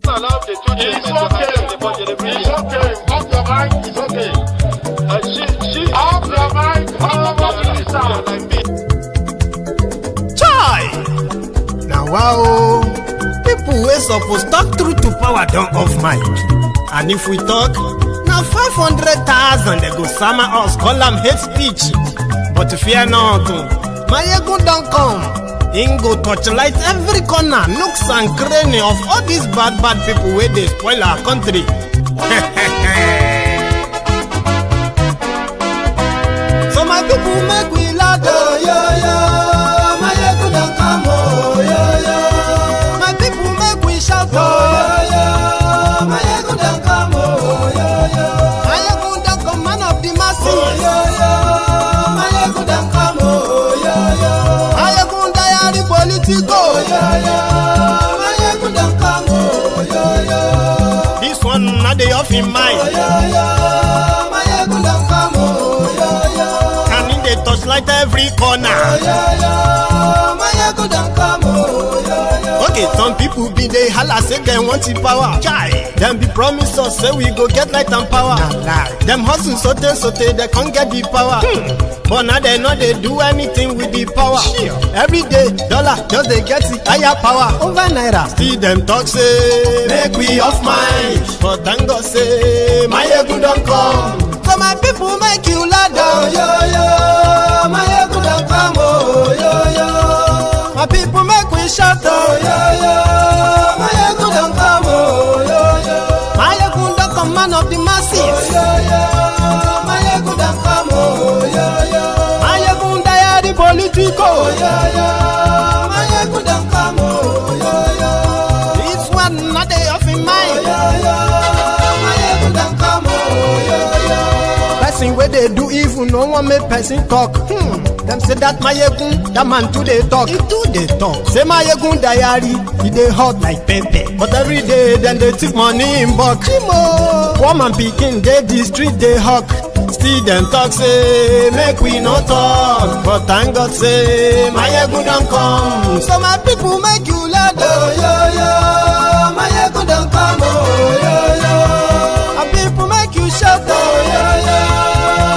It's okay. Off your mic. It's okay. Off your mic. Chai! Now wow, people wey suppose talk truth to power don off mic. And if we talk, now 500,000 they go sama us, call them hate speech. But fear not, my ego don't come. Him go torchlight every corner, nooks and cranny of all these bad people where they spoil our country. So my people make we laugh, oh yo yo. My ego don't come, oh yo yo. My people make we shout, oh yo yo. My ego don't come, oh yo yo. My ego don't come, man of the masses, oh yo yo. My ego don't come, oh yo yo. My ego diary politico, oh yo yo. My ego don't come, oh yo yo. This one not the off in mind, oh yo yo. My ego don't come, oh yo yo. And in the touchlight every corner, oh yo yo. My ego don't come, oh yo yo. Okay, some people be they holla say they want the power. Chai, them be promise us say we go get light and power. Nah. Them hustle sote they can't get the power. But now they know they do anything with the power. Every day, dollar just they get the higher power over naira. Still them talk say make we off mind. But thank God say my ego don't come. So my people make you ladder, oh yo yo. My ego don't come, oh yo yo. My people make we shout, oh yo yo. My ego don't come, oh yo yo. My ego don't come, man of the masses, oh yo yo. My ego don't come, oh yo yo. My ego diary politico, oh yo yo. My ego don't come, oh yo yo. This one not the off in mind, oh yo yo. My ego don't come, oh yo yo. Person where they do evil, no one make person talk. Them say that my egun, that man too they talk. He too they talk. Say my egun diary, he they hot like pepper. But every day then they take money in bulk. Woman picking, they the street they hawk. Still them talk say make we no talk. But thank God say my egun don't come. So my people make you laugh, oh yo yo. My egun don't come, oh yo yo. My people make you shout, oh yo yo.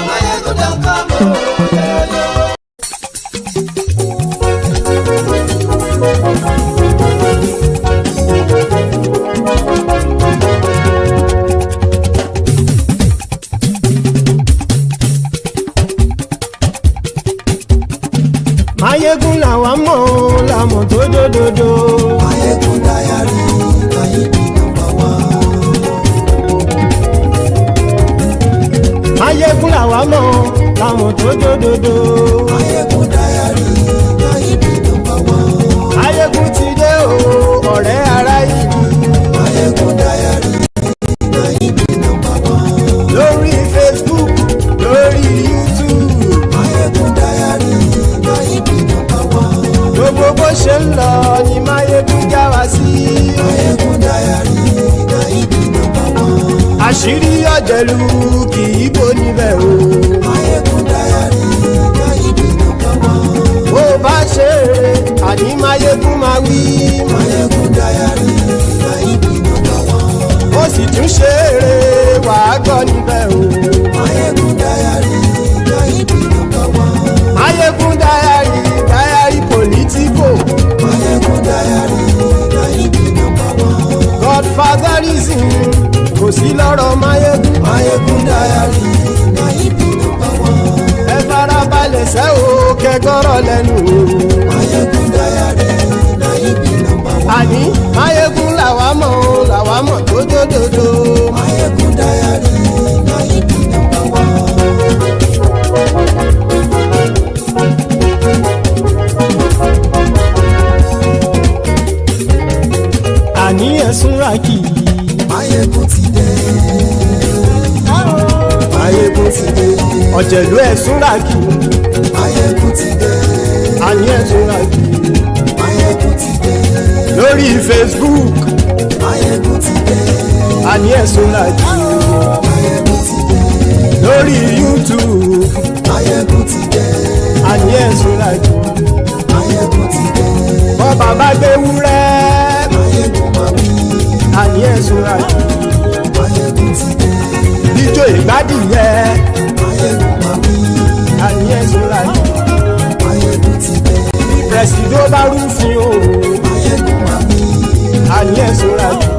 My egun don't come, oh yo yo. Mayegun làwa mọ̀ làmọ̀ tó dòdòdò. Mayegun diary Nayibi number one. Mayegun làwa mọ̀ làmọ̀ tó dòdòdò. Mayegun diary Nayibi number one. Mayegun ti dé o ọ̀rẹ́ ara yìí. Mayegun diary Nayibi number one. Lórí Facebook lórí YouTube. Mayegun diary Nayibi number one. Gbogbo bó ṣe ń lọ ni Mayegun já wa sí. Mayegun diary Nayibi number one. Àṣírí ọ̀jẹ̀lú kì í bò níbẹ̀ o. Mayegun diary Nayibi number one. Bó bá ṣe eré àní Mayegun máa wí. Mayegun diary Nayibi number one. Ó sì tún ṣe eré wàá gbọ́ níbẹ̀ o. Mayegun diary Nayibi number one. Mayegun diary politico. Mayegun diary Nayibi number one. Godfatherism kò sí lọ́rọ̀ Mayegun. Mayegun diary Nayibi number one. Ẹ farabalẹ̀ sẹ́ o kẹ́gọ́rọ̀ lẹ́nu o. Mayegun diary Nayibi number one. Àní Mayegun làwa mọ̀ tó dòdòdò. Mayegun diary Nayibi number one. Àní ẹ̀sùn ràkì. Mayegun ti dé. Mayegun ti dé. Ọ̀jẹ̀lú ẹ̀sùn ràkì. Mayegun ti dé. Àní ẹ̀sùn ràkì. Mayegun ti dé. Lórí Facebook. Mayegun ti dé. Àní ẹ̀sùn ràkì. Mayegun ti dé. Lórí YouTube. Mayegun ti dé. Àní ẹ̀sùn ràkì. Mayegun ti dé. Bọ́ bàbá gbé wúrẹ́. Mayegun máa wí. àní ẹ̀sùn àjò. Máyégún ti dé. Ijó ìgbádìyẹ. Máyégún máa wí. Àní ẹ̀sùn àjò. Máyégún ti dé. Pẹ̀sìdó bá rúfin o. Máyégún máa wí. Àní ẹ̀sùn àjò.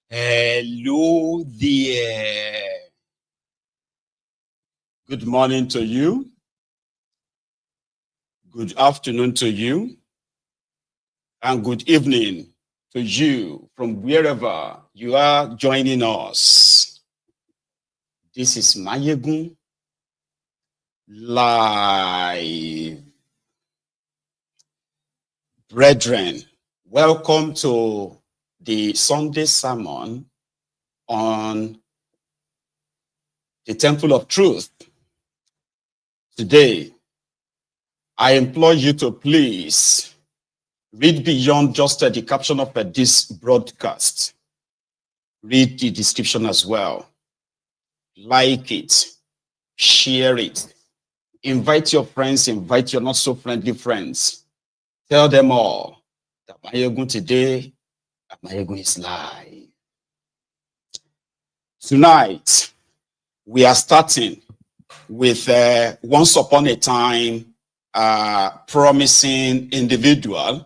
Hello there. Good morning to you. Good afternoon to you. And good evening to you from wherever you are joining us. This is Máyégún Live. Brethren, welcome to the Sunday sermon on the Temple of Truth. Today, I implore you to please read beyond just the caption of this broadcast. Read the description as well. Like it, share it, invite your friends, invite your not so friendly friends. Tell them all that Máyégún today, that Máyégún is live. Tonight, we are starting with once upon a time promising individual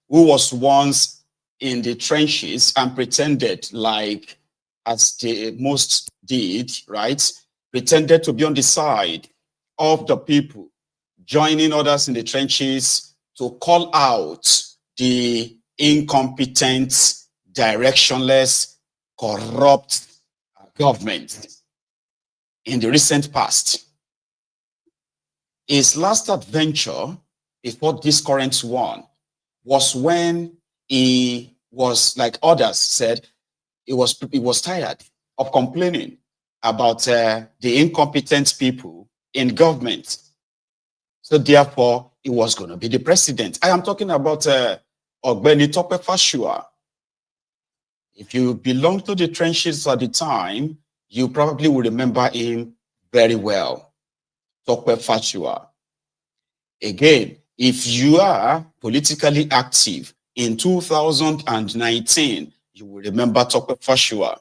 who was once in the trenches and pretended, like as the most did, right? Pretended to be on the side of the people, joining others in the trenches to call out the incompetent, directionless, corrupt government in the recent past. His last adventure before this current one was when he was, like others said, he was tired of complaining about the incompetent people in government. So therefore, he was going to be the president. I am talking about Ogbeni Tope Fasua. If you belong to the trenches at the time, you probably will remember him very well. Tope Fasua. Again, if you are politically active in 2019, you will remember Tope Fasua.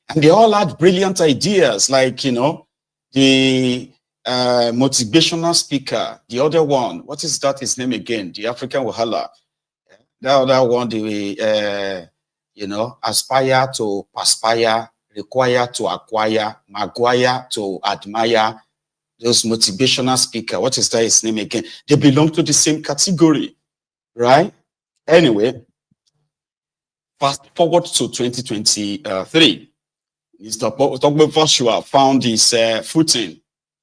And they all had brilliant ideas, like, you know, the motivational speaker, the other one, what is that his name again? The African Wahala. The other one, the, you know, aspire to perspire, require to acquire, maguire to admire. Those motivational speaker, what is that his name again? They belong to the same category, right? Anyway, fast forward to 2023. Mr. Tope Fasua found his footing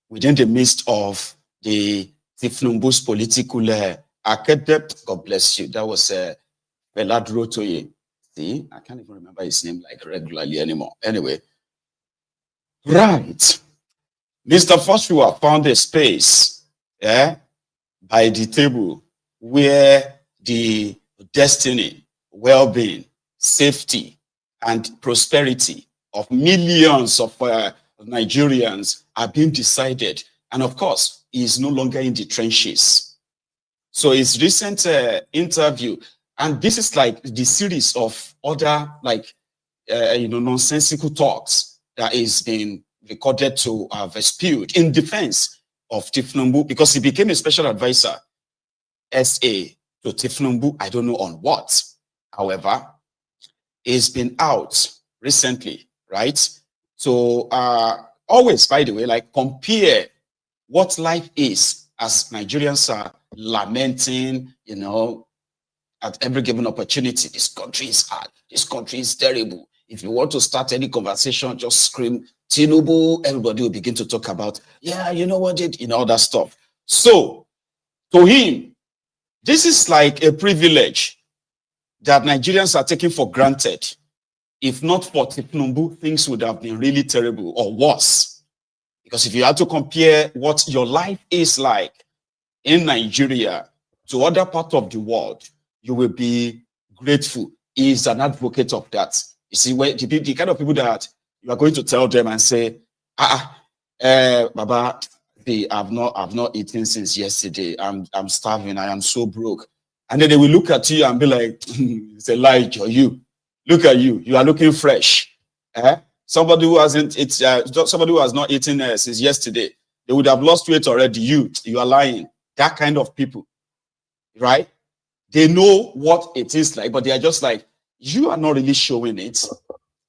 within the midst of the thiefnubu's political academy. God bless you. That was Beladro Toye. See, I can't even remember his name like regularly anymore. Anyway, right. Mr. Fasua found a space by the table where the destiny, well-being, safety, and prosperity of millions of Nigerians are being decided. And of course, he is no longer in the trenches. So his recent interview, and this is like the series of other like, you know, nonsensical talks that is being recorded to have spewed in defense of thiefnubu, because he became a special advisor, SA, to thiefnubu. I don't know on what. However, he's been out recently, right? So always, by the way, like compare what life is as Nigerians are lamenting, you know, at every given opportunity. This country is hard. This country is terrible. If you want to start any conversation, just scream Tinubu. Everybody will begin to talk about, yeah, you know what, you know, all that stuff. So to him, this is like a privilege that Nigerians are taking for granted. If not for thiefnubu, things would have been really terrible or worse. Because if you had to compare what your life is like in Nigeria to other parts of the world, you will be grateful. He is an advocate of that. You see, where the kind of people that you are going to tell them and say, Baba, I've not eaten since yesterday. I'm starving. I am so broke. And then they will look at you and be like, it's Elijah, you. Look at you. You are looking fresh. Somebody who hasn't, somebody who has not eaten since yesterday. They would have lost weight already. You are lying. That kind of people, right? They know what it is like, but they are just like, you are not really showing it,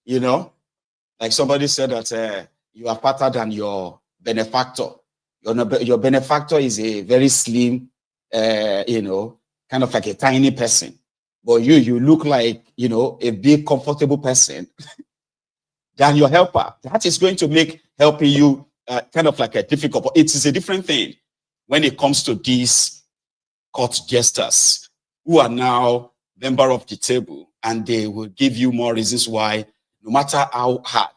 you know? Like somebody said that you are fatter than your benefactor. Your benefactor is a very slim, you know, kind of like a tiny person. But you look like, you know, a big, comfortable person than your helper. That is going to make helping you kind of like a difficult. But it is a different thing when it comes to these court jesters who are now member of the table, and they will give you more reasons why, no matter how hard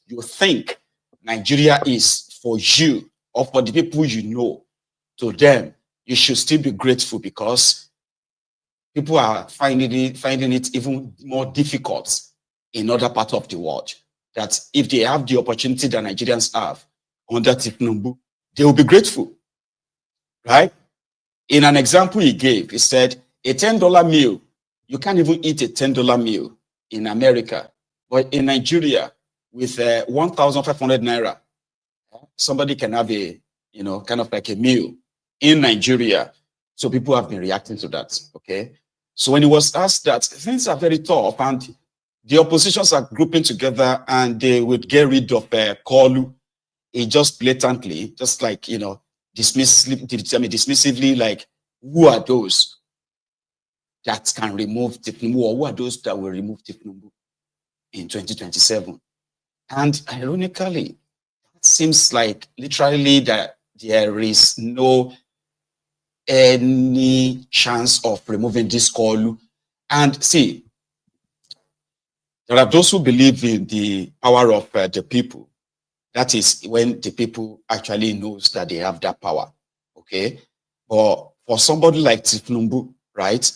you think Nigeria is for you or for the people you know, to them, you should still be grateful, because people are finding it even more difficult in other parts of the world. That if they have the opportunity that Nigerians have under thiefnubu, they will be grateful, right? In an example he gave, he said, a $10 meal, you can't even eat a $10 meal in America. But in Nigeria, with 1,500 naira, somebody can have a, you know, kind of like a meal in Nigeria. So people have been reacting to that, okay? So when he was asked that, things are very tough, and the oppositions are grouping together, and they would get rid of Koolu. He just blatantly, just like, you know, dismissively, like, who are those that can remove thiefnubu, or who are those that will remove thiefnubu in 2027? And ironically, it seems like literally that there is no any chance of removing this Koolu. And see, there are those who believe in the power of the people. That is when the people actually knows that they have that power, okay? But for somebody like thiefnubu, right,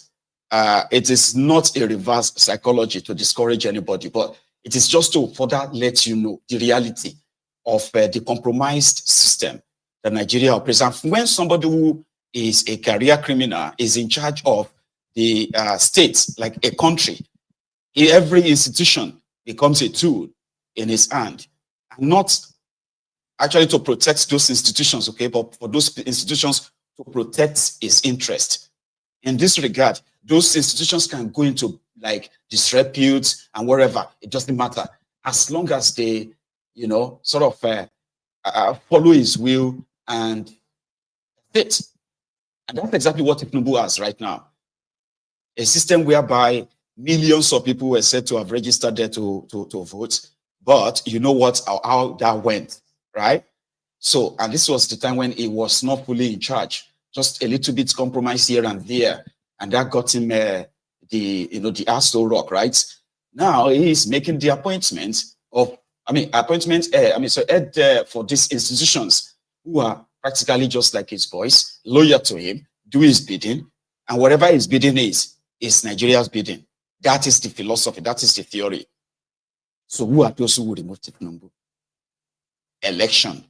it is not a reverse psychology to discourage anybody, but it is just to further let you know the reality of the compromised system that Nigeria operates. And when somebody who is a career criminal is in charge of the state, like a country, every institution becomes a tool in his hand, and not actually to protect those institutions, okay, but for those institutions to protect his interest. In this regard, those institutions can go into like disrepute and wherever, it doesn't matter, as long as they, you know, sort of follow his will and fit. And that's exactly what thiefnubu has right now. A system whereby millions of people were said to have registered there to vote, but you know what, how that went, right? So, and this was the time when he was not fully in charge, just a little bit compromised here and there, and that got him the Astor Rock, right? Now he's making the appointment of, for these institutions who are practically just like his boys, loyal to him, do his bidding, and whatever his bidding is Nigeria's bidding. That is the philosophy, that is the theory. So who are those who will remove thiefnubu? Election.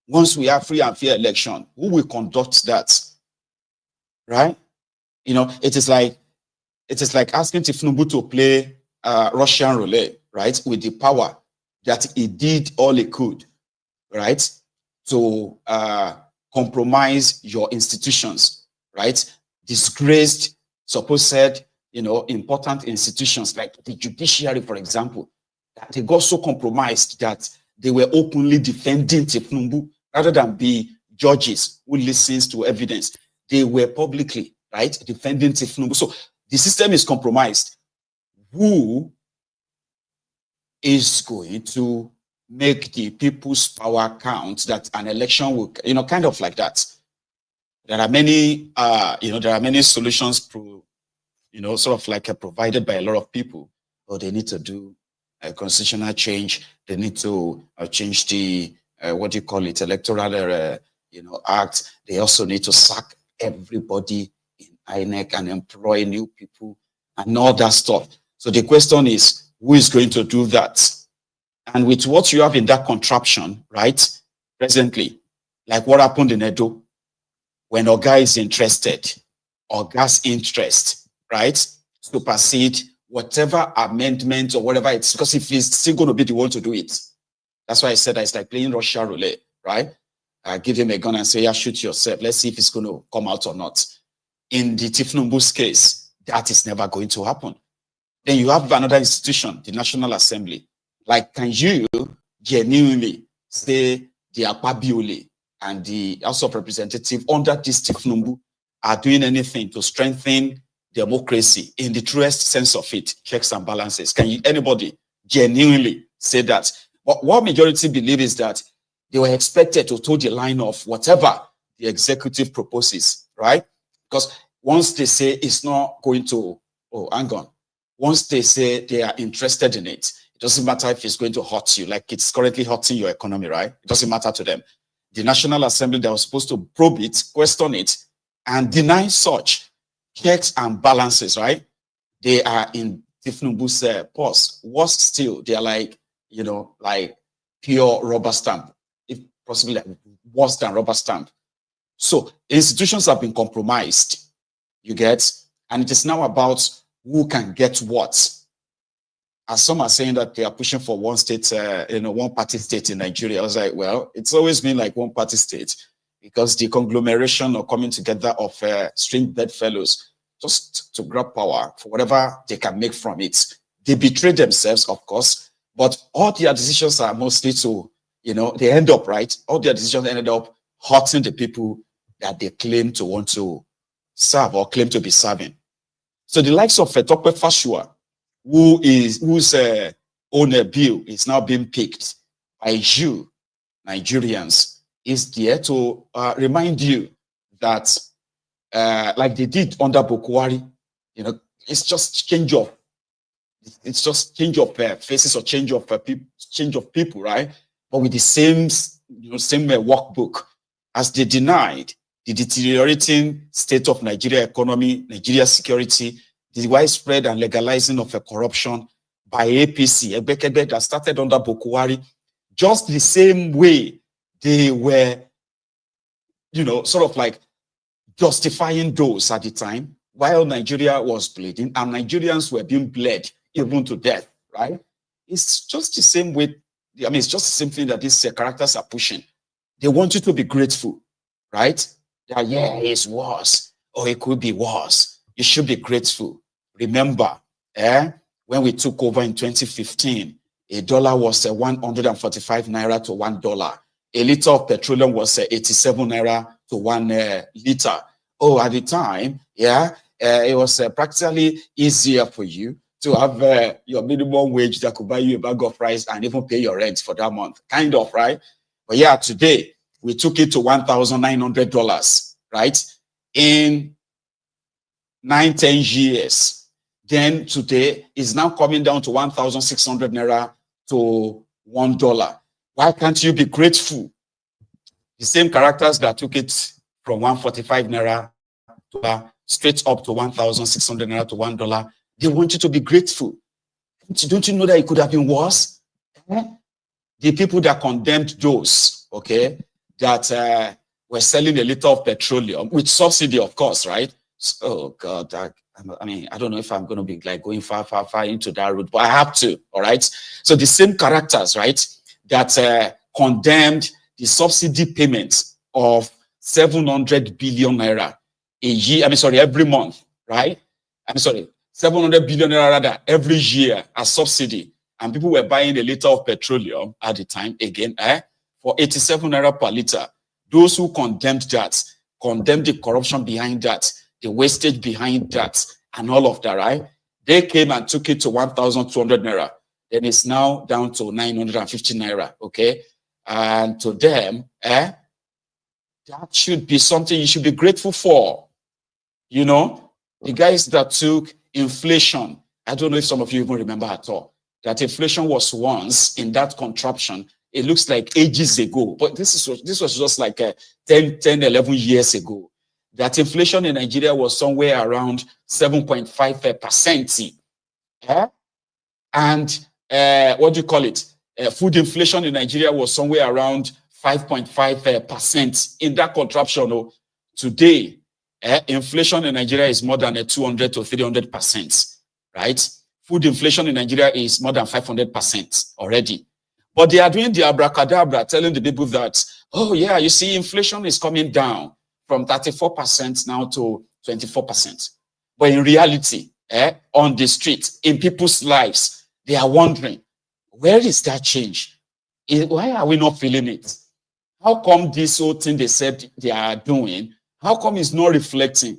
Once we have free and fair election, who will conduct that? Right? You know, it is like asking thiefnubu to play Russian roulette, right? With the power that he did all he could, right? To compromise your institutions, right? Disgraced, supposed, you know, important institutions like the judiciary, for example, that they got so compromised that they were openly defending thiefnubu rather than be judges who listens to evidence. They were publicly, right, defending thiefnubu. So the system is compromised. Who is going to make the people's power count that an election will, you know, kind of like that? There are many, there are many solutions sort of like provided by a lot of people, but they need to do a constitutional change. They need to change the electoral act. They also need to sack everybody in INEC and employ new people and all that stuff. So the question is, who is going to do that? And with what you have in that contraption, right, presently, like what happened in Edo, when Oga is interested, or gas interest, right, supersede whatever amendment or whatever it's, because if he's still going to be the one to do it. That's why I said that it's like playing Russian roulette, right? Give him a gun and say, yeah, shoot yourself. Let's see if it's going to come out or not. In the thiefnubu's case, that is never going to happen. Then you have another institution, the National Assembly. Like, can you genuinely say the Akpabiole and the House of Representatives under this thiefnubu are doing anything to strengthen democracy in the truest sense of it, checks and balances? Can anybody genuinely say that? But what majority believe is that they were expected to toe the line of whatever the executive proposes, right? Because once they say it's not going to, hang on. Once they say they are interested in it, it doesn't matter if it's going to hurt you, like it's currently hurting your economy, right? It doesn't matter to them. The National Assembly, that was supposed to probe it, question it, and deny such checks and balances, right? They are in thiefnubu's purse. Worse still, they are like, you know, like pure rubber stamp, if possibly like worse than rubber stamp. So institutions have been compromised, you get, and it is now about who can get what. As some are saying that they are pushing for one state, one party state in Nigeria. I was like, well, it's always been like one party state, because the conglomeration or coming together of string bedfellows just to grab power for whatever they can make from it. They betray themselves, of course, but all their decisions are mostly to, they end up, right? All their decisions ended up hurting the people that they claim to want to serve or claim to be serving. So the likes of Tope Fasua, whose own bill is now being picked by you, Nigerians, is there to remind you that, like they did under Bokwari, it's just change of faces or change of people, right? But with the same workbook, as they denied the deteriorating state of Nigeria economy, Nigeria security, the widespread and legalizing of corruption by APC, Ebekebe, that started under Bokwari, just the same way they were, sort of like justifying those at the time, while Nigeria was bleeding and Nigerians were being bled even to death, right? It's just the same way. I mean, it's just the same thing that these characters are pushing. They want you to be grateful, right? That, yeah, it's worse, or it could be worse. You should be grateful. Remember, when we took over in 2015, a dollar was 145 naira to $1. A liter of petroleum was 87 naira to 1 liter. Oh, at the time, it was practically easier for you to have your minimum wage that could buy you a bag of rice and even pay your rent for that month, kind of, right? But yeah, today, we took it to $1,900, right? In 9-10 years. Then today is now coming down to 1,600 naira to $1. Why can't you be grateful? The same characters that took it from 145 naira to straight up to 1,600 naira to $1, they want you to be grateful. Don't you know that it could have been worse? The people that condemned those, okay, that were selling a liter of petroleum with subsidy, of course, right? Oh God, I don't know if I'm going to be like going far into that route, but I have to, all right? So the same characters, right, that condemned the subsidy payment of 700 billion naira a year, every month, right? 700 billion naira rather every year as subsidy. And people were buying a liter of petroleum at the time, again, for 87 naira per liter. Those who condemned that, condemned the corruption behind that, the wastage behind that, and all of that, right? They came and took it to 1,200 naira. Then it's now down to 950 naira, okay? And to them, that should be something you should be grateful for. The guys that took inflation, I don't know if some of you even remember at all, that inflation was once in that contraption. It looks like ages ago, but this was just like 10, 11 years ago. That inflation in Nigeria was somewhere around 7.5%. And what do you call it? Food inflation in Nigeria was somewhere around 5.5% in that contraption. Today, inflation in Nigeria is more than 200 to 300%, right? Food inflation in Nigeria is more than 500% already. But they are doing the abracadabra, telling the people that, oh yeah, you see, inflation is coming down from 34% now to 24%. But in reality, on the street, in people's lives, they are wondering, where is that change? Why are we not feeling it? How come this whole thing they said they are doing, how come it's not reflecting?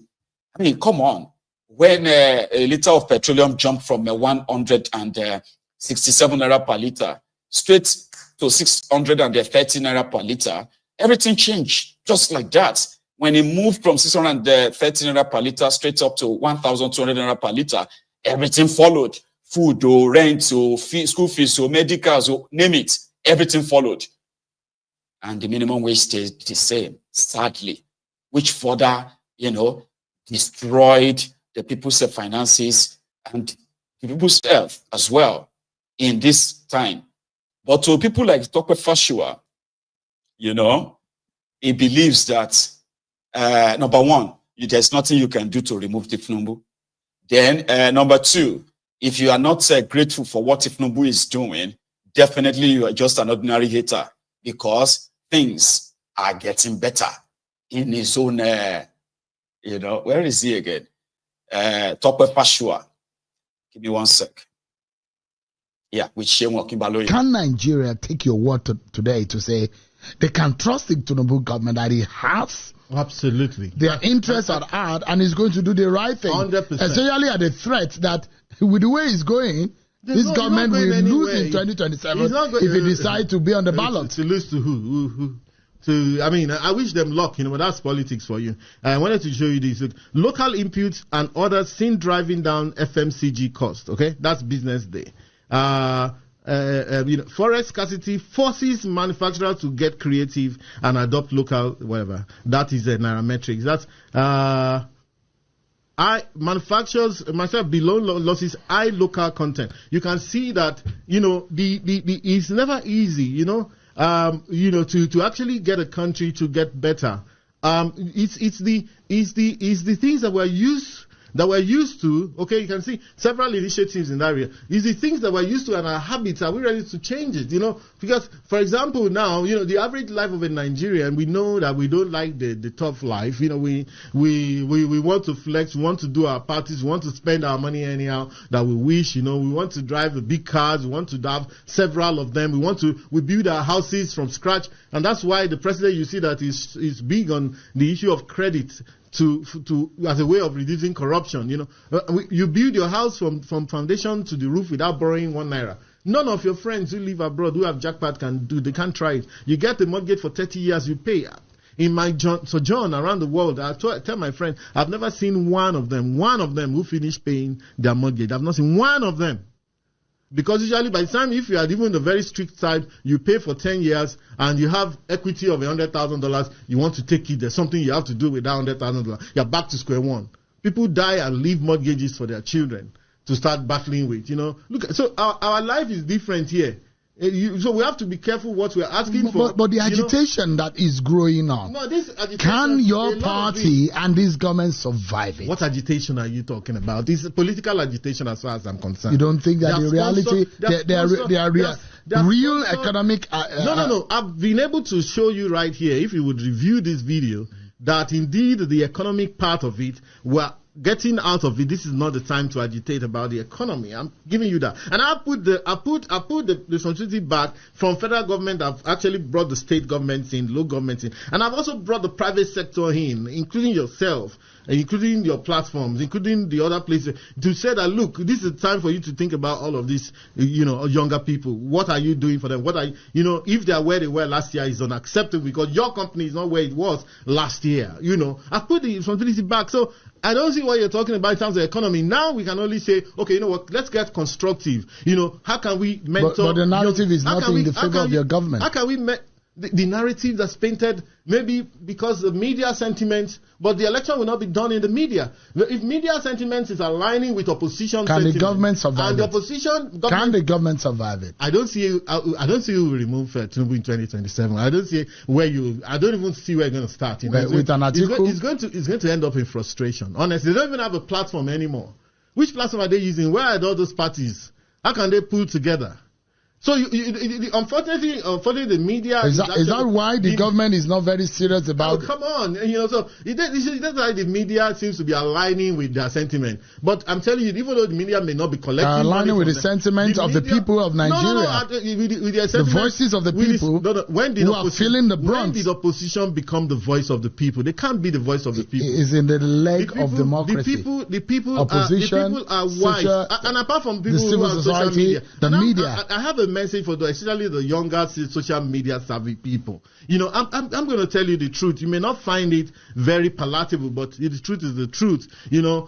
I mean, come on. When a liter of petroleum jumped from 167 naira per liter straight to 630 naira per liter, everything changed just like that. When it moved from 630 naira per liter straight up to 1,200 naira per liter, everything followed. Food or rent or school fees or medicals or name it, everything followed. And the minimum wage stayed the same, sadly, which further, destroyed the people's finances and the people's health as well in this time. But to people like Tope Fasua, he believes that, number one, there's nothing you can do to remove thiefnubu. Then, number two, if you are not grateful for what thiefnubu is doing, definitely you are just an ordinary hater because things are getting better in his own, where is he again? Tope Fasua. Give me one sec. Yeah, with Seun Okinbaloye. Can Nigeria take your word today to say they can trust the Tinubu government that he has absolutely their interests at heart and is going to do the right thing? 100%. Especially at the threat that with the way it's going, this government will lose in 2027 if he decides to be on the ballot. To lose to who? I wish them luck, but that's politics for you. I wanted to show you this. Look, local inputs and others seen driving down FMCG cost. Okay, that's business day. Forest scarcity forces manufacturers to get creative and adopt local whatever. That is a nairametrics. That's manufacturers myself below losses high local content. You can see that it's never easy. To actually get a country to get better. It's the things that we're used to. Okay, you can see several initiatives in that area. It's the things that we're used to and our habits. Are we ready to change it? Because for example, now the average life of a Nigerian, we know that we don't like the tough life. We want to flex, we want to do our parties, we want to spend our money anyhow that we wish. We want to drive the big cars, we want to have several of them. We build our houses from scratch, and that's why the president, you see that is big on the issue of credit. To as a way of reducing corruption, you build your house from foundation to the roof without borrowing 1 naira. None of your friends who live abroad who have jackpot can do. They can't try it. You get a mortgage for 30 years, you pay. In my sojourn around the world, I tell my friend, I've never seen one of them who finished paying their mortgage. I've not seen one of them. Because usually by the time, if you are even the very strict type, you pay for 10 years and you have equity of $100,000, you want to take it, there's something you have to do with that $100,000. You're back to square one. People die and leave mortgages for their children to start battling with, Look, so our life is different here. So we have to be careful what we're asking for. But the agitation that is growing on, can your party and this government survive it? What agitation are you talking about? This is political agitation as far as I'm concerned. You don't think that in reality, they are real economic... No. I've been able to show you right here, if you would review this video, that indeed the economic part of it, we're getting out of it. This is not the time to agitate about the economy. I'm giving you that. And I put the responsibility back from federal government. I've actually brought the state governments in, local governments in. And I've also brought the private sector in, including yourself, including your platforms, including the other places, to say that, look, this is the time for you to think about all of these, younger people. What are you doing for them? If they are where they were last year is unacceptable because your company is not where it was last year. I put the responsibility back. So I don't see what you're talking about in terms of economy. Now we can only say, okay, let's get constructive. How can we mentor? But the narrative is not in the favor of your government. How can we the narrative that's painted, maybe because of media sentiments, but the election will not be done in the media. If media sentiments is aligning with opposition can sentiments, the government survive and the it? opposition Can the government survive it? I don't see you remove Tinubu in 2027. I don't see where you. I don't even see where you're going to start. With an article, it's going to end up in frustration. Honestly, they don't even have a platform anymore. Which platform are they using? Where are all those parties? How can they pull together? So, unfortunately, the media is that why the government is not very serious about? Oh, come on, so that's why the media seems to be aligning with their sentiment. But I'm telling you, even though the media may not be collecting, aligning with the sentiment of the people of Nigeria, the voices of the people who are feeling the brunt. When did opposition become the voice of the people? They can't be the voice of the people. It is in the leg of democracy. The people opposition, are wise, and apart from people the civil who are society, social media, the media. I have a message for especially the younger social media savvy people. I'm going to tell you the truth. You may not find it very palatable, but the truth is the truth.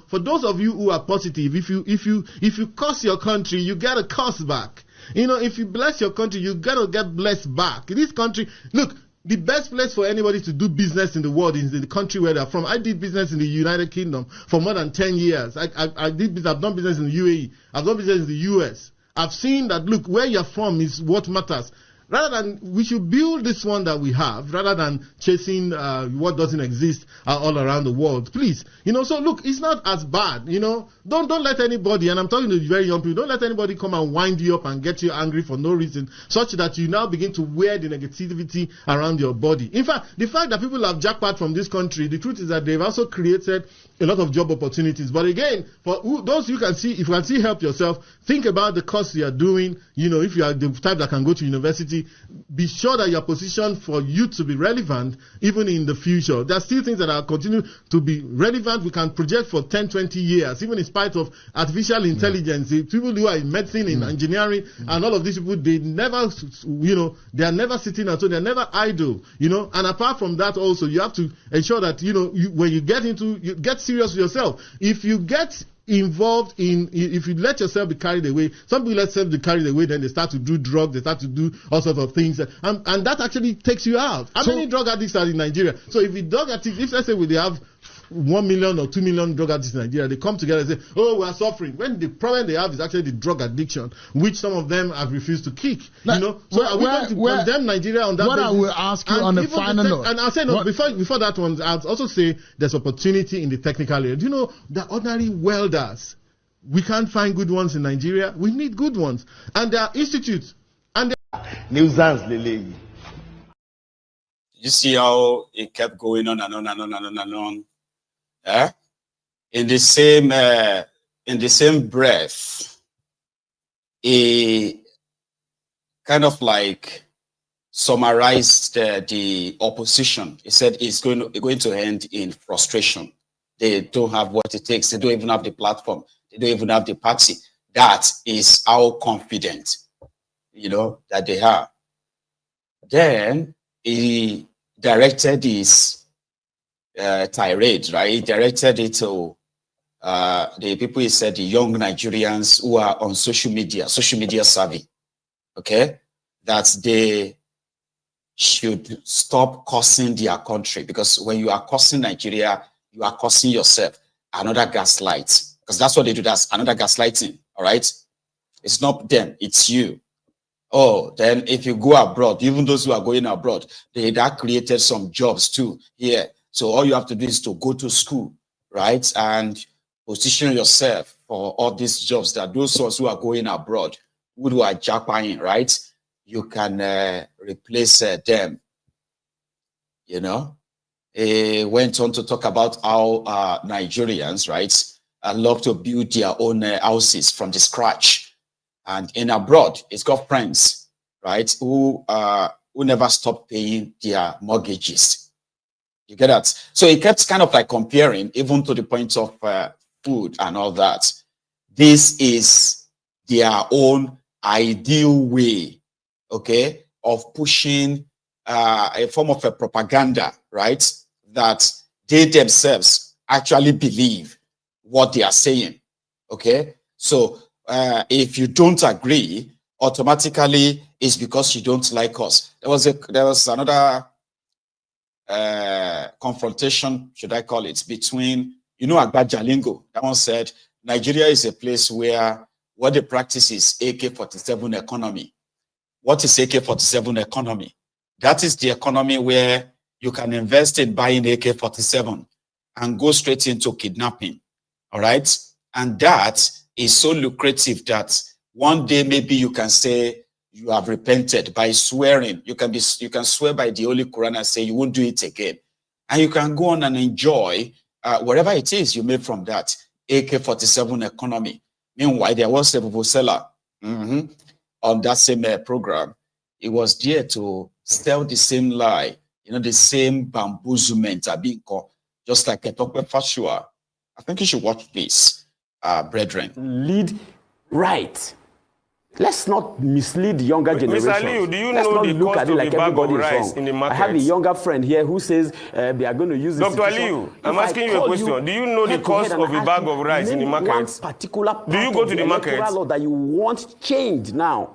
For those of you who are positive, if you curse your country, you get a curse back. If you bless your country, you gotta get blessed back. This country, look. The best place for anybody to do business in the world is in the country where they're from. I did business in the United Kingdom for more than 10 years. I've done business in the UAE. I've done business in the US. I've seen that, look, where you're from is what matters. Rather than, we should build this one that we have, rather than chasing what doesn't exist all around the world. Please, so look, it's not as bad, Don't let anybody, and I'm talking to very young people, don't let anybody come and wind you up and get you angry for no reason, such that you now begin to wear the negativity around your body. In fact, the fact that people have jackpot from this country, the truth is that they've also created a lot of job opportunities. But again, for those you can see, if you can see help yourself, think about the course you are doing. If you are the type that can go to university, be sure that you're positioned for you to be relevant even in the future. There are still things that are continue to be relevant. We can project for 10, 20 years, even in spite of artificial intelligence. The people who are in medicine, in engineering, and all of these people, they never, they are never sitting at home. They're never idle, And apart from that also, you have to ensure that, when you get serious with yourself. If you get involved if you let yourself be carried away, some people let themselves be carried away, then they start to do drugs, they start to do all sorts of things, and that actually takes you out. How many drug addicts are in Nigeria? So if let's say they have 1 million or 2 million drug addicts in Nigeria, they come together and say, oh, we are suffering, when the problem they have is actually the drug addiction, which some of them have refused to kick. So are we going to condemn Nigeria on that basis? I will ask you on the final note, and I'll say before that one, I'll also say there's opportunity in the technical area. Do you know the ordinary welders? We can't find good ones in Nigeria. We need good ones, and there are institutes. And nuisance, Lily. You see how it kept going on and on and on and on and on. In the same breath, he kind of like summarized the opposition. He said it's going to end in frustration. They don't have what it takes. They don't even have the platform. They don't even have the party. That is how confident, that they are. Then he directed his tirade, right? He directed it to the people, he said, the young Nigerians who are on social media savvy, okay? That they should stop cursing their country, because when you are cursing Nigeria, you are cursing yourself. Another gaslight, because that's what they do. That's another gaslighting, all right? It's not them, it's you. Oh, then if you go abroad, even those who are going abroad, that created some jobs too here. So all you have to do is to go to school, right? And position yourself for all these jobs that those ones who are going abroad, who are jackpotting, right? You can replace them, He went on to talk about how Nigerians, right, love to build their own houses from the scratch. And in abroad, it's got friends, right, who never stop paying their mortgages. You get that? So he kept kind of like comparing, even to the point of food and all that. This is their own ideal way, okay, of pushing a form of a propaganda, right, that they themselves actually believe what they are saying, okay? So if you don't agree, automatically it's because you don't like us. There was another confrontation, should I call it, between, Agba Jalingo. That one said, Nigeria is a place where what they practice is AK-47 economy. What is AK-47 economy? That is the economy where you can invest in buying AK-47 and go straight into kidnapping, all right? And that is so lucrative that one day maybe you can say you have repented by swearing. You can swear by the Holy Quran and say you won't do it again. And you can go on and enjoy whatever it is you made from that AK-47 economy. Meanwhile, there was a vivuzelas on that same program. It was there to sell the same lie, the same bamboozlement are being called, just like a Tope Fasua. I think you should watch this, brethren. Lead right. Let's not mislead the younger generation. Mr. Liu, do you know the cost of a bag of rice in the market? I have a younger friend here who says they are going to use this. Dr. Liu, I'm asking you a question. Do you know the cost of a bag of rice in the market? Do you go to the market? Law that you want changed now.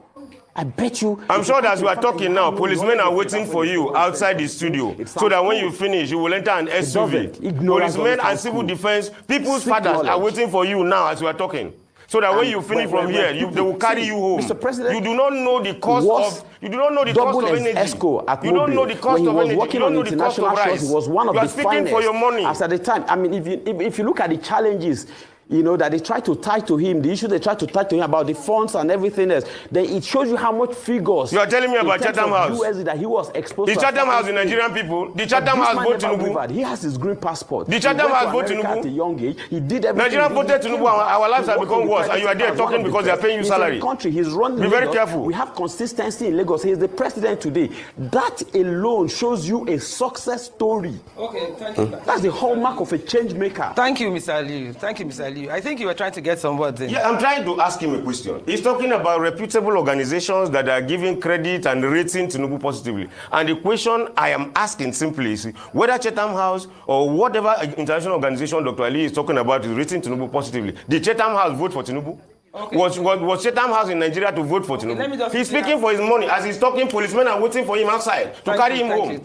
I bet you. I'm sure that as we are talking now, policemen are waiting for you outside the studio so that when you finish, you will enter an SUV. Policemen and civil defense, people's fathers are waiting for you now as we are talking. So that when you finish from here, they will carry you home. Mr. President, you do not know the cost of energy. You don't know the cost of energy. You don't know the cost of rice. He was one of you are the speaking finest for your money. As at the time. I mean, if you look at the challenges, that they try to tie to him, the issue they try to tie to him about the funds and everything else, then it shows you how much figures. You are telling me about Chatham House. USD that he was exposed the to. Chatham House, the Nigerian people. The Chatham House vote Tinubu. He has his green passport. The Chatham House vote Tinubu. At a young age, he did everything. Nigerian voted Tinubu. Our lives have become worse, and you are there talking because they are paying you salary. Country, he's running. Be very careful. We have consistency in Lagos. He is the president today. That alone shows you a success story. Okay, thank you. That's the hallmark of a change maker. Thank you, Mr. Liu. Thank you, Mr. Liu. I think you were trying to get some words in. Yeah, I'm trying to ask him a question. He's talking about reputable organizations that are giving credit and rating Tinubu positively. And the question I am asking simply is whether Chatham House or whatever international organization Dr. Ali is talking about is rating Tinubu positively. Did Chatham House vote for Tinubu? Okay. Was Chatham House in Nigeria to vote for Tinubu? He's speaking for his money. As he's talking, policemen are waiting for him outside to carry him home.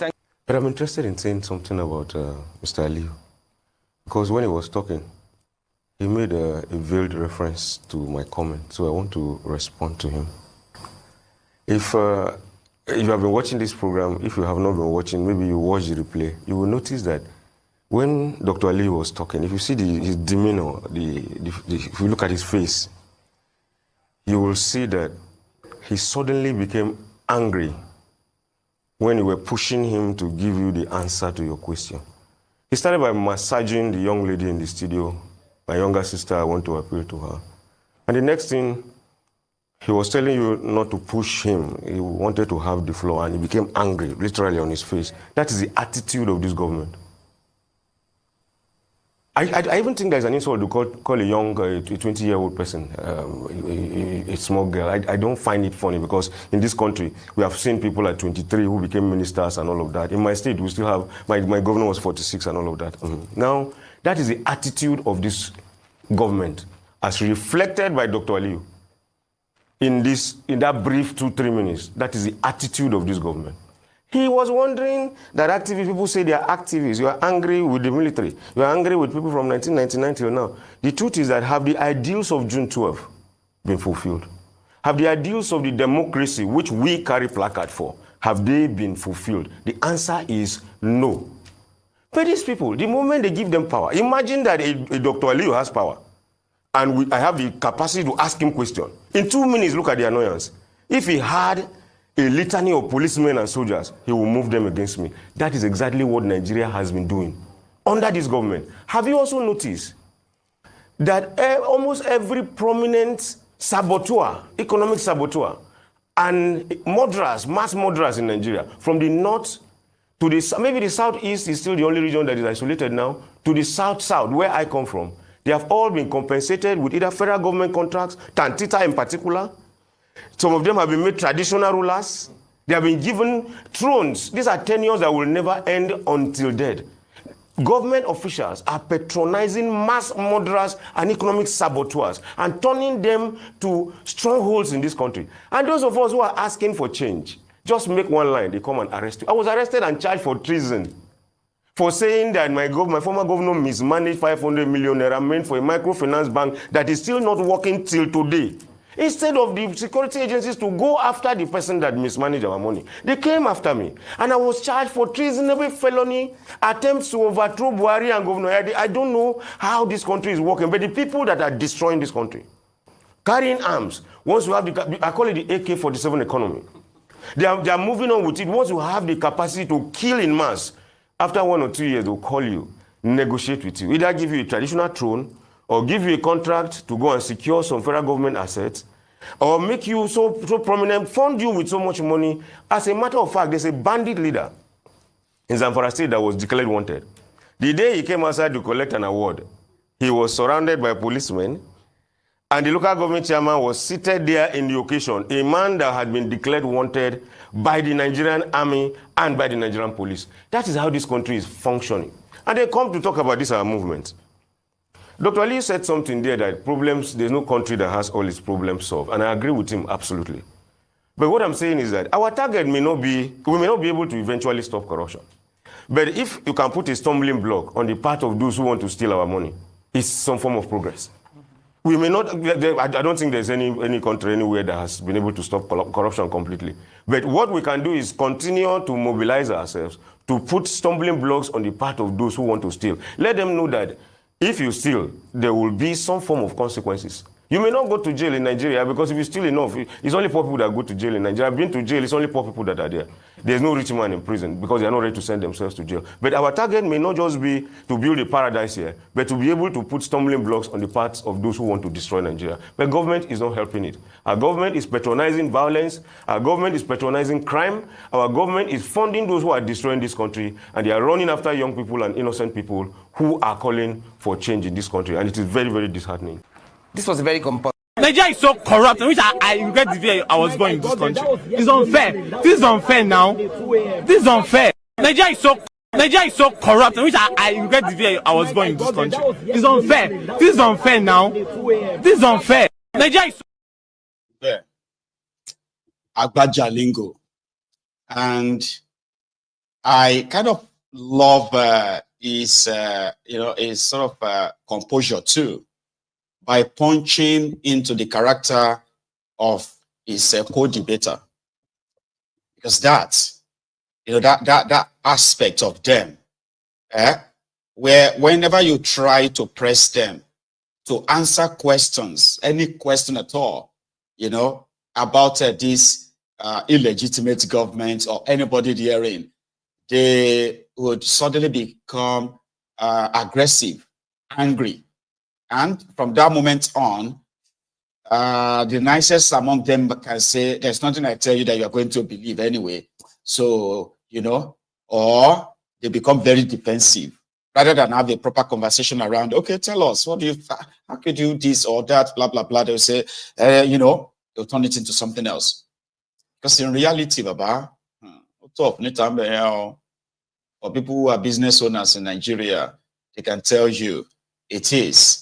But I'm interested in saying something about Mr. Ali. Because when he was talking, he made a veiled reference to my comment, so I want to respond to him. If you have been watching this program, if you have not been watching, maybe you watch the replay, you will notice that when Dr. Ali was talking, if you see his demeanor, if you look at his face, you will see that he suddenly became angry when you were pushing him to give you the answer to your question. He started by massaging the young lady in the studio. My younger sister, I want to appeal to her. And the next thing, he was telling you not to push him. He wanted to have the floor, and he became angry, literally on his face. That is the attitude of this government. I even think there's an insult to call a young, a 20-year-old person a small girl. I don't find it funny because in this country, we have seen people at 23 who became ministers and all of that. In my state, we still have, my governor was 46 and all of that. Now, that is the attitude of this government as reflected by Dr. Aliu. In that brief 2-3 minutes, that is the attitude of this government. He was wondering that activists, people say they are activists. You are angry with the military. You are angry with people from 1999 till now. The truth is that have the ideals of June 12 been fulfilled? Have the ideals of the democracy, which we carry placard for, have they been fulfilled? The answer is no. But these people, the moment they give them power, imagine that a Dr. Aliu has power, and I have the capacity to ask him questions. In 2 minutes, look at the annoyance. If he had a litany of policemen and soldiers, he will move them against me. That is exactly what Nigeria has been doing under this government. Have you also noticed that almost every prominent saboteur, economic saboteur, and murderers, mass murderers in Nigeria, from the north to the, maybe the southeast is still the only region that is isolated now, to the south, where I come from, they have all been compensated with either federal government contracts, Tantita in particular. Some of them have been made traditional rulers. They have been given thrones. These are tenures that will never end until dead. Government officials are patronizing mass murderers and economic saboteurs and turning them to strongholds in this country. And those of us who are asking for change, Just make one line, they come and arrest you. I was arrested and charged for treason for saying that my former governor mismanaged 500 million naira meant for a microfinance bank that is still not working till today. Instead of the security agencies to go after the person that mismanaged our money, they came after me. And I was charged for treasonable felony, attempts to overthrow Buhari and Governor Yadi. I don't know how this country is working, but the people that are destroying this country, carrying arms, once you have I call it the AK-47 economy. They are moving on with it. Once you have the capacity to kill in mass, after 1 or 2 years, they'll call you, negotiate with you. Either give you a traditional throne, or give you a contract to go and secure some federal government assets, or make you so prominent, fund you with so much money. As a matter of fact, there's a bandit leader in Zamfara State that was declared wanted. The day he came outside to collect an award, he was surrounded by policemen, and the local government chairman was seated there in the occasion, a man that had been declared wanted by the Nigerian army and by the Nigerian police. That is how this country is functioning. And they come to talk about this, our movement. Dr. Ali said something there that there's no country that has all its problems solved. And I agree with him absolutely. But what I'm saying is that our target we may not be able to eventually stop corruption. But if you can put a stumbling block on the part of those who want to steal our money, it's some form of progress. We may not, I don't think there's any country anywhere that has been able to stop corruption completely. But what we can do is continue to mobilize ourselves to put stumbling blocks on the part of those who want to steal. Let them know that if you steal, there will be some form of consequences. You may not go to jail in Nigeria because if you steal enough, it's only poor people that go to jail in Nigeria. I've been to jail, it's only poor people that are there. There's no rich man in prison because they are not ready to send themselves to jail. But our target may not just be to build a paradise here, but to be able to put stumbling blocks on the parts of those who want to destroy Nigeria. But government is not helping it. Our government is patronizing violence. Our government is patronizing crime. Our government is funding those who are destroying this country, and they are running after young people and innocent people who are calling for change in this country. And it is very, very disheartening. This was very compulsive. Nigeria is so corrupt, which I regret the day I was born in this country. It's unfair. This is unfair now. This is unfair. Nigeria is so corrupt, which I regret the day I was born in this country. It's unfair. This is unfair now. This is unfair. Nigeria is so unfair. Agba Jalingo. And I kind of love his sort of composure too, by punching into the character of his co-debater. Because that aspect of them, where whenever you try to press them to answer questions, any question at all, about this illegitimate government or anybody therein, they would suddenly become aggressive, angry. And from that moment on, the nicest among them can say, there's nothing I tell you that you're going to believe anyway. So, or they become very defensive rather than have a proper conversation around, okay, tell us, how could you do this or that, blah, blah, blah. They'll say, they'll turn it into something else. Because in reality, Baba, for people who are business owners in Nigeria, they can tell you it is.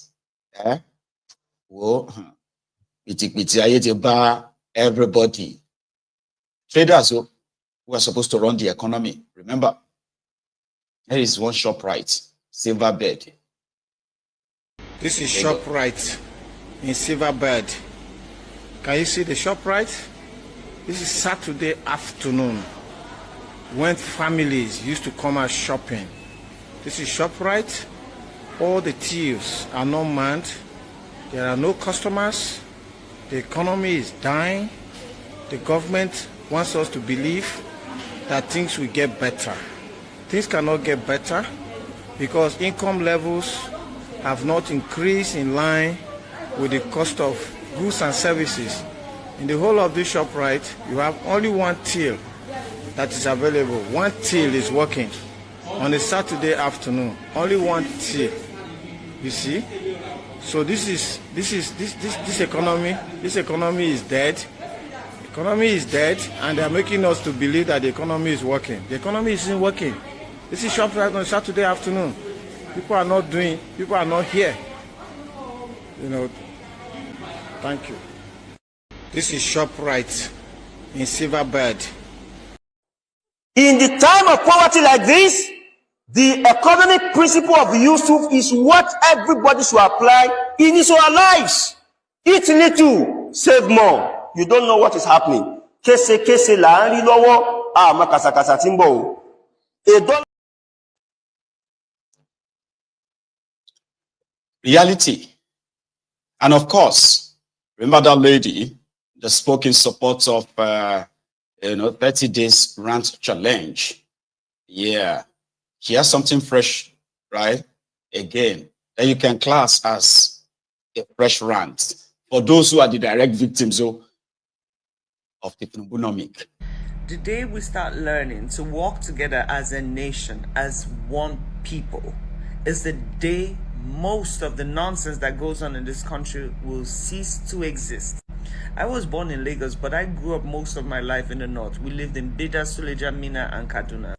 Everybody. Traders who are supposed to run the economy. Remember, there is one ShopRite, Silverbird. This is ShopRite in Silverbird. Can you see the ShopRite? This is Saturday afternoon when families used to come out shopping. This is ShopRite. All the thieves are not manned. There are no customers. The economy is dying. The government wants us to believe that things will get better. Things cannot get better because income levels have not increased in line with the cost of goods and services. In the whole of this ShopRite, you have only one till that is available. One till is working on a Saturday afternoon. Only one till. You see? So this economy is dead. The economy is dead, and they are making us to believe that the economy is working. The economy isn't working. This is ShopRite on Saturday afternoon. People are not here. Thank you. This is ShopRite in Silverbird. In the time of poverty like this, the economic principle of Yusuf is what everybody should apply in his own lives. Eat little, save more. You don't know what is happening. Kese la nri lọ́wọ́, makasakasa tí ń bọ̀ o. Reality. And of course, remember that lady that spoke in support of 30 days rant challenge. Yeah. She has something fresh, right? Again, that you can class as a fresh rant for those who are the direct victims of the Tinubu. The day we start learning to walk together as a nation, as one people, is the day most of the nonsense that goes on in this country will cease to exist. I was born in Lagos, but I grew up most of my life in the north. We lived in Bida, Suleja, Mina, and Kaduna.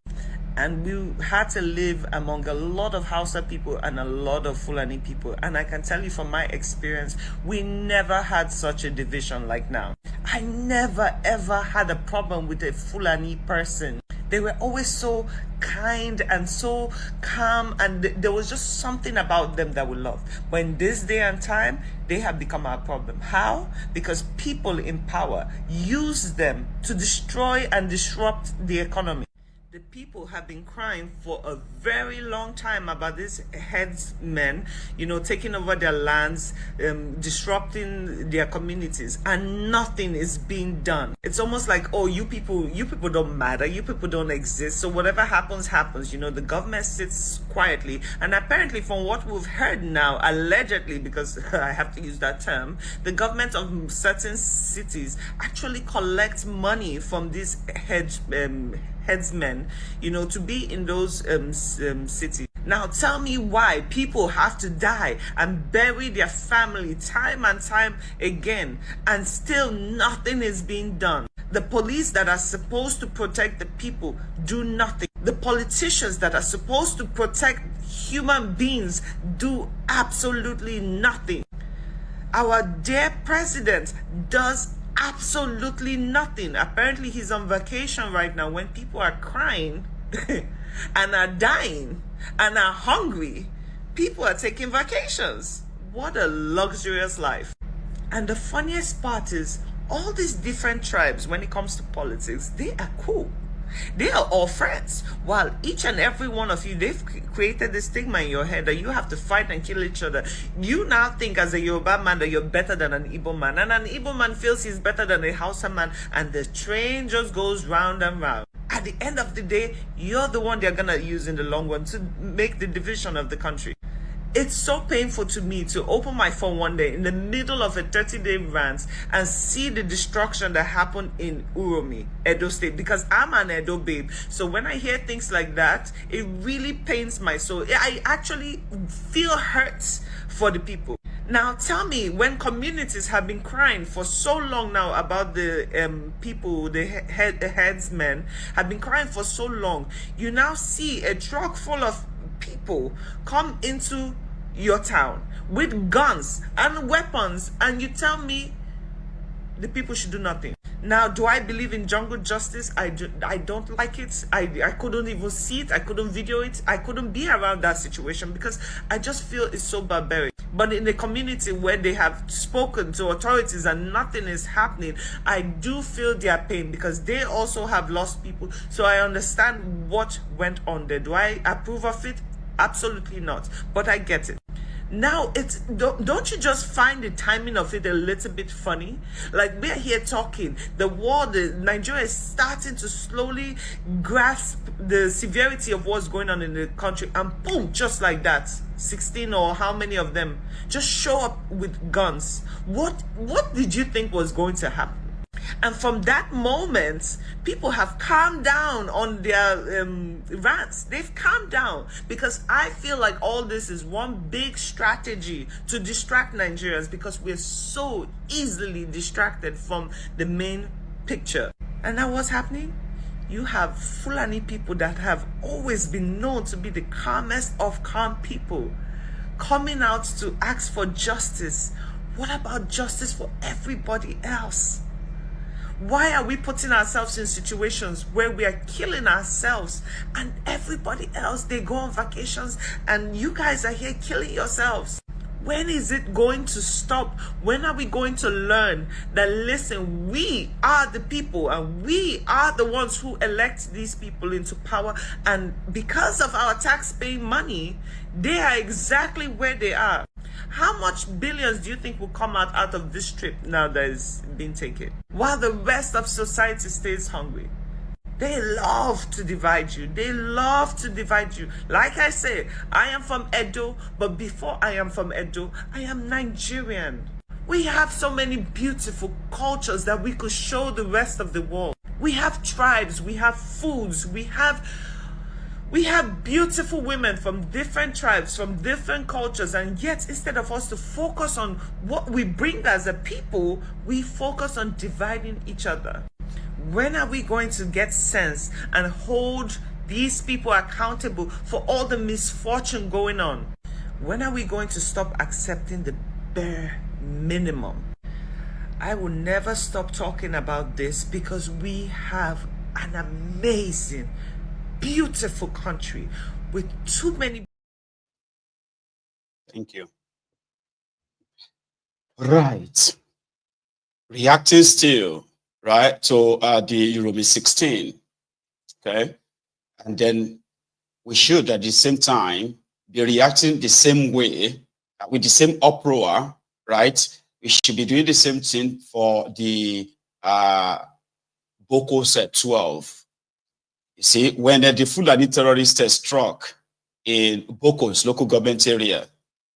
And we had to live among a lot of Hausa people and a lot of Fulani people. And I can tell you from my experience, we never had such a division like now. I never ever had a problem with a Fulani person. They were always so kind and so calm, and there was just something about them that we loved. But in this day and time, they have become our problem. How? Because people in power use them to destroy and disrupt the economy. The people have been crying for a very long time about these headsmen, taking over their lands, disrupting their communities, and nothing is being done. It's almost like, oh, you people don't matter, you people don't exist, so whatever happens, happens. The government sits quietly, and apparently from what we've heard now, allegedly, because I have to use that term, the government of certain cities actually collects money from these headsmen, to be in those cities. Now tell me why people have to die and bury their family time and time again, and still nothing is being done. The police that are supposed to protect the people do nothing. The politicians that are supposed to protect human beings do absolutely nothing. Our dear president does absolutely nothing. Apparently he's on vacation right now. When people are crying and are dying and are hungry, people are taking vacations. What a luxurious life. And the funniest part is, all these different tribes, when it comes to politics, they are cool. They are all friends. While each and every one of you, they've created this stigma in your head that you have to fight and kill each other. You now think as a Yoruba man that you're better than an Igbo man, and an Igbo man feels he's better than a Hausa man, and the train just goes round and round. At the end of the day, you're the one they're gonna use in the long run to make the division of the country. It's so painful to me to open my phone one day in the middle of a 30-day rant and see the destruction that happened in Uromi, Edo State, because I'm an Edo babe. So when I hear things like that, it really pains my soul. I actually feel hurt for the people. Now tell me, when communities have been crying for so long now about the people, the headsmen have been crying for so long, you now see a truck full of people come into your town with guns and weapons, and you tell me the people should do nothing. Now, do I believe in jungle justice? I don't like it. I couldn't even see it. I couldn't video it. I couldn't be around that situation because I just feel it's so barbaric. But in the community where they have spoken to authorities and nothing is happening, I do feel their pain because they also have lost people. So I understand what went on there. Do I approve of it? Absolutely not. But I get it. Now, don't you just find the timing of it a little bit funny? Like, we're here talking, Nigeria is starting to slowly grasp the severity of what's going on in the country, and boom, just like that, 16 or how many of them just show up with guns. What did you think was going to happen? And from that moment, people have calmed down on their rants. They've calmed down because I feel like all this is one big strategy to distract Nigerians because we're so easily distracted from the main picture. And now what's happening? You have Fulani people that have always been known to be the calmest of calm people coming out to ask for justice. What about justice for everybody else? Why are we putting ourselves in situations where we are killing ourselves and everybody else, they go on vacations and you guys are here killing yourselves? When is it going to stop? When are we going to learn that, listen, we are the people and we are the ones who elect these people into power, and because of our tax-paying money, they are exactly where they are. How much billions do you think will come out of this trip now that is being taken, while the rest of society stays hungry? They love to divide you. They love to divide you. Like I say, I am from Edo, but before I am from Edo, I am Nigerian. We have so many beautiful cultures that we could show the rest of the world. We have tribes, we have foods, we have beautiful women from different tribes, from different cultures, and yet instead of us to focus on what we bring as a people, we focus on dividing each other. When are we going to get sense and hold these people accountable for all the misfortune going on? When are we going to stop accepting the bare minimum? I will never stop talking about this because we have an amazing, beautiful country with too many. Thank you. Right. Reacting still, right, to the Euro 16, okay? And then we should at the same time be reacting the same way, with the same uproar, right? We should be doing the same thing for the Bokos 12. You see, when the Fulani terrorists struck in Bokos local government area,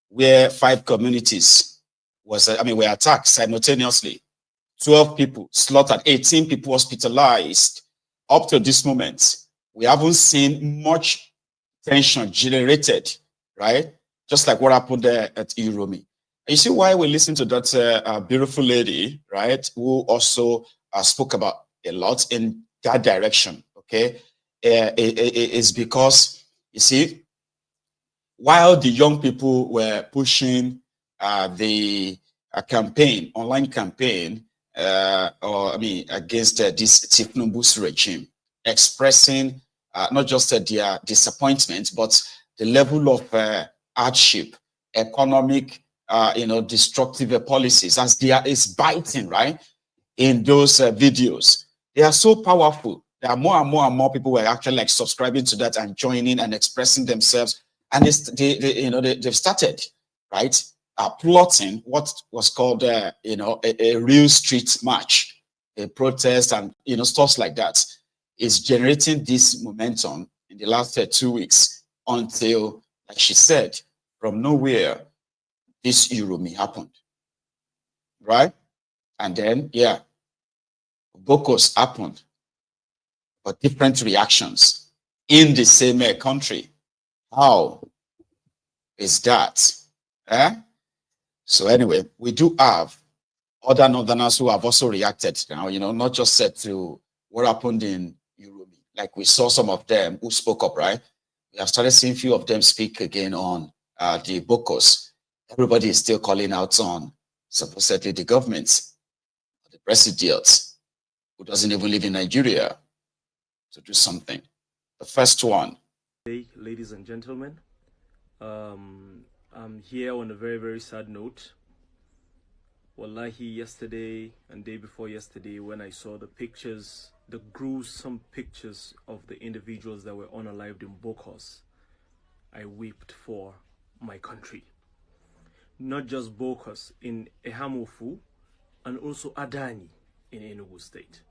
where 5 communities were attacked simultaneously, 12 people slaughtered, 18 people hospitalized. Up to this moment, we haven't seen much tension generated, right? Just like what happened there at Iromi. And you see why we listen to that beautiful lady, right, who also spoke about a lot in that direction, okay? It's because, you see, while the young people were pushing the campaign, online campaign, against this thiefnubu regime, expressing not just their disappointment, but the level of hardship, economic, destructive policies, as they is biting, right, in those videos. They are so powerful. There are more and more and more people who are actually like subscribing to that and joining and expressing themselves. And they've started, right, plotting what was called, a real street march, a protest, and stuff like that. Is generating this momentum in the last 2 weeks until, like she said, from nowhere, this Euromi happened, right? And then, yeah, Bokos happened, but different reactions in the same country. How is that? So anyway, we do have other northerners who have also reacted now, not just said to what happened in Europe. Like we saw some of them who spoke up, right? We have started seeing few of them speak again on the Bokos. Everybody is still calling out on supposedly the government, the president, who doesn't even live in Nigeria, to do something. The first one. Hey, ladies and gentlemen, I'm here on a very, very sad note. Wallahi, yesterday and day before yesterday, when I saw the pictures, the gruesome pictures of the individuals that were unalived in Bokos, I wept for my country. Not just Bokos, in Ehamofu and also Adani in Enugu State.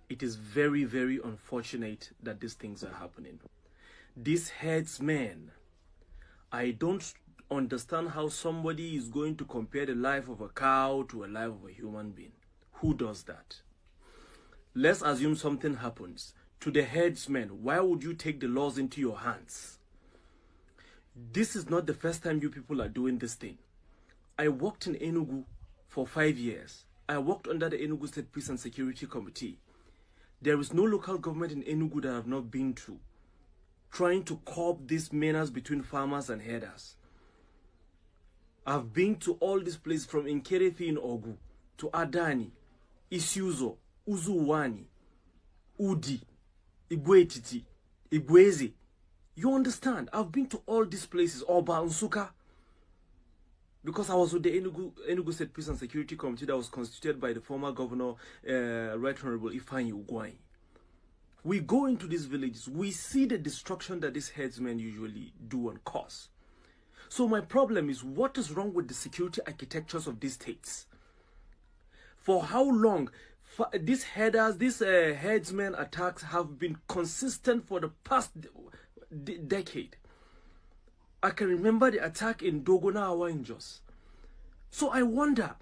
It is very, very unfortunate that these things are happening. These headsmen, I don't understand how somebody is going to compare the life of a cow to a life of a human being. Who does that? Let's assume something happens to the headsmen. Why would you take the laws into your hands? This is not the first time you people are doing this thing. I worked in Enugu for 5 years. I worked under the Enugu State Peace and Security Committee. There is no local government in Enugu that I have not been to, trying to curb these menace between farmers and herders. I've been to all these places, from Nkerefi in Ogu to Adani, Isuzo, Uzuwani, Udi, Igwetiti, Igwezi. You understand? I've been to all these places, Oba Nsuka, because I was with the Enugu State Peace and Security Committee that was constituted by the former governor, Right Honorable Ifeanyi Ugwuanyi. We go into these villages, we see the destruction that these headsmen usually do and cause. So my problem is, what is wrong with the security architectures of these states? For how long these headsmen attacks have been consistent for the past decade? I can remember the attack in Dogona in Jos. So I wonder,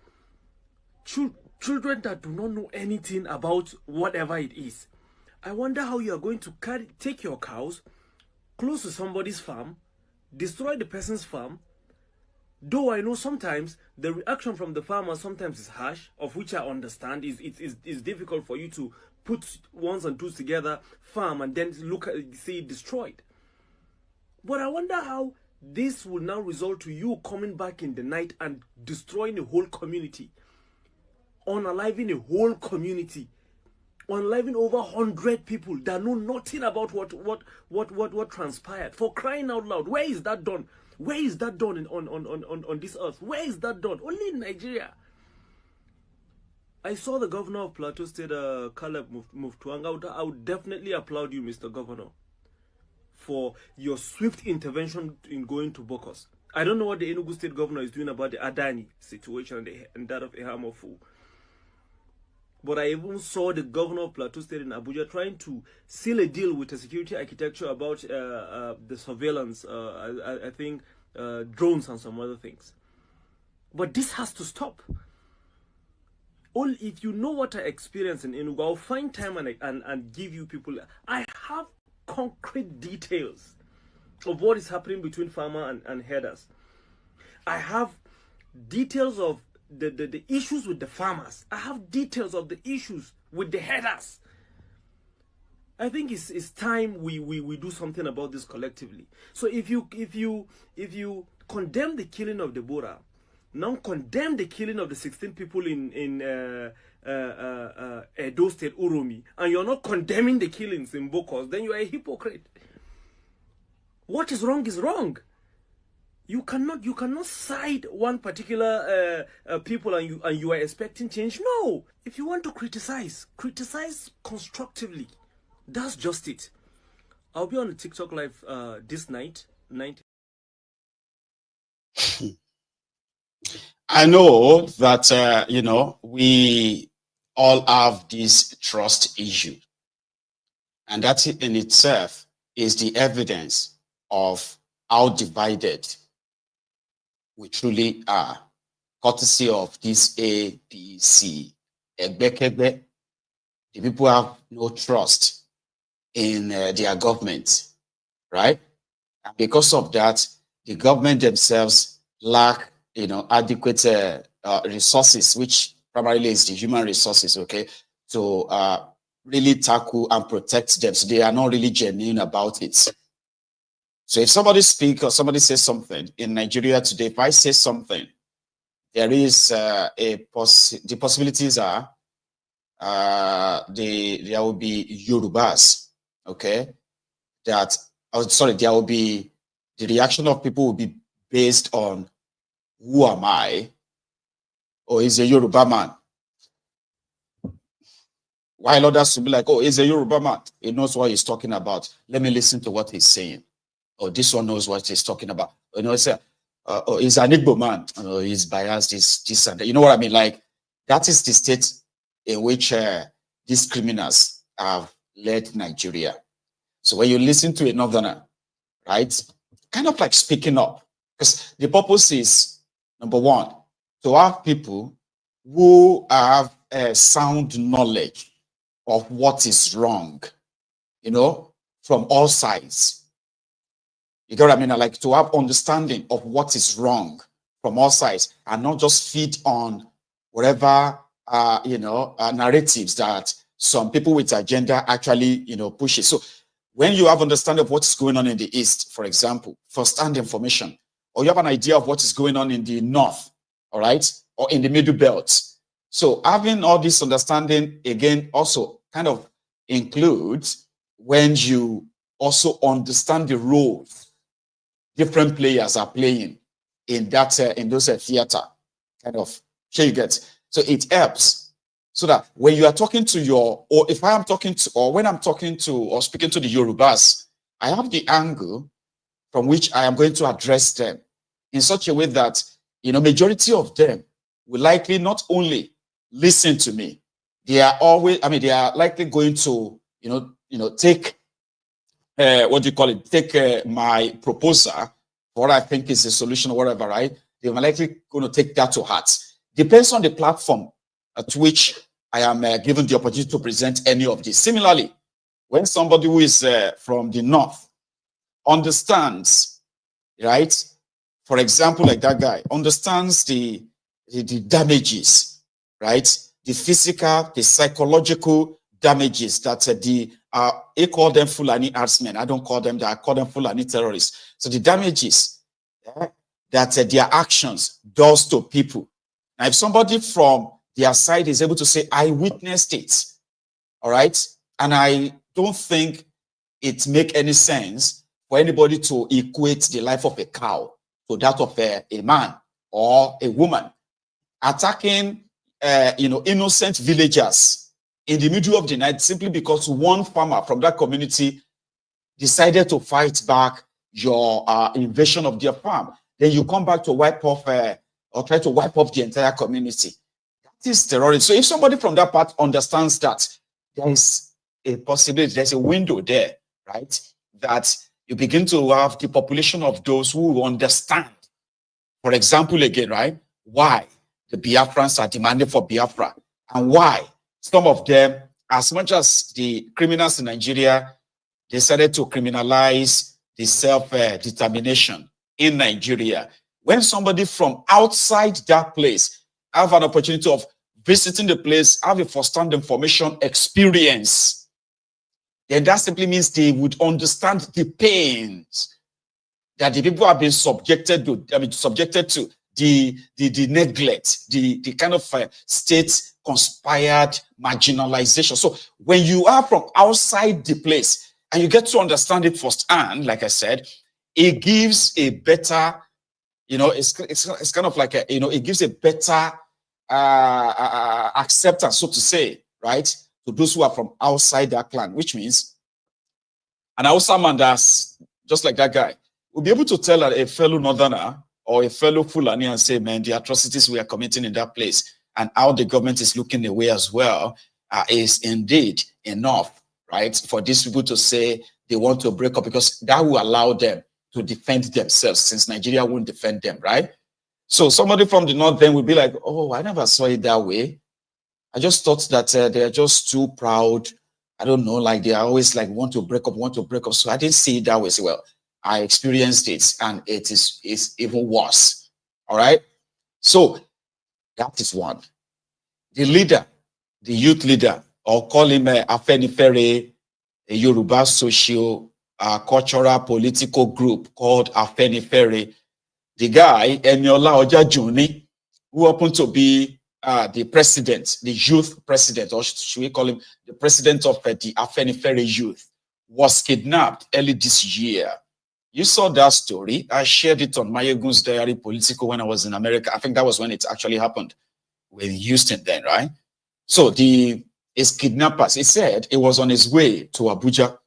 children that do not know anything about whatever it is, I wonder how you are going to take your cows close to somebody's farm, destroy the person's farm. Though I know sometimes the reaction from the farmer sometimes is harsh, of which I understand. It's difficult for you to put ones and twos together, farm, and then see it destroyed. But I wonder how this will now result to you coming back in the night and destroying a whole community, unaliving a whole community, unaliving over 100 people that know nothing about what transpired. For crying out loud, where is that done? Where is that done on this earth? Where is that done? Only in Nigeria. I saw the governor of Plateau State, Caleb Muftuanga. I would definitely applaud you, Mr. Governor, for your swift intervention in going to Bokos. I don't know what the Enugu State governor is doing about the Adani situation and that of Ehamofu. But I even saw the governor of Plateau State in Abuja trying to seal a deal with a security architecture about the surveillance, I think drones and some other things. But this has to stop. If you know what I experienced in Enugu, I'll find time and give you people. I have concrete details of what is happening between farmer and herders. I have details of the issues with the farmers. I have details of the issues with the herders. I think it's time we do something about this collectively. So if you condemn the killing of Deborah, now condemn the killing of the 16 people in Edo State, Uromi, and you're not condemning the killings in Bokos, then you are a hypocrite. What is wrong is wrong. You cannot side one particular people and you are expecting change. No. If you want to criticize constructively. That's just it. I'll be on the TikTok live this night. I know that we all have this trust issue, and that in itself is the evidence of how divided we truly are, courtesy of this APC. The people have no trust in their government, right? And because of that, the government themselves lack, adequate resources, which primarily is the human resources, okay, to really tackle and protect them. So they are not really genuine about it. So if somebody speaks or somebody says something in Nigeria today, if I say something, there is the possibilities are there will be Yorubas, okay? There will be the reaction of people will be based on who am I, or is a Yoruba man. While others will be like, oh, he's a Yoruba man. He knows what he's talking about. Let me listen to what he's saying. Oh, this one knows what he's talking about. Say, oh, he's an Igbo man. Oh, he's biased, this and that. You know what I mean? Like, that is the state in which these criminals have led Nigeria. So when you listen to a northerner, right, kind of like speaking up, because the purpose is, number one, to have people who have a sound knowledge of what is wrong, from all sides. You get what I mean? Like to have understanding of what is wrong from all sides and not just feed on whatever, narratives that some people with agenda actually, push it. So when you have understanding of what is going on in the East, for example, first-hand information, or you have an idea of what is going on in the North, all right, or in the Middle Belt, So having all this understanding, again, also kind of includes when you also understand the roles different players are playing in that in those theater, kind of. Sure you get. So it helps so that when you are talking to your, or if I am talking to, or when I'm talking to or speaking to the Yorubas, I have the angle from which I am going to address them in such a way that, you know, majority of them will likely not only listen to me, they are always, I mean, they are likely going to, take, what do you call it? Take my proposal, what I think is a solution or whatever, right? They're likely going to take that to heart. Depends on the platform at which I am given the opportunity to present any of this. Similarly, when somebody who is from the north understands, right? For example, like that guy understands the damages, right? The physical, the psychological damages that they call them Fulani herdsmen. I don't call them that. I call them Fulani terrorists. So the damages that their actions does to people. Now, if somebody from their side is able to say, I witnessed it, all right, and I don't think it makes any sense for anybody to equate the life of a cow to that of a man or a woman. Attacking, innocent villagers in the middle of the night simply because one farmer from that community decided to fight back your invasion of their farm. Then you come back to wipe off or try to wipe off the entire community. That is terrorism. So if somebody from that part understands that there is a possibility, there's a window there, right, that you begin to have the population of those who understand, for example, again, right, why the Biafrans are demanding for Biafra and why some of them, as much as the criminals in Nigeria decided to criminalize the self-determination in Nigeria. When somebody from outside that place have an opportunity of visiting the place, have a first-hand information experience, then that simply means they would understand the pains that the people have been subjected to, the neglect, the kind of state-conspired marginalization. So when you are from outside the place and you get to understand it firsthand, like I said, it gives a better, it's kind of like it gives a better acceptance, so to say, right, to those who are from outside that clan, which means an Hausa man that's just like that guy will be able to tell a fellow northerner or a fellow Fulani and say, man, the atrocities we are committing in that place and how the government is looking away as well is indeed enough, right, for these people to say they want to break up, because that will allow them to defend themselves, since Nigeria won't defend them, right? So somebody from the north then will be like, oh, I never saw it that way. I just thought that they're just too proud. I don't know, like they are always like want to break up. So I didn't see it that way. So, well, I experienced it and it's even worse. All right. So that is one. The leader, the youth leader, or call him Afenifere, a Yoruba social, cultural, political group called Afenifere. The guy, Eniola Ojajuni, who happened to be the president, the youth president, or should we call him the president of the Afenifere youth, was kidnapped early this year. You saw that story. I shared it on Mayegun's Diary Political when I was in America. I think that was when it actually happened with Houston then, right? So his kidnappers, he said it was on his way to Abuja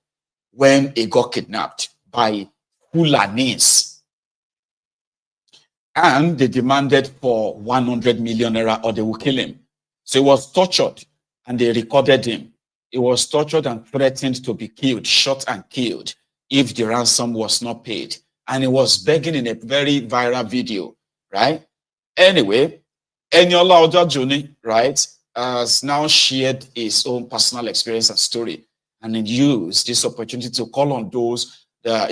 when he got kidnapped by Fulanis. And they demanded for 100 million naira or they will kill him. So he was tortured and they recorded him. He was tortured and threatened to be killed, shot and killed, if the ransom was not paid. And he was begging in a very viral video, right? Anyway, Eniola Ojajuni, right, has now shared his own personal experience and story, and he used this opportunity to call on those that,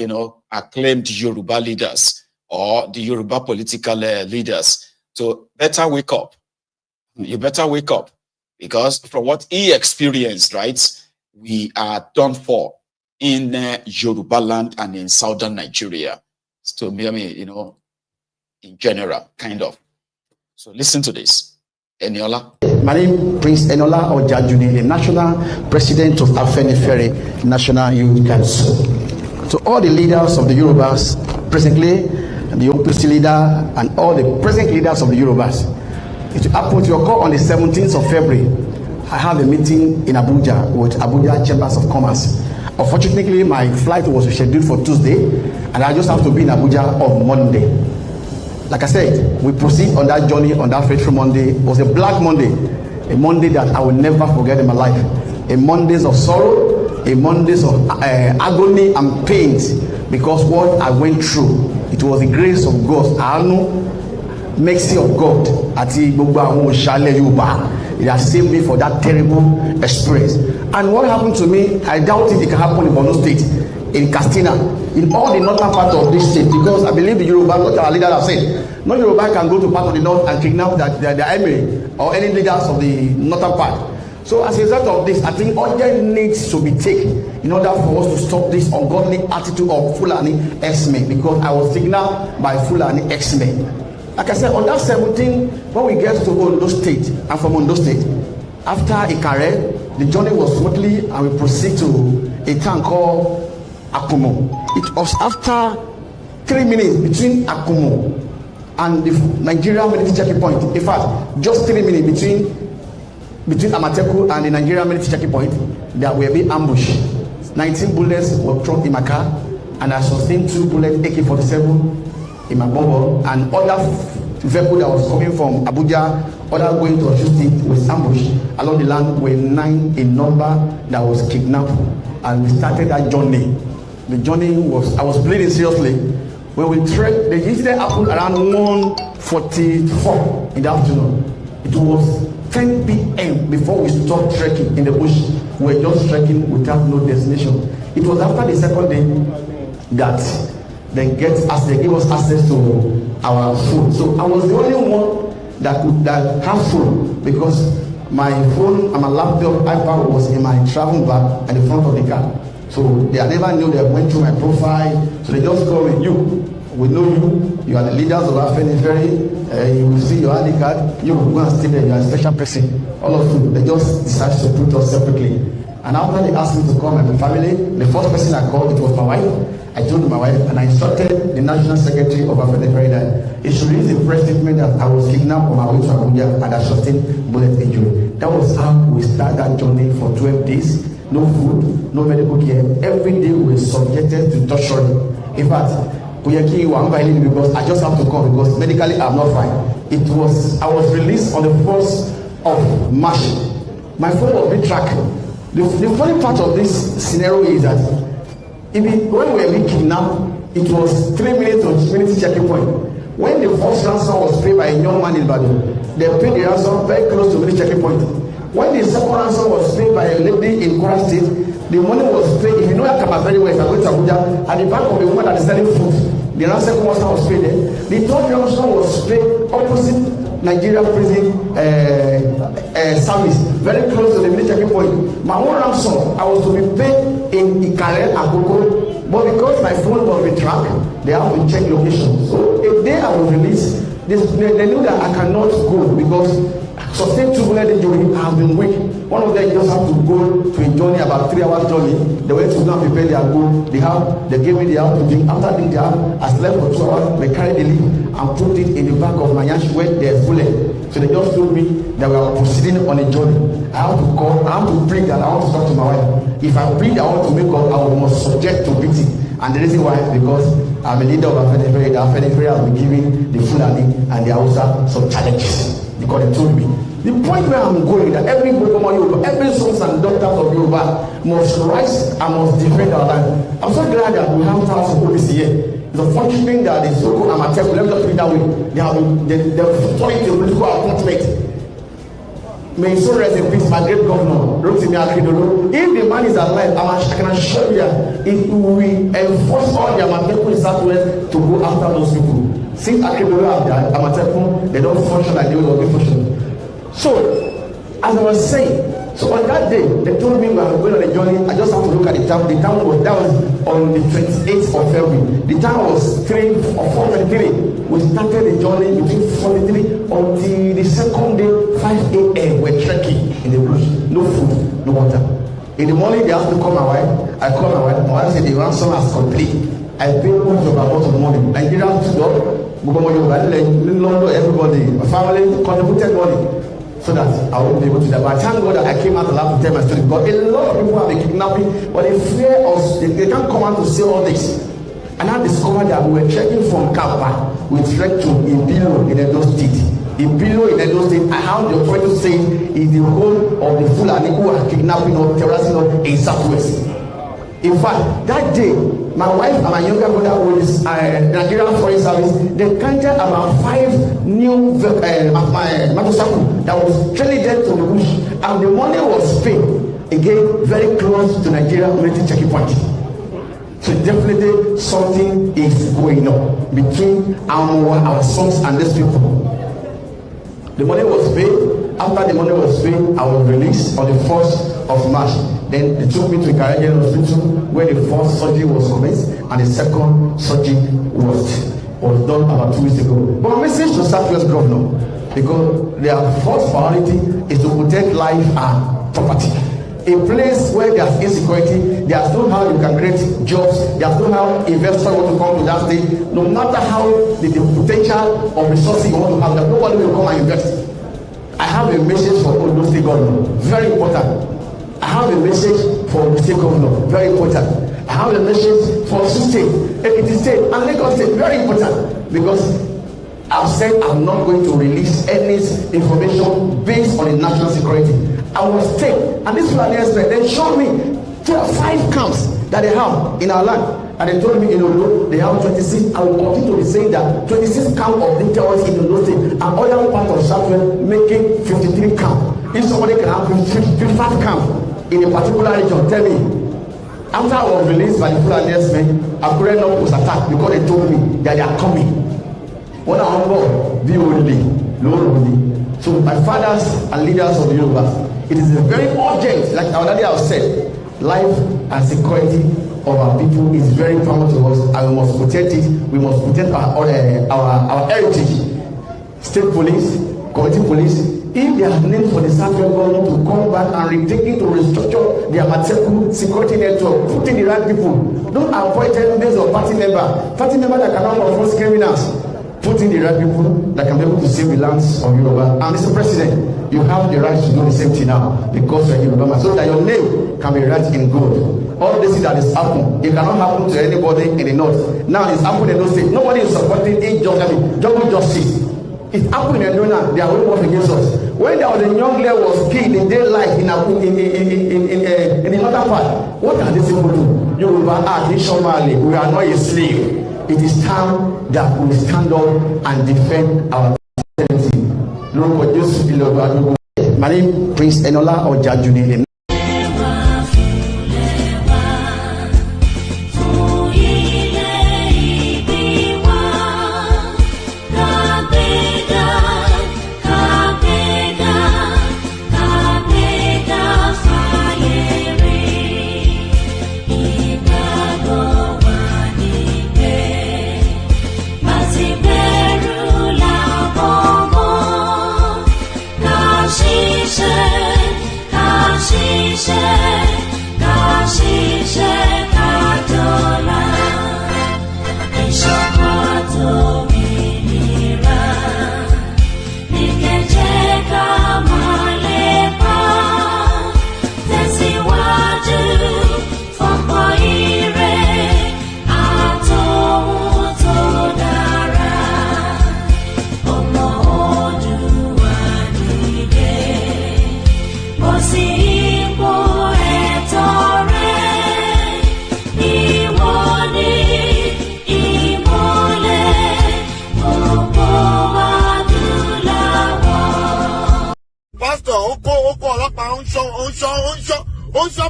acclaimed Yoruba leaders or the Yoruba political leaders to better wake up. You better wake up, because from what he experienced, right, we are done for in Yoruba land and in southern Nigeria. So, in general, kind of. So listen to this. Eniola. My name is Prince Eniola Ojajuni, the National President of Afenifere National Youth Council. To all the leaders of the Yorubas presently, the OPC leader and all the present leaders of the Yorubas, it happened to occur on the 17th of February. I have a meeting in Abuja with Abuja Chambers of Commerce. Unfortunately, my flight was scheduled for Tuesday, and I just have to be in Abuja on Monday. Like I said, we proceed on that journey on that fateful Monday. It was a black Monday, a Monday that I will never forget in my life. A Mondays of sorrow, a Mondays of agony and pain, because what I went through, it was the grace of God. I know, mercy of God. It has saved me for that terrible experience. And what happened to me, I doubt it can happen in Borno State, in Katsina, in all the northern part of this state, because I believe the Yoruba, what our leaders have said, no Yoruba can go to part of the north and kidnap the emir or any leaders of the northern part. So as a result of this, I think urgent needs to be taken in order for us to stop this ungodly attitude of Fulani X-Men, because I was kidnapped by Fulani X-Men. Like I said, on that 17th, when we get to Ondo State, and from Ondo State, after Ikare, the journey was smoothly, and we proceed to a town called Akumo. It was after 3 minutes between Akumo and the Nigerian military checking point. In fact, just 3 minutes between Amateku and the Nigerian military checking point, there will be ambush. 19 bullets were thrown in my car, and I sustained 2 bullets AK-47 in my bubble, and other vehicle that was coming from Abuja, other going to Ojajuni State was ambushed. Along the land were 9 in number that was kidnapped, and we started that journey. The journey was, I was bleeding seriously. When we trekked, the incident happened around 1:44 in the afternoon. It was 10 p.m. before we stopped trekking in the bush. We were just trekking without no destination. It was after the second day that they gave us access to our food. So I was the only one that had food, because my phone and my laptop iPad was in my travel bag at the front of the car. So they never knew they went through my profile. So they just called me, we know you. You are the leaders of Afenifere. You will see your ID card. You will go and stay there. You are a special person. All of you. They just decided to put us separately. And after they asked me to call my family, the first person I called, it was my wife. I told my wife, and I instructed the National Secretary of Afenifere that he should release a press statement that I was kidnapped on my way to Abuja and I sustained bullet injury. That was how we started that journey for 12 days. No food, no medical care. Every day we were subjected to torture. In fact, because I just have to come because medically I'm not fine. I was released on the 1st of March. My phone was being tracked. The funny part of this scenario is that when we were being kidnapped, it was 3 minutes or 2 minutes checking point. When the first ransom was paid by a young man in Ibadan, they paid the ransom very close to the checking point. When the second ransom was paid by a lady in Kwara State, the money was paid. If you know Akaba very well, if I go to Abuja, at the back of the woman that is selling food, the ransom was paid there. The third ransom was paid opposite Nigeria prison service, very close to the military checking point. My own ransom, I was to be paid in Ikare Akoko, but because my phone was being tracked, they have to check location. So if day I was released, they knew that I cannot go because sustained 2 bullet injury. I have been weak. One of them just have to go to a journey, about 3 hours journey. They went to go and prepare their goal. They gave me the house to drink. After drink the house, I slept for 2 hours. They carried the leaf and put it in the back of my yansh where there's bullet. So they just told me that we are proceeding on a journey. I have to call, I have to pray that I want to talk to my wife. If I pray that I want to make up, I must subject to beating. And the reason why is because I'm a leader of Afenifere. The Afenifere has been giving the Fulani and the Hausa some challenges because they told me. The point where I'm going, that every Yoruba, every sons and daughters of Yoruba must rise and must defend our land. I'm so glad that we have thousands of police here. It's unfortunate that the so-called Amateku, let me just put it that way, they're following the political appointment. May his soul rest in peace, my great governor, Rotimi Akeredolu. If the man is alive, I can assure you that it will enforce all the Amateku in Southwest to go after those people. Since Akeredolu have died, Amateku, they don't function like they will be functioning. So, as I was saying, So on that day, they told me we were going on a journey. I just have to look at the time. The time was, that was on the 28th of February. The time was 3 or 4:23. We started the journey between 4:23 until the second day, 5 a.m. We're trekking in the bush. No food, no water. In the morning, they asked me to call my wife. I called my wife. My wife said the ransom has complete. I paid much of about of money. Nigerians stood up. London, everybody, my family contributed money so that I won't be able to die. But I thank God that I came out alive to tell my story. Because a lot of people have been kidnapping, but they fear us. They can't come out to say all this. And I discovered that we were trekking from Kapa. We trekked to Impilo in Edo State. Impilo in Edo State, I have the authority to say, is the home of the Fulani who are kidnapping or terrorizing in Southwest. In fact, that day, my wife and my younger brother with Nigerian Foreign Service, they counted about 5 new motorcycles that was trailing them to the bush, and the money was paid again very close to Nigeria military checking point. So definitely something is going on between our sons and these people. The money was paid. After the money was paid, I was released on the 1st of March. Then they took me to Caribbean Hospital where the first surgery was commenced and the second surgery was done about 2 weeks ago. But my message to Southwest Governor, because their first priority is to protect life and property. A place where there's insecurity, there's no how you can create jobs, there's no how investors want to come to that state. No matter how the potential of resources you want to have, that nobody will come and invest. I have a message for Ondo State Governor, very important. I have a message for the state governor, very important. I have a message for Sioux State, Ekiti State, and Lagos State, very important. Because I've said I'm not going to release any information based on the national security. I was taken, and this Fulani expert, they showed me 5 camps that they have in our land. And they told me in Ondo, they have 26. I will continue to be saying that 26 camps of the terrorists in Ondo State, and other part of Southwest making 53 camps. If somebody can have 55 camps in a particular region, tell me. After I was released by the Fulani men, Akure North was attacked because they told me that they are coming. When I'm on board, be only, Lord only. So my fathers and leaders of the Yoruba, it is a very urgent, like our daddy has said, life and security of our people is very paramount to us, and we must protect it. We must protect our heritage. State police, community police. If they are named for the Southwest government to come back and retake it to restructure their material security network, put in the right people. Don't appoint them based on party member that cannot enforce criminals. Put in the right people that can be able to save the lands of Yoruba. And Mr. President, you have the right to do the same thing now because you're Yoruba, so that your name can be right in good. All this that is happening, it cannot happen to anybody in the north. Now it's happening in those states. Nobody is supporting double justice. It's happening in Arizona. They are all working against us. When there was a young girl was killed in daylight in the northern part, what are these people do? Yoruba are traditionally, we are not a slave. It is time that we stand up and defend our identity. My name is Prince Eniola Ojajuni Eniola.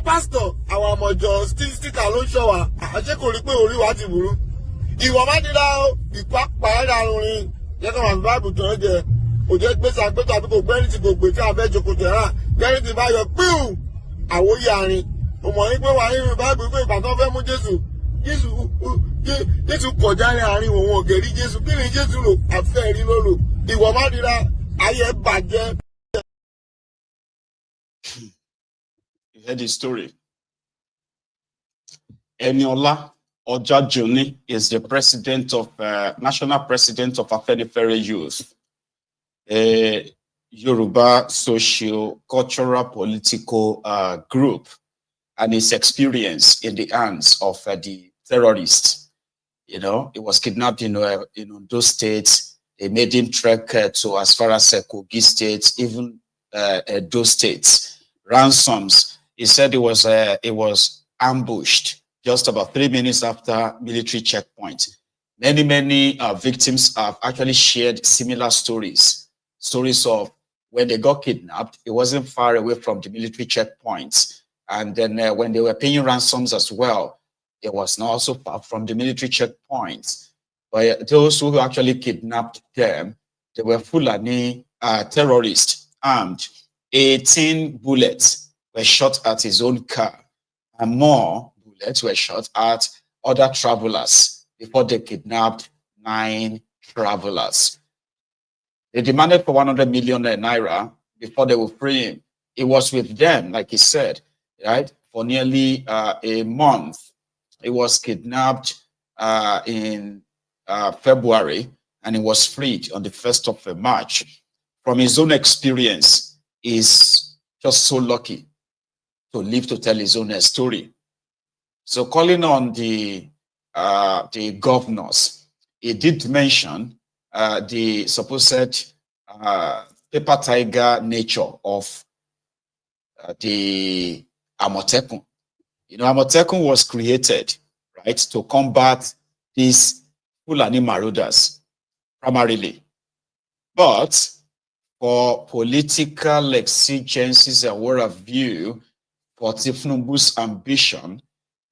Pastor, àwọn ọmọjọ sticker ló ń ṣọ́ wa àṣẹ kò rí pé orí wa ti burú ìwọ má dídá ìpá pàrọ̀ àrùn rìn yẹ kí wọn bá bùtọ̀ jẹ kò jẹ́ gbèsè àgbẹ̀tọ̀ àbí kò gbẹ́rì tí kò gbé tí a fẹ́ jókòó tẹ̀ rà gbẹ́rì tí bá yọ píù àwòyí àárín ọmọ yín pé wàá yín bá gbé pé ìgbà tó fẹ́ mú Jésù kọjá ní àárín òun ògèrí Jésù kí ni Jésù lò àfẹ́ rí ló lò ìwọ má dira ayé bàjẹ́. You heard the story. Eniola Ojajuni is the president of national president of Afenifere Youth, a Yoruba socio-cultural political group, and his experience in the hands of the terrorists. You know, he was kidnapped in those states. They made him trek to as far as Kogi State, even those states. Ransoms. He said it was ambushed just about 3 minutes after military checkpoint. Many victims have actually shared similar stories of when they got kidnapped. It wasn't far away from the military checkpoints, and then when they were paying ransoms as well, it was not also far from the military checkpoints. But those who actually kidnapped them, they were Fulani terrorists, armed. 18 bullets were shot at his own car, and more bullets were shot at other travelers before they kidnapped 9 travelers. They demanded for 100 million naira before they would free him. It was with them, like he said, right, for nearly a month. He was kidnapped in February, and he was freed on the 1st of March. From his own experience, he's just so lucky to live to tell his own story. So calling on the governors, he did mention the supposed paper tiger nature of the Amotekun. You know, Amotekun was created, right, to combat these Fulani marauders, primarily. But for political exigencies and world of view, for thiefnubu's ambition,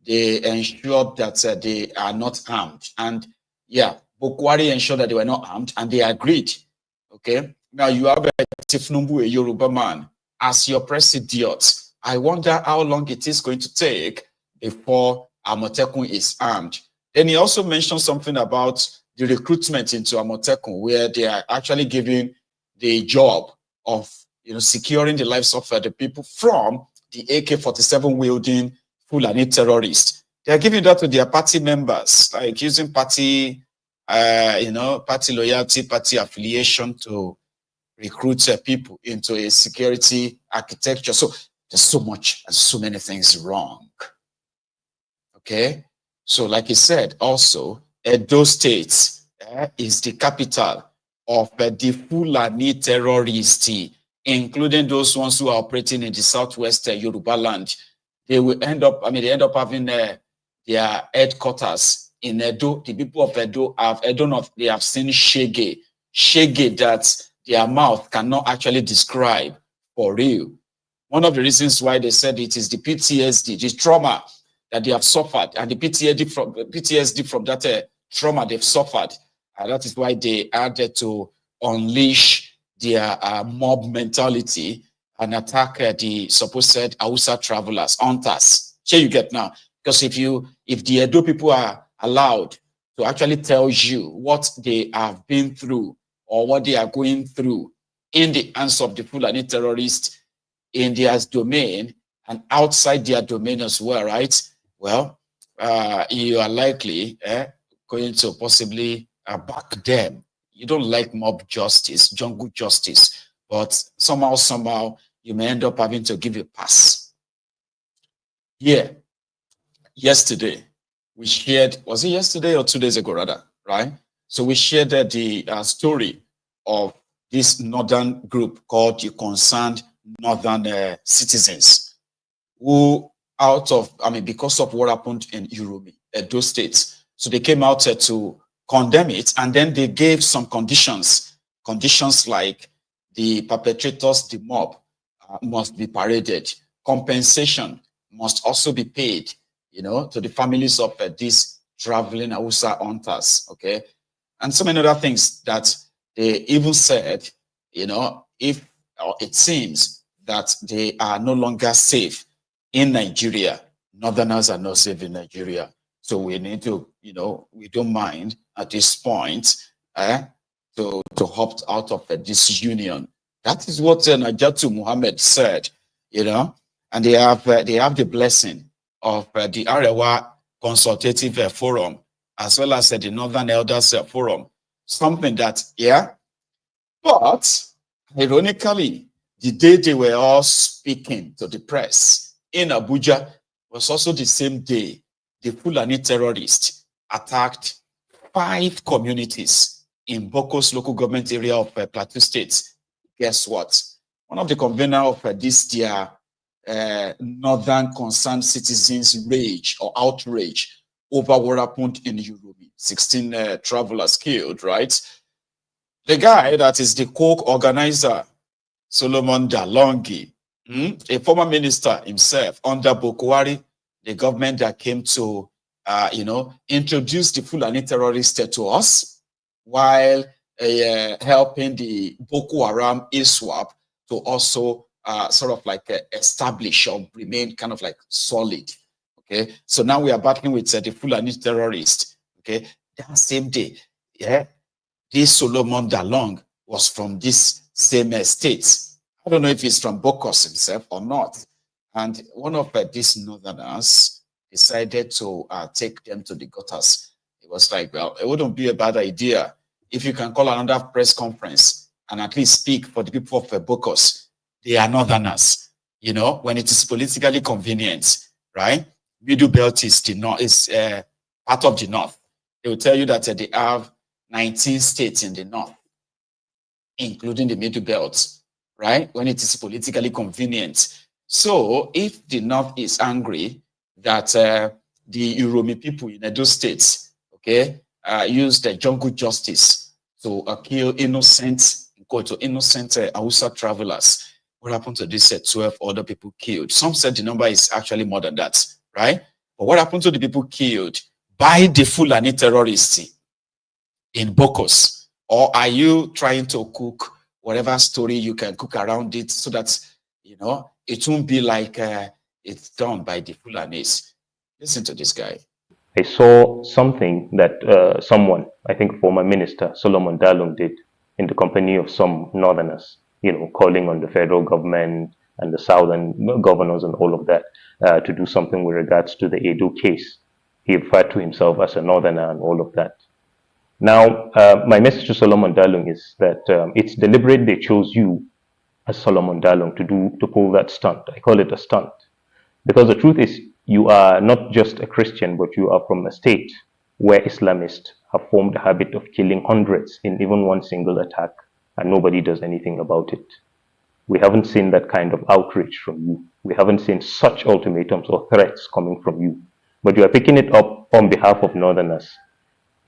they ensured that they are not armed. And yeah, Bokwari ensured that they were not armed, and they agreed. Okay, now you have a thiefnubu, a Yoruba man, as your president. I wonder how long it is going to take before Amotekun is armed. Then he also mentioned something about the recruitment into Amotekun, where they are actually giving the job of securing the lives of the people from the AK-47 wielding Fulani terrorists. They are giving that to their party members, like using party, party loyalty, party affiliation to recruit people into a security architecture. So there's so much and so many things wrong. Okay, so like he said, also Edo State is the capital of the Fulani terrorists, including those ones who are operating in the southwest Yoruba land. They will end up, they end up having their headquarters in Edo. The people of Edo they have seen shege that their mouth cannot actually describe for real. One of the reasons why they said it is the PTSD, the trauma that they have suffered, and the PTSD from that trauma they've suffered. And that is why they added to unleash their mob mentality and attack the supposed Hausa travelers, hunters. Here you get now. Because if the Edo people are allowed to actually tell you what they have been through or what they are going through in the hands of the Fulani terrorists in their domain and outside their domain as well, right? Well, you are likely going to possibly back them. You don't like mob justice, jungle justice, but somehow you may end up having to give a pass. Yeah, yesterday we shared, was it yesterday or 2 days ago rather, right? So we shared the story of this northern group called the Concerned Northern Citizens, who because of what happened in Uromi, Edo State, so they came out to condemn it, and then they gave some conditions like the perpetrators, the mob, must be paraded. Compensation must also be paid, to the families of these traveling Hausa hunters, okay? And so many other things that they even said, you know, if it seems that they are no longer safe in Nigeria, Northerners are not safe in Nigeria. So we need to, you know, we don't mind at this point to opt out of this union. That is what Najatu Muhammad said, you know, and they have the blessing of the Arewa Consultative Forum, as well as the Northern Elders Forum. Something that, but ironically, the day they were all speaking to the press in Abuja was also the same day the Fulani terrorists attacked 5 communities in Boko's local government area of Plateau State. Guess what? One of the conveners of this their Northern Concerned Citizens rage or outrage over what happened in Uromi. 16 travelers killed, right? The guy that is the co-organizer, Solomon Dalongi, a former minister himself under Bokwari, the government that came to, introduce the Fulani terrorists to us, while helping the Boko Haram ISWAP to also establish or remain kind of like solid. Okay, so now we are battling with the Fulani terrorists. Okay, that same day, this Solomon Dalong was from this same state. I don't know if he's from Bokos himself or not. And one of these northerners decided to take them to the gutters. It was like, well, it wouldn't be a bad idea if you can call another press conference and at least speak for the people of Bokos. They are northerners, you know, when it is politically convenient, right? Middle Belt is the north, is part of the north. They will tell you that they have 19 states in the north, including the Middle Belt, right? When it is politically convenient. So if the north is angry that the Uromi people in Edo states, okay, use the jungle justice to kill innocent Hausa travelers, what happened to these 12 other people killed? Some said the number is actually more than that, right? But what happened to the people killed by the Fulani terrorists in Bokos? Or are you trying to cook whatever story you can cook around it so that, you know, it won't be like it's done by the Fulanis? Listen to this guy. I saw something that someone, I think former minister Solomon Dalung, did in the company of some northerners, you know, calling on the federal government and the southern governors and all of that to do something with regards to the Edo case. He referred to himself as a northerner and all of that. Now, my message to Solomon Dalung is that it's deliberate they chose you as Solomon Dalung to pull that stunt. I call it a stunt. Because the truth is, you are not just a Christian, but you are from a state where Islamists have formed a habit of killing hundreds in even one single attack, and nobody does anything about it. We haven't seen that kind of outreach from you. We haven't seen such ultimatums or threats coming from you. But you are picking it up on behalf of Northerners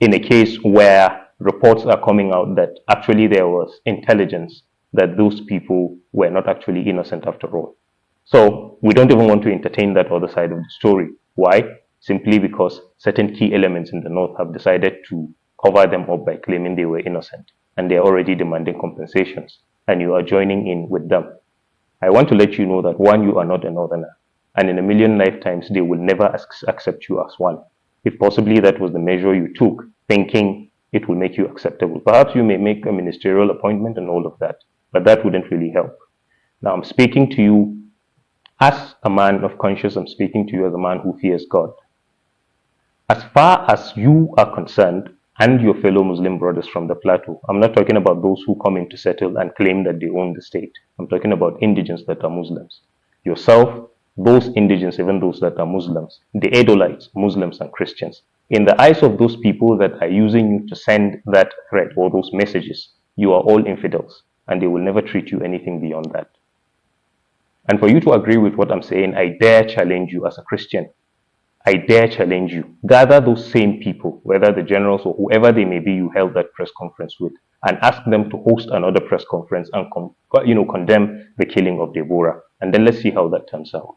in a case where reports are coming out that actually there was intelligence that those people were not actually innocent after all. So we don't even want to entertain that other side of the story. Why? Simply because certain key elements in the North have decided to cover them up by claiming they were innocent, and they are already demanding compensations, and you are joining in with them. I want to let you know that, one, you are not a Northerner, and in a million lifetimes they will never accept you as one. If possibly that was the measure you took, thinking it will make you acceptable. Perhaps you may make a ministerial appointment and all of that, but that wouldn't really help. Now I'm speaking to you as a man of conscience. I'm speaking to you as a man who fears God. As far as you are concerned, and your fellow Muslim brothers from the plateau, I'm not talking about those who come in to settle and claim that they own the state. I'm talking about indigents that are Muslims. Yourself, those indigents, even those that are Muslims, the Adolites, Muslims and Christians, in the eyes of those people that are using you to send that threat or those messages, you are all infidels, and they will never treat you anything beyond that. And for you to agree with what I'm saying, I dare challenge you as a Christian. I dare challenge you. Gather those same people, whether the generals or whoever they may be you held that press conference with, and ask them to host another press conference and condemn the killing of Deborah. And then let's see how that turns out.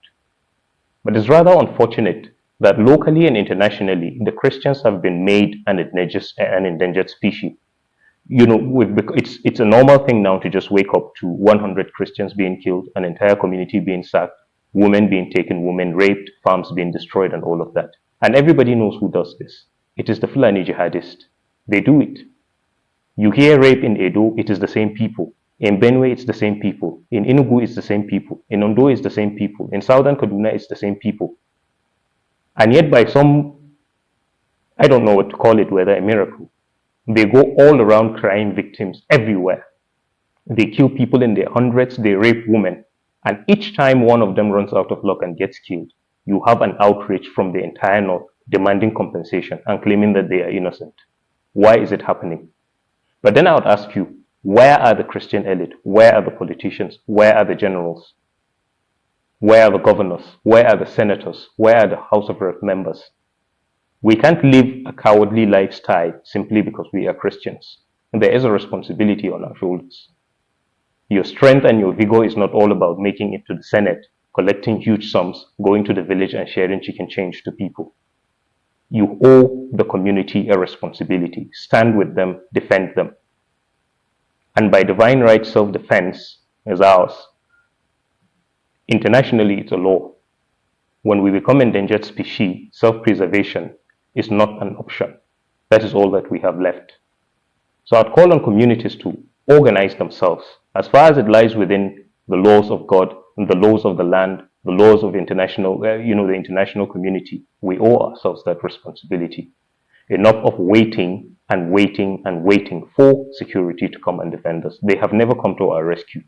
But it's rather unfortunate that locally and internationally, the Christians have been made an endangered species. You know, it's a normal thing now to just wake up to 100 Christians being killed, an entire community being sacked, women being taken, women raped, farms being destroyed, and all of that. And everybody knows who does this. It is the Fulani jihadists. They do it. You hear rape in Edo, it is the same people. In Benue, it's the same people. In Enugu, it's the same people. In Ondo, it's the same people. In Southern Kaduna, it's the same people. And yet by some, I don't know what to call it, whether a miracle, they go all around crying victims everywhere. They kill people in their hundreds, they rape women. And each time one of them runs out of luck and gets killed, you have an outrage from the entire North demanding compensation and claiming that they are innocent. Why is it happening? But then I would ask you, where are the Christian elite? Where are the politicians? Where are the generals? Where are the governors? Where are the senators? Where are the House of Rep members? We can't live a cowardly lifestyle simply because we are Christians. There is a responsibility on our shoulders. Your strength and your vigor is not all about making it to the Senate, collecting huge sums, going to the village and sharing chicken change to people. You owe the community a responsibility. Stand with them, defend them. And by divine right, self-defense is ours. Internationally, it's a law. When we become endangered species, self-preservation is not an option. That is all that we have left. So I'd call on communities to organize themselves as far as it lies within the laws of God and the laws of the land, the laws of international, the international community. We owe ourselves that responsibility. Enough of waiting and waiting and waiting for security to come and defend us. They have never come to our rescue.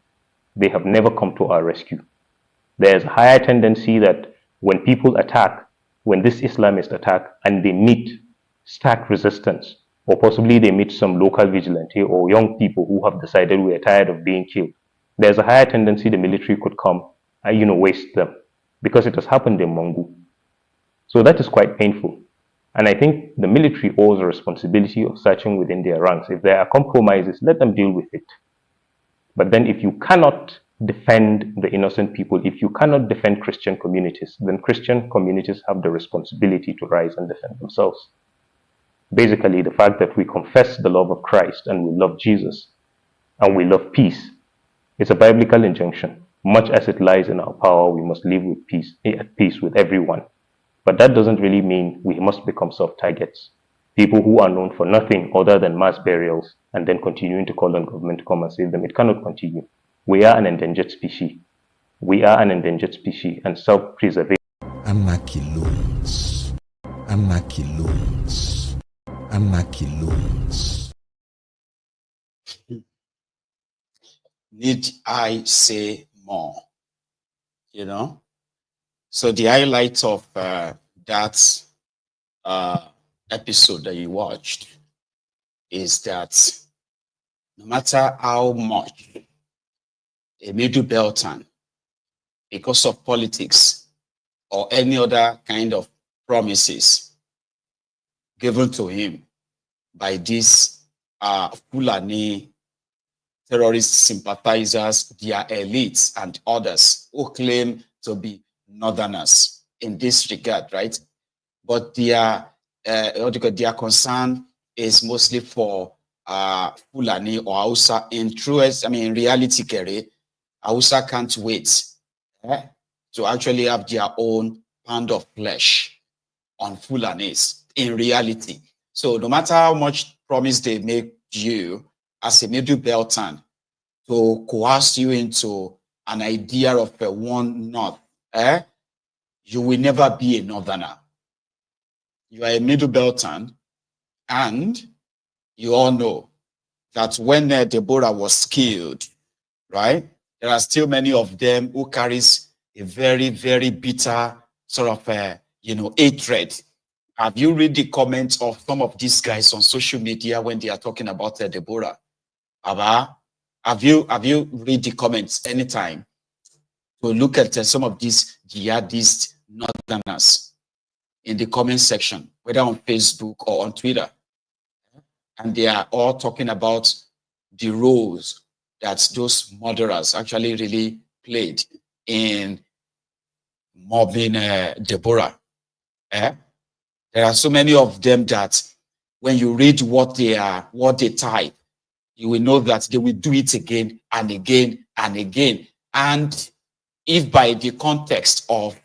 They have never come to our rescue. There's a higher tendency that when people attack, when this Islamist attack and they meet stark resistance, or possibly they meet some local vigilante or young people who have decided we are tired of being killed, there's a higher tendency the military could come and, waste them, because it has happened in Mongu. So that is quite painful. And I think the military owes a responsibility of searching within their ranks. If there are compromises, let them deal with it. But then if you cannot defend the innocent people, if you cannot defend Christian communities, then Christian communities have the responsibility to rise and defend themselves. Basically, the fact that we confess the love of Christ and we love Jesus and we love peace is a biblical injunction. Much as it lies in our power, we must live with peace, at peace with everyone. But that doesn't really mean we must become soft targets. People who are known for nothing other than mass burials and then continuing to call on government to come and save them. It cannot continue. We are an endangered species. We are an endangered species, and self-preservation. Anarchy loans. Anarchy loans. Anarchy loans. Need I say more? So the highlight of that episode that you watched is that no matter how much a middle beltan, because of politics or any other kind of promises given to him by these Fulani terrorist sympathizers, their elites and others who claim to be northerners in this regard, right? But their concern is mostly for Fulani or Hausa. In reality, Kerry, Hausa can't wait to actually have their own pound of flesh on Fulanis in reality. So no matter how much promise they make you as a middle beltan to coerce you into an idea of a one north, you will never be a northerner. You are a middle beltan, and you all know that when Deborah was killed, right, there are still many of them who carries a very, very bitter sort of, hatred. Have you read the comments of some of these guys on social media when they are talking about Deborah? Have you read the comments anytime to look at some of these jihadist northerners in the comment section, whether on Facebook or on Twitter? And they are all talking about the roles that those murderers actually really played in mobbing Deborah. There are so many of them that when you read what they type, you will know that they will do it again and again and again. And if by the context of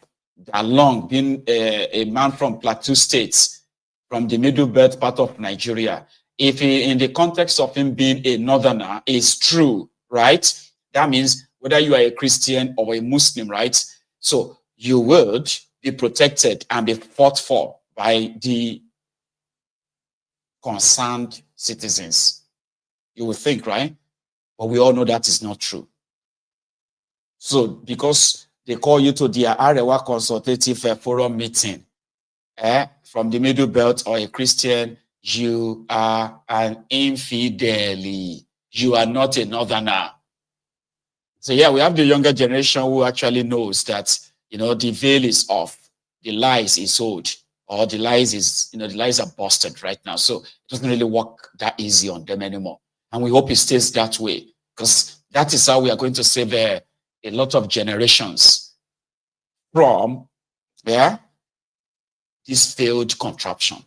Dalong being a man from Plateau States, from the middle belt part of Nigeria, if he, in the context of him being a northerner, is true, right? That means whether you are a Christian or a Muslim, right? So you would be protected and be fought for by the concerned citizens. You would think, right? But we all know that is not true. So because they call you to their Arewa Consultative Forum meeting, from the middle belt or a Christian, you are an infidel. You are not a northerner. So yeah, we have the younger generation who actually knows that, you know, the veil is off, the lies is old, or the lies is, you know, the lies are busted right now. So it doesn't really work that easy on them anymore. And we hope it stays that way, because that is how we are going to save a lot of generations from this failed contraption.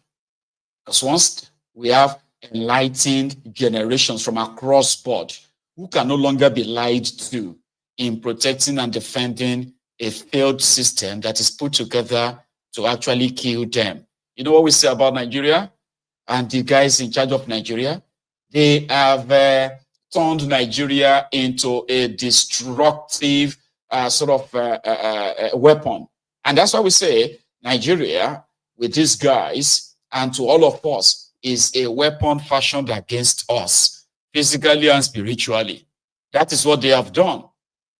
Because once we have enlightened generations from across board who can no longer be lied to in protecting and defending a failed system that is put together to actually kill them. You know what we say about Nigeria and the guys in charge of Nigeria? They have turned Nigeria into a destructive weapon. And that's why we say Nigeria, with these guys, and to all of us, is a weapon fashioned against us, physically and spiritually. That is what they have done,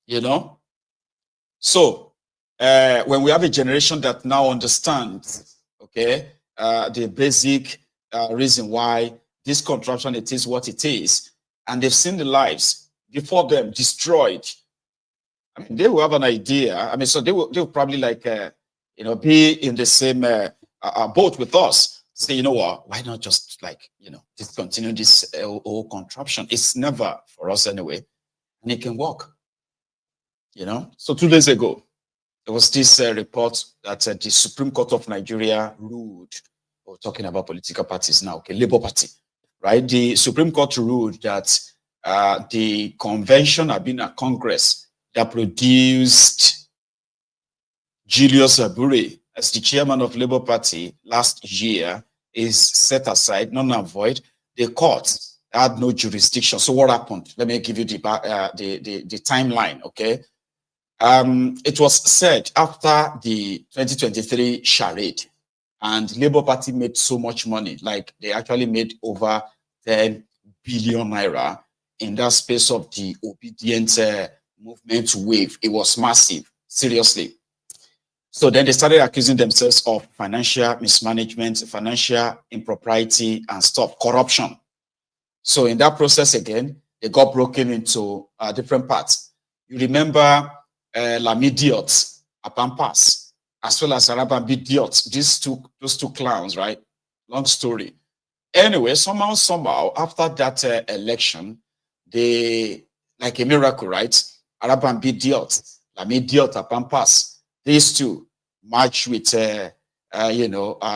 you know? So, when we have a generation that now understands, okay, the basic reason why this contraption, it is what it is, and they've seen the lives before them destroyed, I mean, they will have an idea. I mean, so they will probably like, you know, be in the same boat with us. Say, you know what, why not just like, you know, discontinue this whole contraption? It's never for us anyway, and it can work, you know? So 2 days ago, there was this report that the Supreme Court of Nigeria ruled, we're talking about political parties now, okay, Labour Party, right? The Supreme Court ruled that the convention had been a Congress that produced Julius Abure as the chairman of Labour Party last year is set aside, null and void. The court had no jurisdiction. So what happened? Let me give you the timeline, okay? It was said after the 2023 charade, and Labour Party made so much money, like they actually made over 10 billion naira in that space of the obedient movement wave. It was massive, seriously. So then they started accusing themselves of financial mismanagement, financial impropriety, and stuff, corruption. So in that process again, they got broken into different parts. You remember Lamidiot, Apampas, as well as Arabambi Diot, those two clowns, right? Long story. Anyway, somehow, after that election, they, like a miracle, right? Arabambi Diot, Lamidiot, Apampas, these two match with,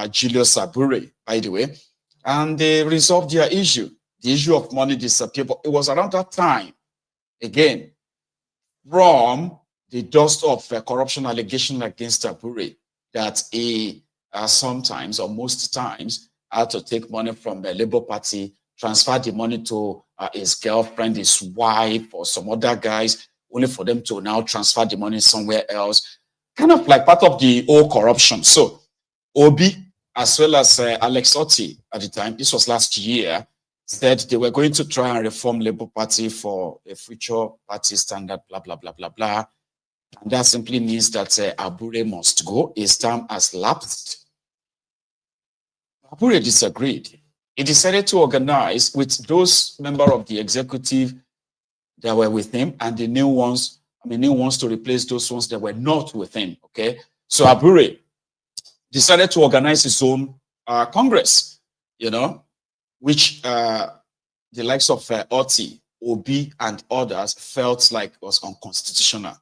Julius Abure, by the way, and they resolved their issue. The issue of money disappeared, but it was around that time, again, from the dust of corruption allegation against Abure, that he sometimes, or most times, had to take money from the Labour Party, transfer the money to his girlfriend, his wife, or some other guys, only for them to now transfer the money somewhere else. Kind of like part of the old corruption. So Obi, as well as Alex Otti at the time, this was last year, said they were going to try and reform Labour Party for a future party standard, blah, blah, blah, blah, blah. And that simply means that Abure must go. His term has lapsed. Abure disagreed. He decided to organize with those members of the executive that were with him and the new ones, to replace those ones that were not with him, okay? So Abure decided to organize his own Congress, you know, which the likes of Otti, Obi, and others felt like was unconstitutional.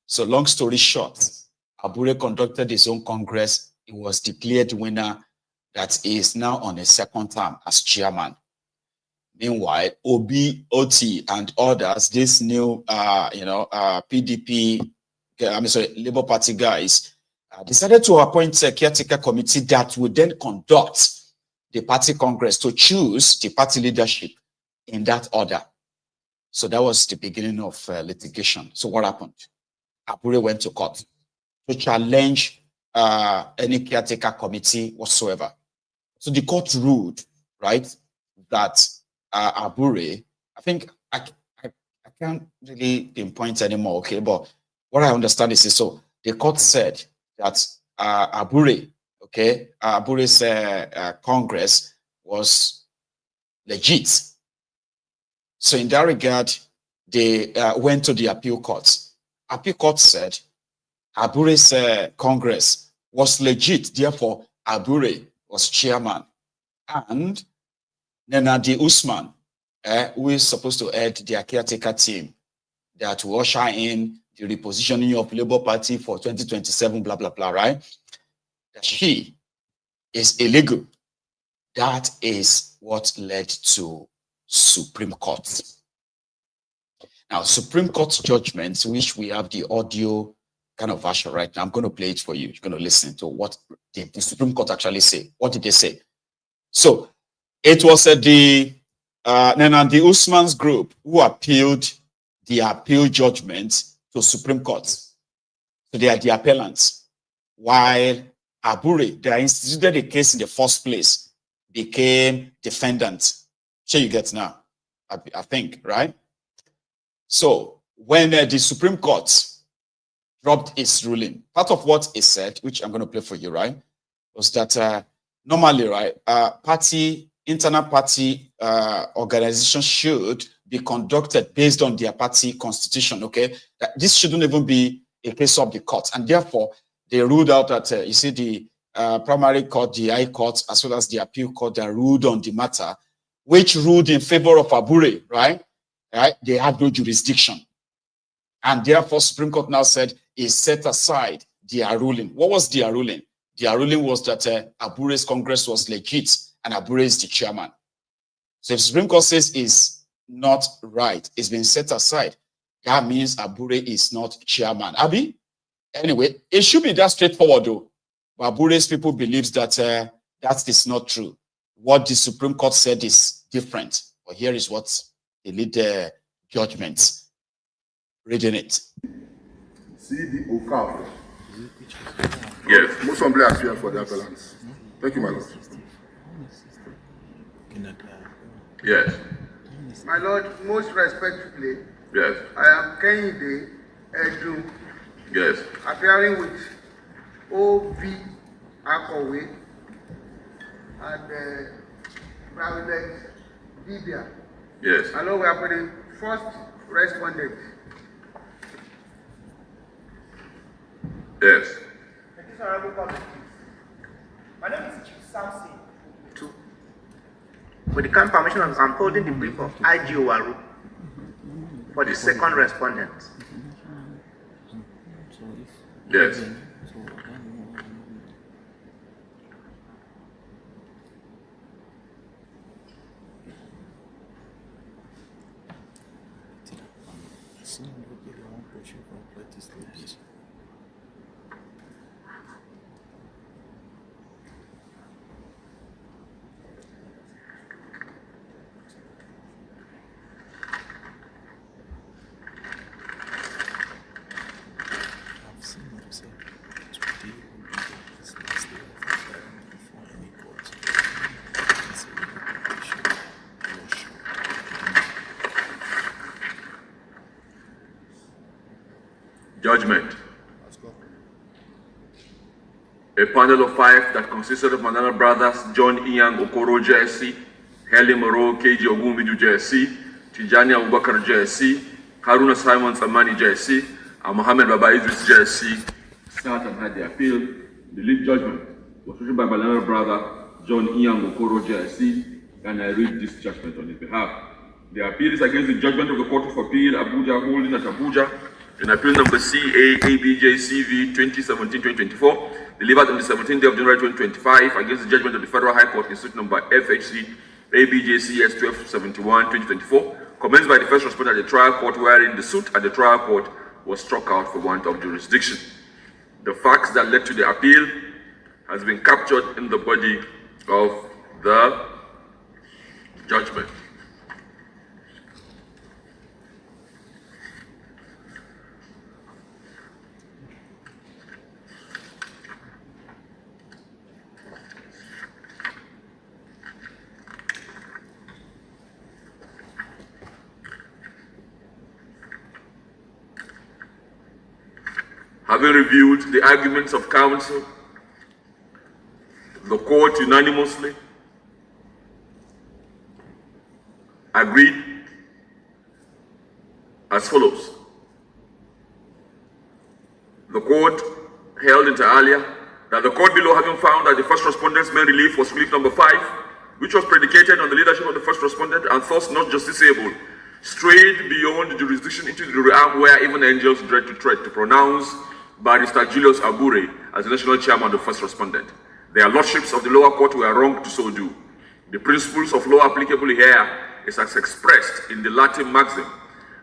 So long story short, Abure conducted his own Congress. He was declared winner, that he is now on a second term as chairman. Meanwhile, OBOT and others, this new, PDP, Labour Party guys, decided to appoint a caretaker committee that would then conduct the party congress to choose the party leadership in that order. So that was the beginning of litigation. So what happened? Abure went to court to challenge any caretaker committee whatsoever. So the court ruled, right, that Abure, I think I can't really pinpoint anymore, okay, but what I understand is so the court said that Abure, okay, Abure's Congress was legit. So in that regard, they went to the appeal court. Appeal court said Abure's Congress was legit, therefore Abure was chairman. And Nenadi Usman, who is supposed to head their caretaker team that will usher in the repositioning of Labour Party for 2027, blah, blah, blah, right? That she is illegal. That is what led to Supreme Court. Now, Supreme Court judgments, which we have the audio kind of version right now. I'm going to play it for you. You're going to listen to what the Supreme Court actually say. What did they say? So, it was the Nenandi Usman's group who appealed the appeal judgment to Supreme Court. So they are the appellants. While Abure, they instituted the case in the first place, became defendant. Sure you get now, I think, right? So when the Supreme Court dropped its ruling, part of what it said, which I'm going to play for you, right, was that normally, right, internal party organization should be conducted based on their party constitution, okay? That this shouldn't even be a case of the court. And therefore, they ruled out that, you see, the primary court, the high court, as well as the appeal court that ruled on the matter, which ruled in favor of Abure, right? They had no jurisdiction. And therefore, Supreme Court now said, is set aside their ruling. What was their ruling? Their ruling was that Abure's Congress was legit and Abure is the chairman. So if Supreme Court says is not right, it's been set aside, that means Abure is not chairman. Abi? Anyway, it should be that straightforward though. But Abure's people believes that that is not true. What the Supreme Court said is different. But here is what they lead the judgments. Reading it. See the Okafor. Yes. Most humbly appeal for the appellants. Thank you, my lord. Yes. My lord, most respectfully, yes, I am Kehinde Edu. Yes. Appearing with O.V. Akowe and Private Dibia. Yes. My lord, we are for the first respondent. Yes. My name is Chief Samson. With the kind permission, I'm holding the brief of IG Owaru for the second respondent. Yes. Judgment. A panel of 5 that consisted of Manana brothers John Ian Okoro JSC, Heli Moro KG Ogunbiju JSC, Tijani Abubakar JSC, Haruna Simon Samani JSC, and Mohammed Baba Idris JSC sat and had the appeal. The lead judgment was written by Manana brother John Ian Okoro JSC, and I read this judgment on his behalf. The appeal is against the judgment of the Court of Appeal, Abuja, holding at Abuja, in appeal number CA-ABJ-CV 2017-2024, delivered on the 17th day of January 2025 against the judgment of the Federal High Court in suit number FHC ABJCS 1271-2024, commenced by the first respondent at the trial court, wherein the suit at the trial court was struck out for want of jurisdiction. The facts that led to the appeal has been captured in the body of the judgment. Having reviewed the arguments of counsel, the court unanimously agreed as follows. The court held inter alia that the court below, having found that the first respondent's main relief was relief number 5, which was predicated on the leadership of the first respondent and thus not justiciable, strayed beyond the jurisdiction into the realm where even angels dread to tread, to pronounce Barrister Julius Abure as the national chairman of the first respondent. Their lordships of the lower court were wrong to so do. The principles of law applicable here is as expressed in the Latin maxim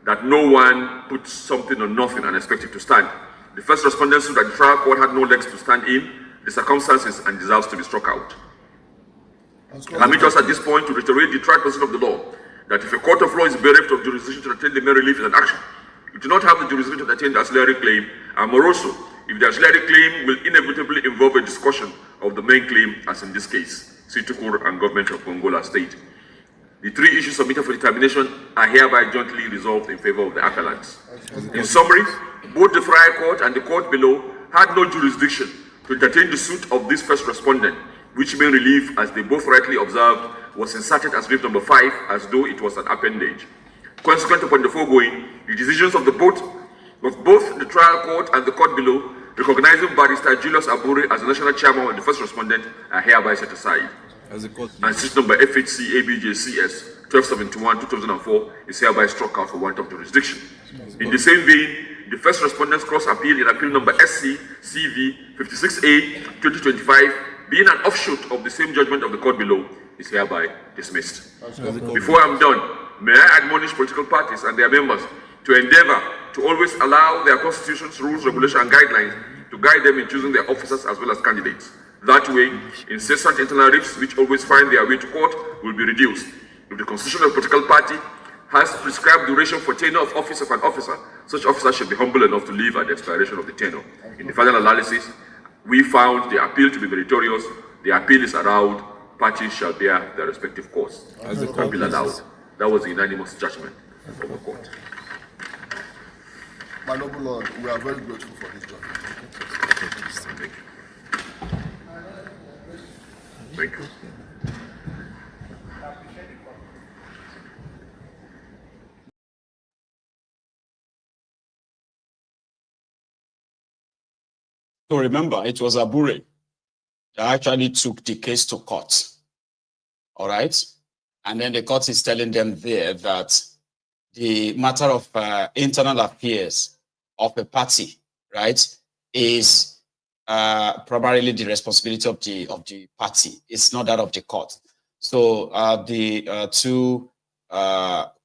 that no one puts something on nothing and expects it to stand. The first respondent suit at the trial court had no legs to stand in the circumstances and deserves to be struck out. Allow me just at this point to reiterate the tried position of the law that if a court of law is bereft of jurisdiction to attain the main relief in an action, it do not have the jurisdiction to attain the ancillary claim, and more also, if the ancillary claim will inevitably involve a discussion of the main claim, as in this case, Situkur and Government of Gongola State. The 3 issues submitted for determination are hereby jointly resolved in favor of the appellants. In summary, both the trial court and the court below had no jurisdiction to entertain the suit of this first respondent, which main relief, as they both rightly observed, was inserted as relief number 5, as though it was an appendage. Consequent upon the foregoing, the decisions of both the trial court and the court below, recognizing Barrister Julius Abure as the national chairman of the first respondent, are hereby set aside. And suit number FHC ABJCS 1271-2004 is hereby struck out for want of jurisdiction. In the same vein, the first respondent's cross appeal in appeal number SC CV 56A 2025, being an offshoot of the same judgment of the court below, is hereby dismissed. Before I'm done, may I admonish political parties and their members to endeavor to always allow their constitutions, rules, regulations, and guidelines to guide them in choosing their officers as well as candidates. That way, incessant internal rifts which always find their way to court will be reduced. If the constitution of a political party has prescribed duration for tenure of office of an officer, such officer should be humble enough to leave at the expiration of the tenure. In the final analysis, we found the appeal to be meritorious. The appeal is allowed. Parties shall bear their respective course. As the appeal allowed. That was the unanimous judgment of the court. My noble Lord, we are very grateful for this judgment. Thank you. Thank you. So remember, it was Abure that actually took the case to court. All right? And then the court is telling them there that the matter of internal affairs of a party, right, is primarily the responsibility of the party. It's not that of the court. So the two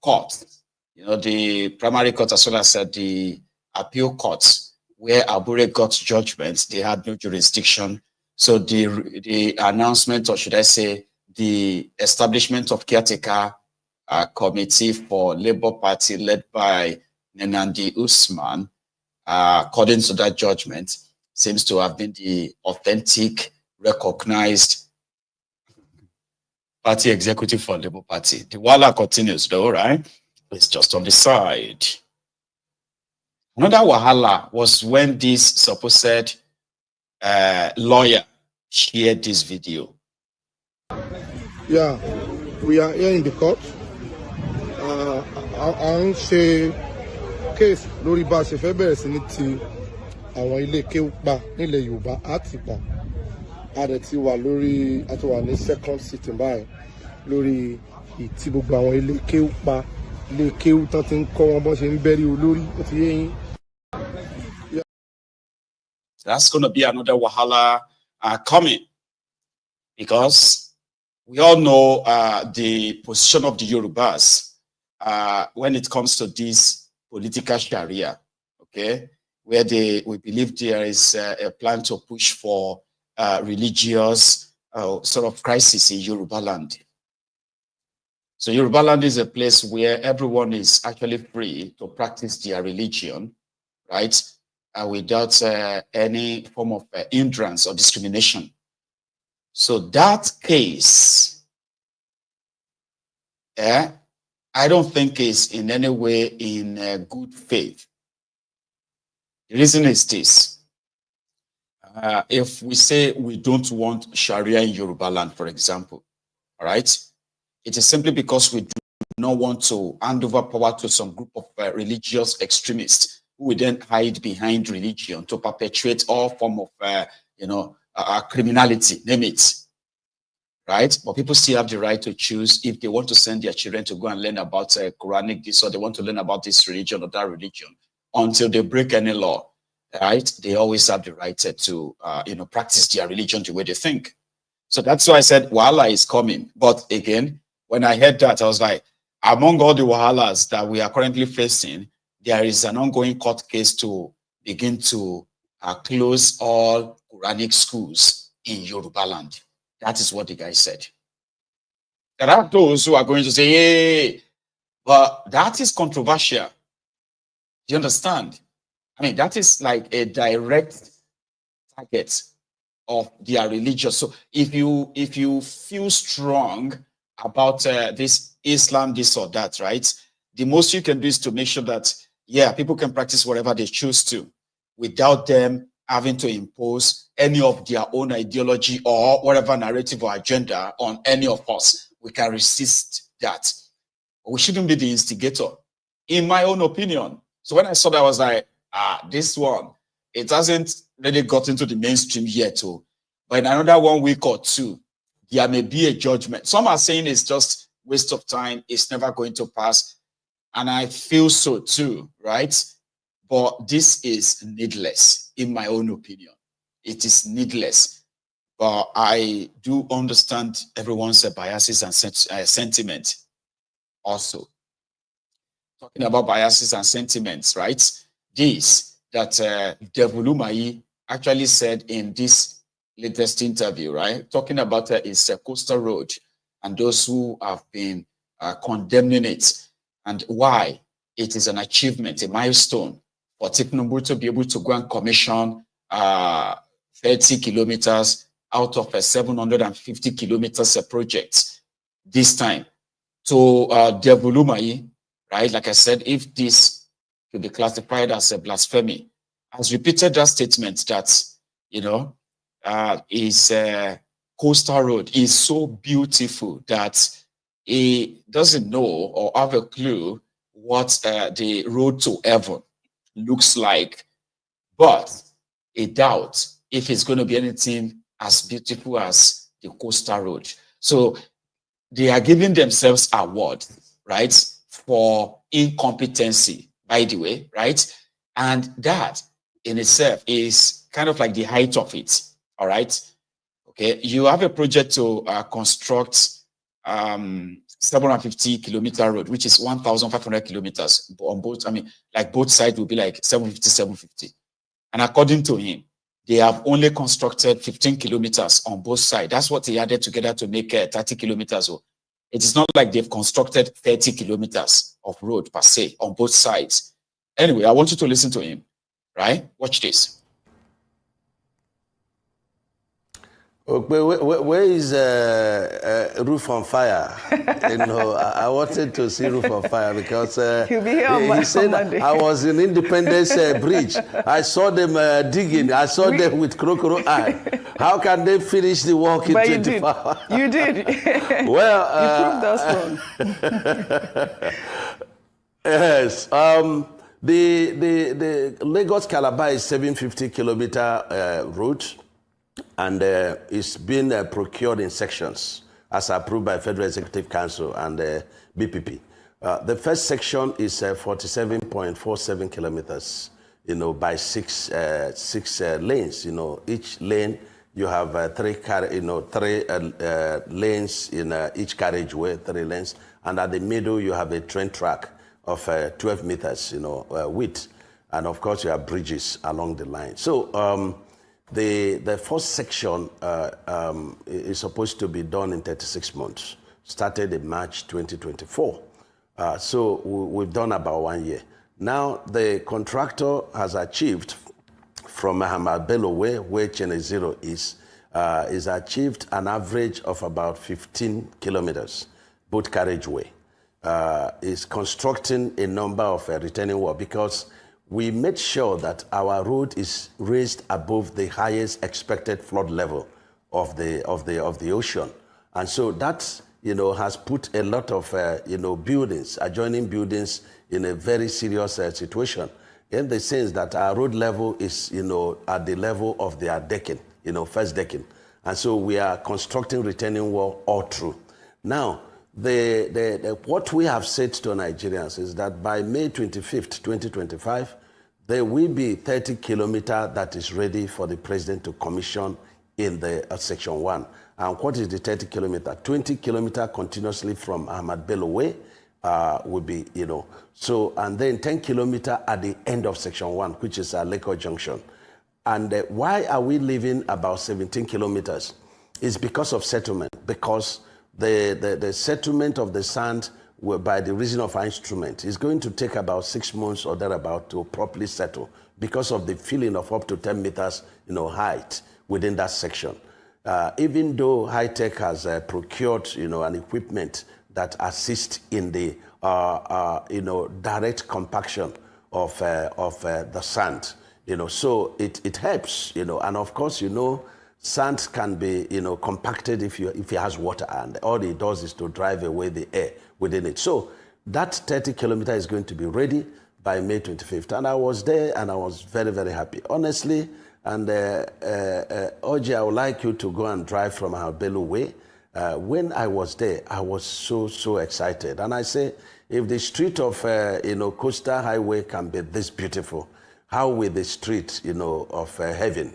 courts, the primary court as well as the appeal courts, where Abure got judgments, they had no jurisdiction. So the announcement, or should I say, the establishment of caretaker committee for Labour Party led by Nenandi Usman, according to that judgment, seems to have been the authentic, recognized party executive for Labour Party. The wala continues though, right? It's just on the side. Another wahala was when this supposed lawyer shared this video. Yeah, we are here in the court. I won't say case lórí bá ṣe fẹ́ bẹ̀rẹ̀ sí ní ti àwọn ilé kéwú pa nílẹ̀ Yorùbá àti pa a dẹ̀ ti wà lórí a ti wà ní second sitting báyìí lórí ìtì gbogbo àwọn ilé kéwú pa ilé kéwú tán ti ń kọ́ wọn bọ́n ṣe ń bẹ́rí olórí ó ti yé yín. That's going to be another wahala coming, because we all know the position of the Yorubas when it comes to this political Sharia, okay, where we believe there is a plan to push for religious sort of crisis in Yoruba land. So Yoruba land is a place where everyone is actually free to practice their religion, right, without any form of hindrance or discrimination. So that case, I don't think is in any way in good faith. The reason is this. If we say we don't want Sharia in Yoruba land, for example, all right, it is simply because we do not want to hand over power to some group of religious extremists who will then hide behind religion to perpetuate all form of, criminality, name it, right? But people still have the right to choose if they want to send their children to go and learn about Quranic this, or they want to learn about this religion or that religion until they break any law, right? They always have the right to, practice their religion the way they think. So that's why I said Wahala is coming. But again, when I heard that, I was like, among all the Wahalas that we are currently facing, there is an ongoing court case to begin to close all Quranic schools in Yoruba land. That is what the guy said. There are those who are going to say, hey, but that is controversial. Do you understand? I mean, that is like a direct target of their religion. So if you feel strong about this Islam, this or that, right? The most you can do is to make sure that, yeah, people can practice whatever they choose to without them having to impose any of their own ideology or whatever narrative or agenda on any of us. We can resist that. But we shouldn't be the instigator, in my own opinion. So when I saw that, I was like, this one, it hasn't really got into the mainstream yet. But in another 1 week or two, there may be a judgment. Some are saying it's just waste of time. It's never going to pass. And I feel so too, right? But this is needless, in my own opinion. It is needless. But I do understand everyone's biases and sentiment also. Talking about biases and sentiments, right? This that Devulumai actually said in this latest interview, right? Talking about is Coastal Road and those who have been condemning it and why it is an achievement, a milestone for Tinubu to be able to go and commission 30 kilometers out of a 750 kilometers project this time. To Devulumai, right? Like I said, if this could be classified as a blasphemy, has repeated that statement that, is Coastal Road is so beautiful that he doesn't know or have a clue what the road to heaven looks like, but a doubt if it's going to be anything as beautiful as the Coastal Road. So they are giving themselves award, right, for incompetency, by the way, right? And that in itself is kind of like the height of it, all right? Okay, you have a project to construct 750 kilometer road, which is 1,500 kilometers on both. I mean, like both sides will be like 750. And according to him, they have only constructed 15 kilometers on both sides. That's what he added together to make 30 kilometers. So it is not like they've constructed 30 kilometers of road per se on both sides. Anyway, I want you to listen to him, right? Watch this. Where is Roof on Fire? I wanted to see Roof on Fire because he said I was in Independence Bridge. I saw them digging. I saw them with crocodile eye. How can they finish the work in 24 hours? You did. Well, you proved us wrong. Yes. The Lagos Calabar is 750 kilometer route. And it's been procured in sections as approved by Federal Executive Council and BPP. The first section is 47.47 kilometers, by six lanes. Each lane You have three lanes in each carriageway, 3 lanes, and at the middle you have a train track of 12 meters, width, and of course you have bridges along the line. So the first section is supposed to be done in 36 months. Started in March 2024. So we've done about 1 year. Now the contractor has achieved from Ahmad Bello Way, where Channel Zero is achieved an average of about 15 kilometers, both carriageway. Is constructing a number of retaining wall because we made sure that our road is raised above the highest expected flood level of the ocean, and so that has put a lot of buildings, adjoining buildings, in a very serious situation, in the sense that our road level is at the level of their decking, first decking, and so we are constructing retaining wall all through. Now, what we have said to Nigerians is that by May 25th, 2025, there will be 30 kilometers that is ready for the president to commission in the Section 1. And what is the 30 kilometers? 20 kilometers continuously from Ahmad Bello Way will be, so, and then 10 kilometers at the end of Section 1, which is Leko Junction. And why are we leaving about 17 kilometers? It's because of settlement, because the settlement of the sand by the reason of our instrument is going to take about 6 months or thereabout to properly settle because of the filling of up to 10 meters height within that section. Even though High Tech has procured an equipment that assists in the direct compaction of the sand, so it helps, and of course sand can be compacted if it has water, and all it does is to drive away the air within it. So that 30 kilometers is going to be ready by May 25th, and I was there and I was very, very happy, honestly. And Oji, I would like you to go and drive from our Bello Way. When I was there, I was so excited, and I say, if the street of Coastal Highway can be this beautiful, how will the street of heaven,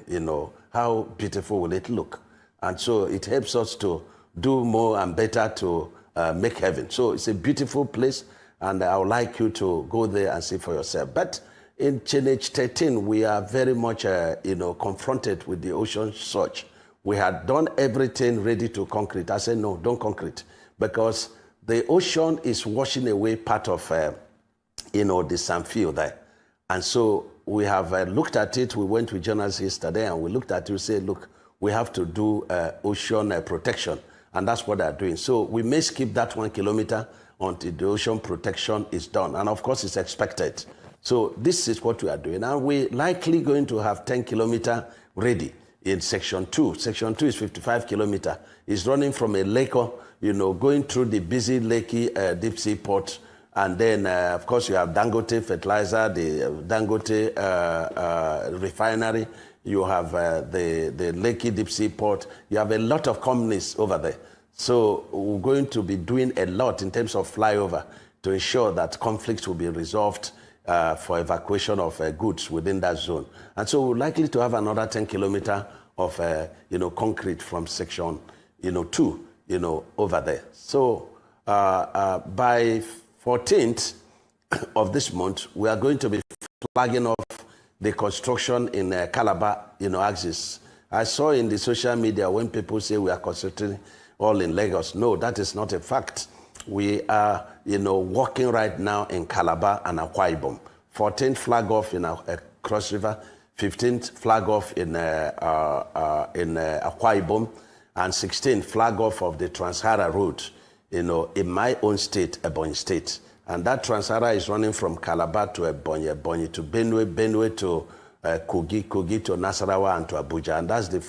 how beautiful will it look? And so it helps us to do more and better to make heaven. So it's a beautiful place, and I would like you to go there and see for yourself. But in Challenge 13, we are very much confronted with the ocean surge. We had done everything ready to concrete. I said, no, don't concrete, because the ocean is washing away part of the sand field there. And so we have looked at it. We went with journalists yesterday and we looked at it. We said, look, we have to do ocean protection. And that's what they're doing. So we may skip that 1 kilometer until the ocean protection is done. And of course, it's expected. So this is what we are doing. And we're likely going to have 10 kilometers ready in Section 2. Section 2 is 55 kilometers. It's running from a lake, going through the busy Lekki deep sea port. And then, of course, you have Dangote Fertilizer, the Dangote refinery. You have the Lekki Deep Sea Port. You have a lot of companies over there. So we're going to be doing a lot in terms of flyover to ensure that conflicts will be resolved for evacuation of goods within that zone. And so we're likely to have another 10 kilometers of concrete from Section 2 over there. So by 14th of this month, we are going to be flagging off the construction in Calabar, axis. I saw in the social media when people say we are concentrating all in Lagos. No, that is not a fact. We are, working right now in Calabar and Akwa Ibom. 14th flag off in Cross River, 15th flag off in Akwa Ibom, and 16th flag off of the Trans-Sahara Road, in my own state, Ebonyi State. And that Trans-Sahara is running from Calabar to Ebonyi, Ebonyi to Benue, Benue to Kogi, Kogi to Nasarawa and to Abuja. And that's the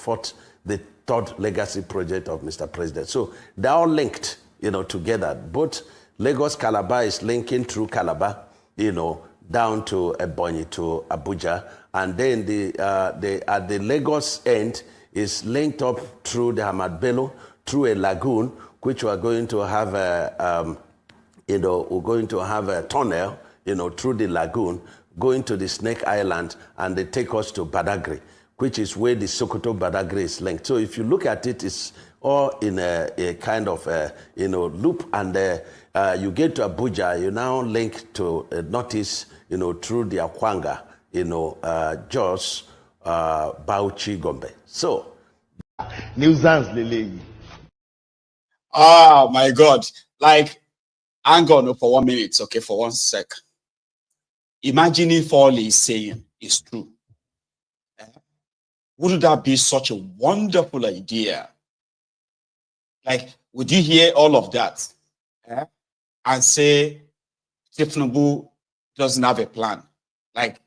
third legacy project of Mr. President. So they're all linked, together. Both Lagos Calabar is linking through Calabar, down to Ebonyi to Abuja. And then at the Lagos end is linked up through the Ahmad Bello, through a lagoon, which we are going to have we're going to have a tunnel, through the lagoon, going to the Snake Island, and they take us to Badagry, which is where the Sokoto Badagry is linked. So if you look at it, it's all in a kind of loop, and you get to Abuja, you now link to Northeast, through the Akwanga, Jos, Bauchi, Gombe. So, nuisance, Lele. Oh my God! Like, hang on for 1 minute, okay, for 1 sec. Imagine if all he's saying is true. Wouldn't that be such a wonderful idea? Like, would you hear all of that and say thiefnubu doesn't have a plan? Like,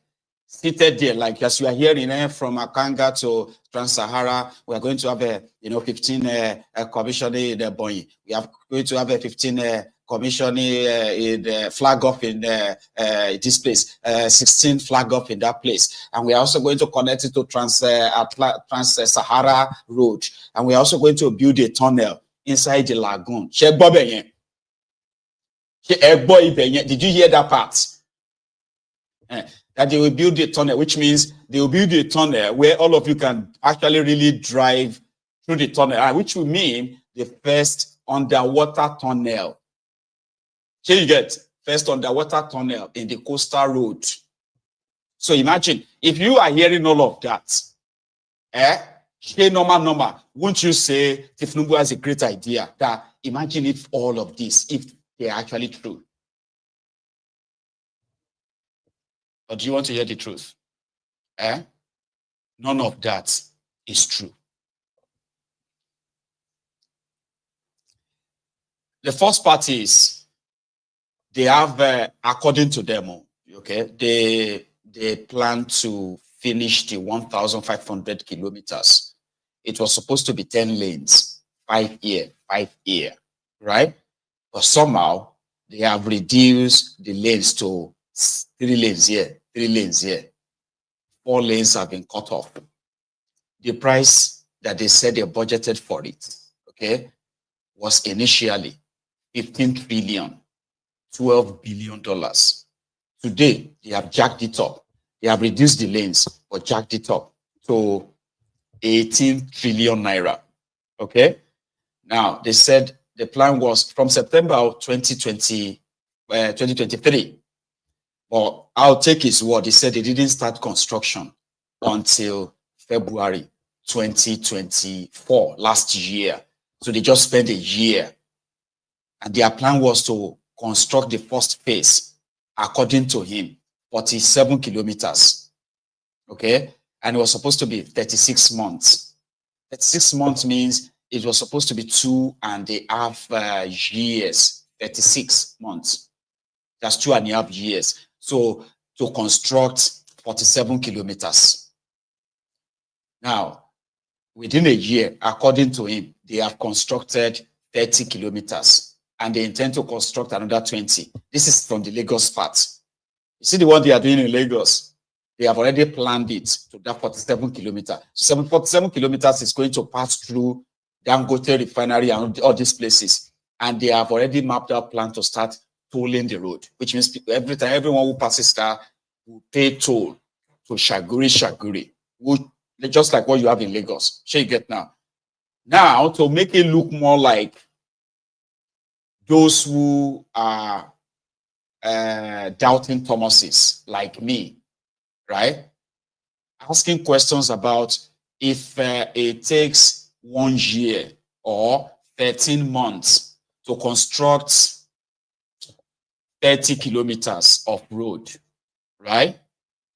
seated there, like as you are hearing from Akanga to Trans-Sahara, we are going to have a 15 commissioning in the Boeing. We are going to have a 15 commissioning in flag off in this place, 16 flag off in that place, and we are also going to connect it to Trans-Sahara Road, and we are also going to build a tunnel inside the lagoon. Did you hear that part? That they will build a tunnel, which means they will build a tunnel where all of you can actually really drive through the tunnel, which will mean the first underwater tunnel. So you get first underwater tunnel in the coastal road. So imagine if you are hearing all of that, normal, won't you say thiefnubu has a great idea? That imagine if all of this, if they are actually true. Or do you want to hear the truth? None of that is true. The first part is they have, according to them, okay, they plan to finish the 1,500 kilometers. It was supposed to be 10 lanes, 5 year, right? But somehow they have reduced the lanes to 3 lanes here, 3 lanes here. 4 lanes have been cut off. The price that they said they budgeted for it, okay, was initially 15 trillion, $12 billion. Today, they have jacked it up. They have reduced the lanes, but jacked it up to 18 trillion naira. Okay? Now, they said the plan was from September 2023. But I'll take his word. He said they didn't start construction until February 2024, last year. So they just spent a year. And their plan was to construct the first phase, according to him, 47 kilometers. Okay? And it was supposed to be 36 months. 36 months means it was supposed to be 2.5 years. 36 months. That's 2.5 years. So to construct 47 kilometers. Now, within a year, according to him, they have constructed 30 kilometers and they intend to construct another 20. This is from the Lagos part. You see the one they are doing in Lagos? They have already planned it to that 47 kilometers. 47 kilometers is going to pass through Dangote refinery and all these places. And they have already mapped out plan to start tolling the road, which means every time everyone who passes there will pay toll to Shaguri, just like what you have in Lagos. So you get now. Now, to make it look more like those who are doubting Thomases, like me, right? Asking questions about if it takes 1 year or 13 months to construct 30 kilometers of road, right?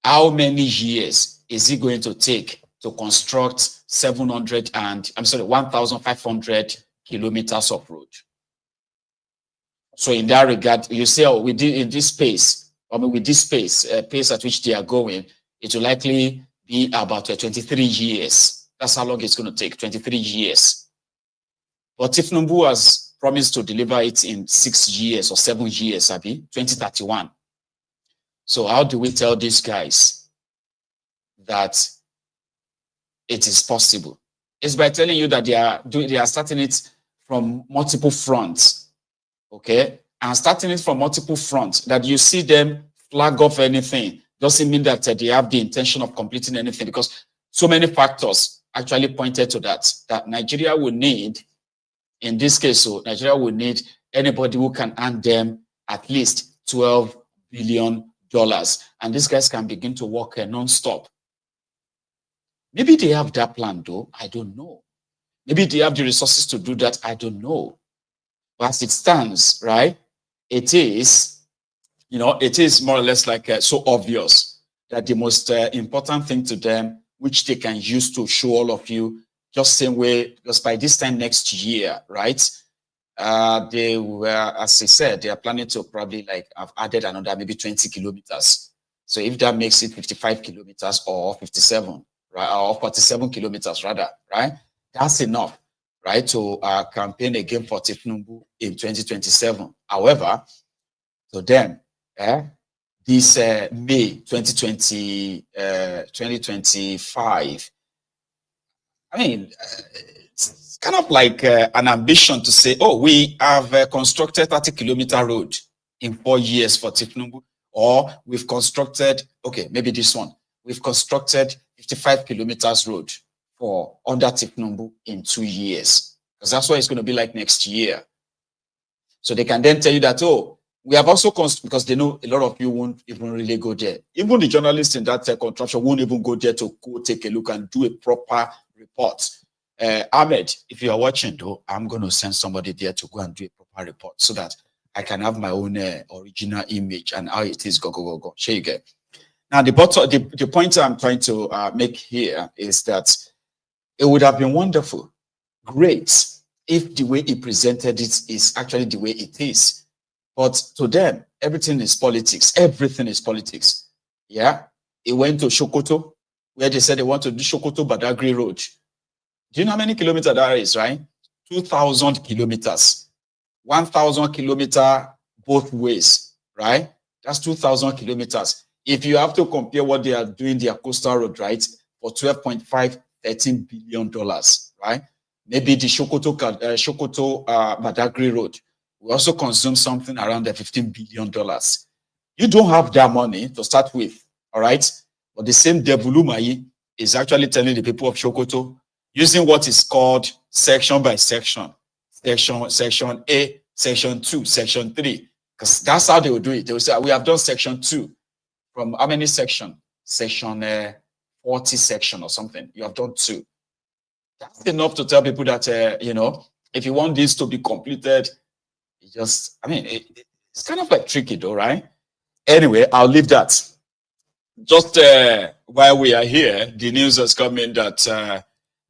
How many years is it going to take to construct 1,500 kilometers of road? So in that regard, you say, oh, we did in this space, with this pace at which they are going, it will likely be about 23 years. That's how long it's going to take, 23 years. But thiefnubu has promised to deliver it in 6 years or 7 years, 2031. So how do we tell these guys that it is possible? It's by telling you that they are starting it from multiple fronts, okay? And starting it from multiple fronts, that you see them flag off anything doesn't mean that they have the intention of completing anything, because so many factors actually pointed to that Nigeria will need, in this case, so Nigeria will need anybody who can earn them at least $12 billion. And these guys can begin to work non-stop. Maybe they have that plan, though. I don't know. Maybe they have the resources to do that. I don't know. But as it stands, right, it is, it is more or less like so obvious that the most important thing to them, which they can use to show all of you, just same way, because by this time next year, right, they were, as I said, they are planning to probably like have added another maybe 20 kilometers. So if that makes it 55 kilometers or 57, right, or 47 kilometers rather, right, that's enough, right, to campaign again for thiefnubu in 2027. However, to them, this May 2025, I mean, it's kind of like an ambition to say, oh, we have constructed 30-kilometer road in 4 years for thiefnubu, or we've constructed, okay, maybe this one, we've constructed 55 kilometers road for under thiefnubu in 2 years, because that's what it's going to be like next year. So they can then tell you that, oh, we have also, because they know a lot of you won't even really go there. Even the journalists in that contraption won't even go there to go take a look and do a proper report. Ahmed, if you are watching though, I'm going to send somebody there to go and do a proper report so that I can have my own original image and how it is go. Here you go. Now, the point I'm trying to make here is that it would have been wonderful, great, if the way he presented it is actually the way it is. But to them, everything is politics. Everything is politics. Yeah. He went to Sokoto, where they said they want to do Sokoto-Badagry Road. Do you know how many kilometers that is, right? 2,000 kilometers. 1,000 kilometers both ways, right? That's 2,000 kilometers. If you have to compare what they are doing, their coastal road, right, for $12.5, $13 billion, right? Maybe the Sokoto-Badagry Road will also consume something around the $15 billion. You don't have that money to start with, all right? But the same Devulumayi is actually telling the people of Sokoto, using what is called section by section, section A, section 2, section 3, because that's how they will do it. They will say, we have done section 2. From how many section? Section 40 section or something. You have done 2. That's enough to tell people that, if you want this to be completed, it's kind of like tricky though, right? Anyway, I'll leave that. Just while we are here, the news has come in that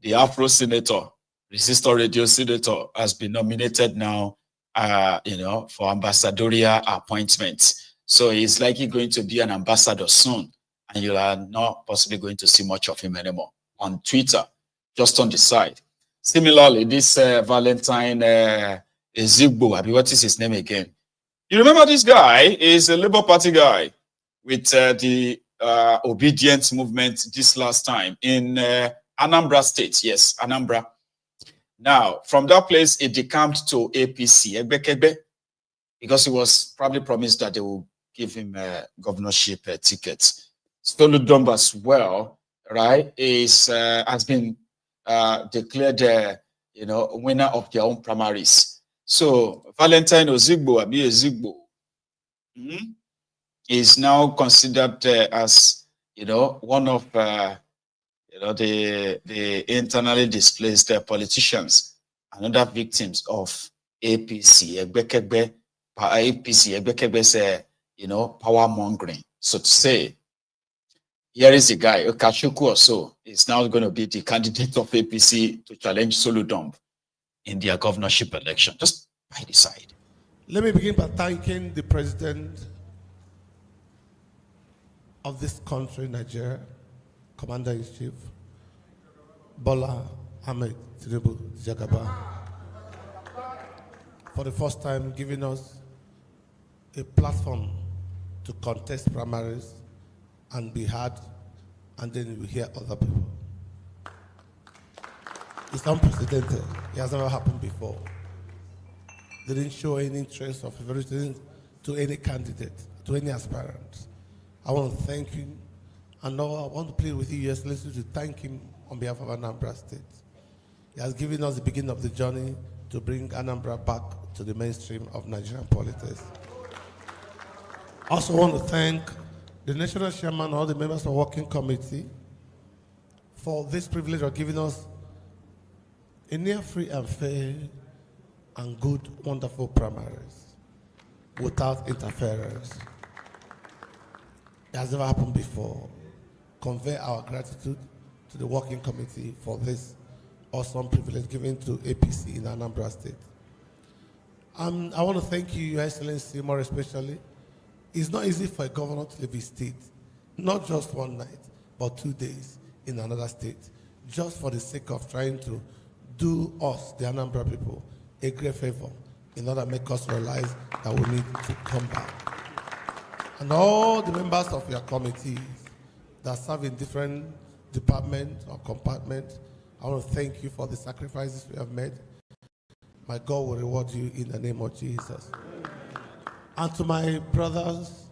the Afro senator, Resistor Radio senator, has been nominated now, for ambassadorial appointment. So he's likely going to be an ambassador soon, and you are not possibly going to see much of him anymore on Twitter, just on the side. Similarly, this Valentine Ezigbo, what is his name again? You remember this guy is a Labour Party guy with the obedience movement this last time in Anambra State. Yes, Anambra. Now, from that place, it decamped to APC, because he was probably promised that they will give him a governorship ticket. Stoludumb as well, right, has been declared, winner of their own primaries. So Valentine Ezigbo, is now considered as, one of, the internally displaced politicians, another victims of APC. APC, power mongering, so to say. Here is the guy, Okachukwu or so, is now going to be the candidate of APC to challenge Soludumb in their governorship election, just by the side. Let me begin by thanking the president of this country, Nigeria, Commander-in-Chief, Bola Ahmed Tinubu Jagaba, for the first time giving us a platform to contest primaries and be heard, and then we hear other people. It's unprecedented. It has never happened before. They didn't show any interest or favoritism to any candidate, to any aspirant. I want to thank him And now I want to plead with you, Your Excellency, to thank him on behalf of Anambra State. He has given us the beginning of the journey to bring Anambra back to the mainstream of Nigerian politics. I also want to thank the National Chairman and all the members of the Working Committee for this privilege of giving us a near free and fair and good, wonderful primaries without interference. It has never happened before. Convey our gratitude to the Working Committee for this awesome privilege given to APC in Anambra State. I want to thank you, Your Excellency, more especially. It's not easy for a governor to leave his state, not just one night, but 2 days in another state, just for the sake of trying to do us, the Anambra people, a great favor in order to make us realize that we need to come back. And all the members of your committees that serve in different departments or compartments, I want to thank you for the sacrifices we have made. My God will reward you in the name of Jesus. And to my brothers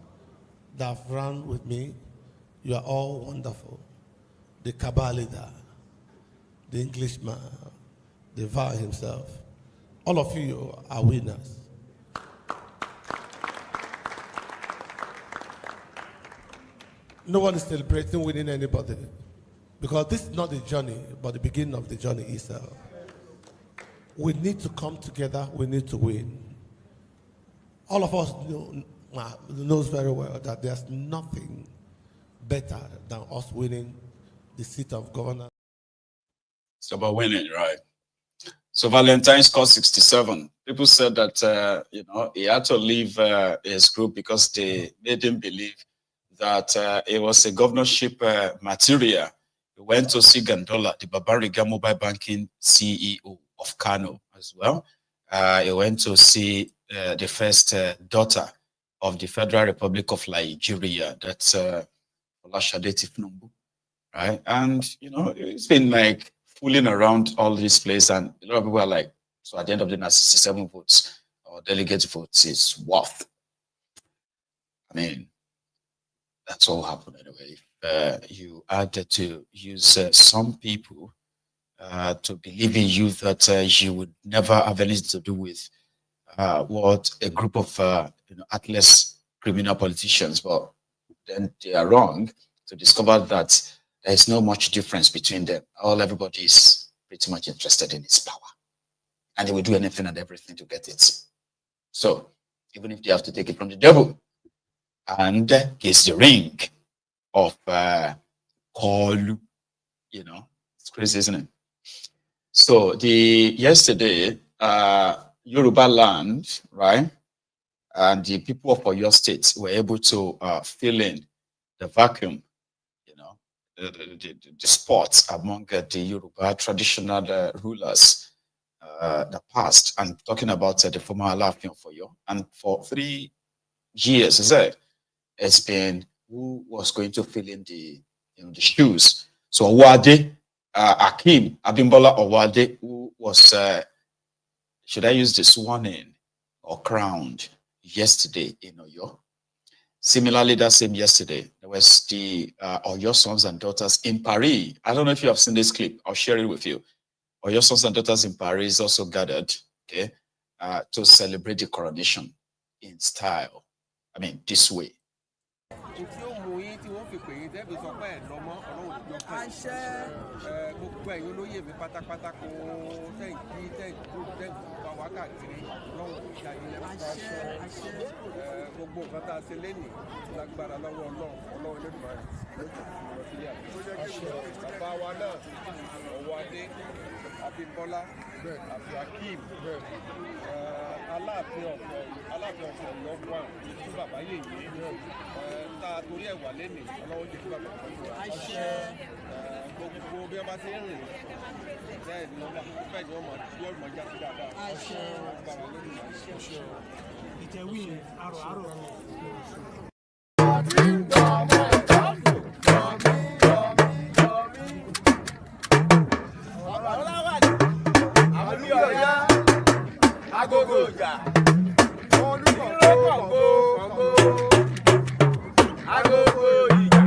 that have run with me, you are all wonderful. The Kabbalah leader, the Englishman, the VAR himself. All of you are winners. No one is celebrating winning anybody, because this is not the journey, but the beginning of the journey itself. We need to come together, we need to win. All of us knows very well that there's nothing better than us winning the seat of governor. It's about winning, right? So Valentine's scored 67. People said that, he had to leave his group because they made him believe that it was a governorship material. He went to see Gandola, the Babariga Mobile Banking CEO of Kano as well. He went to see the first daughter of the Federal Republic of Nigeria, that's thiefnubu, right? And, it's been like fooling around all these places, and a lot of people are like, so at the end of the night, 67 votes or delegate votes is worth. I mean, that's all happened anyway. You had to use some people to believe in you that you would never have anything to do with what a group of atlas criminal politicians, but then they are wrong to discover that there is no much difference between them. Everybody is pretty much interested in its power, and they will do anything and everything to get it. So even if they have to take it from the devil, and it's the ring of Koolu, it's crazy, isn't it? So yesterday, Yoruba land, right, and the people of Oyo State were able to fill in the vacuum, the spots among the Yoruba traditional rulers, the past. I'm talking about the former Alaafin of Oyo, and for 3 years, it's been who was going to fill in the shoes. So Owade, Akim Abimbola Owade, who was should I use the sworn in or crowned yesterday in Oyo. Similarly, that same yesterday, there was the Oyo sons and daughters in Paris. I don't know if you have seen this clip. I'll share it with you. Oyo sons and daughters in Paris also gathered, to celebrate the coronation in style. I mean, this way. Abimbola, Abdulhakeem, Aláàfin ọ̀fọ̀ Ọ̀yọ́ wà tí bàbá yèyé tá a torí ẹ̀ wà lẹ́nìí ọlọ́wọ́ jẹ́ kí bàbá gbogbo bí wọ́n bá ti ń rìn bẹ́ẹ̀ ni wọ́n mọ̀ já sí dáadáa. Ìtẹ̀wé àrò. Agogo ìjà, olùkọ̀ọ̀kọ̀, agogo ìjà,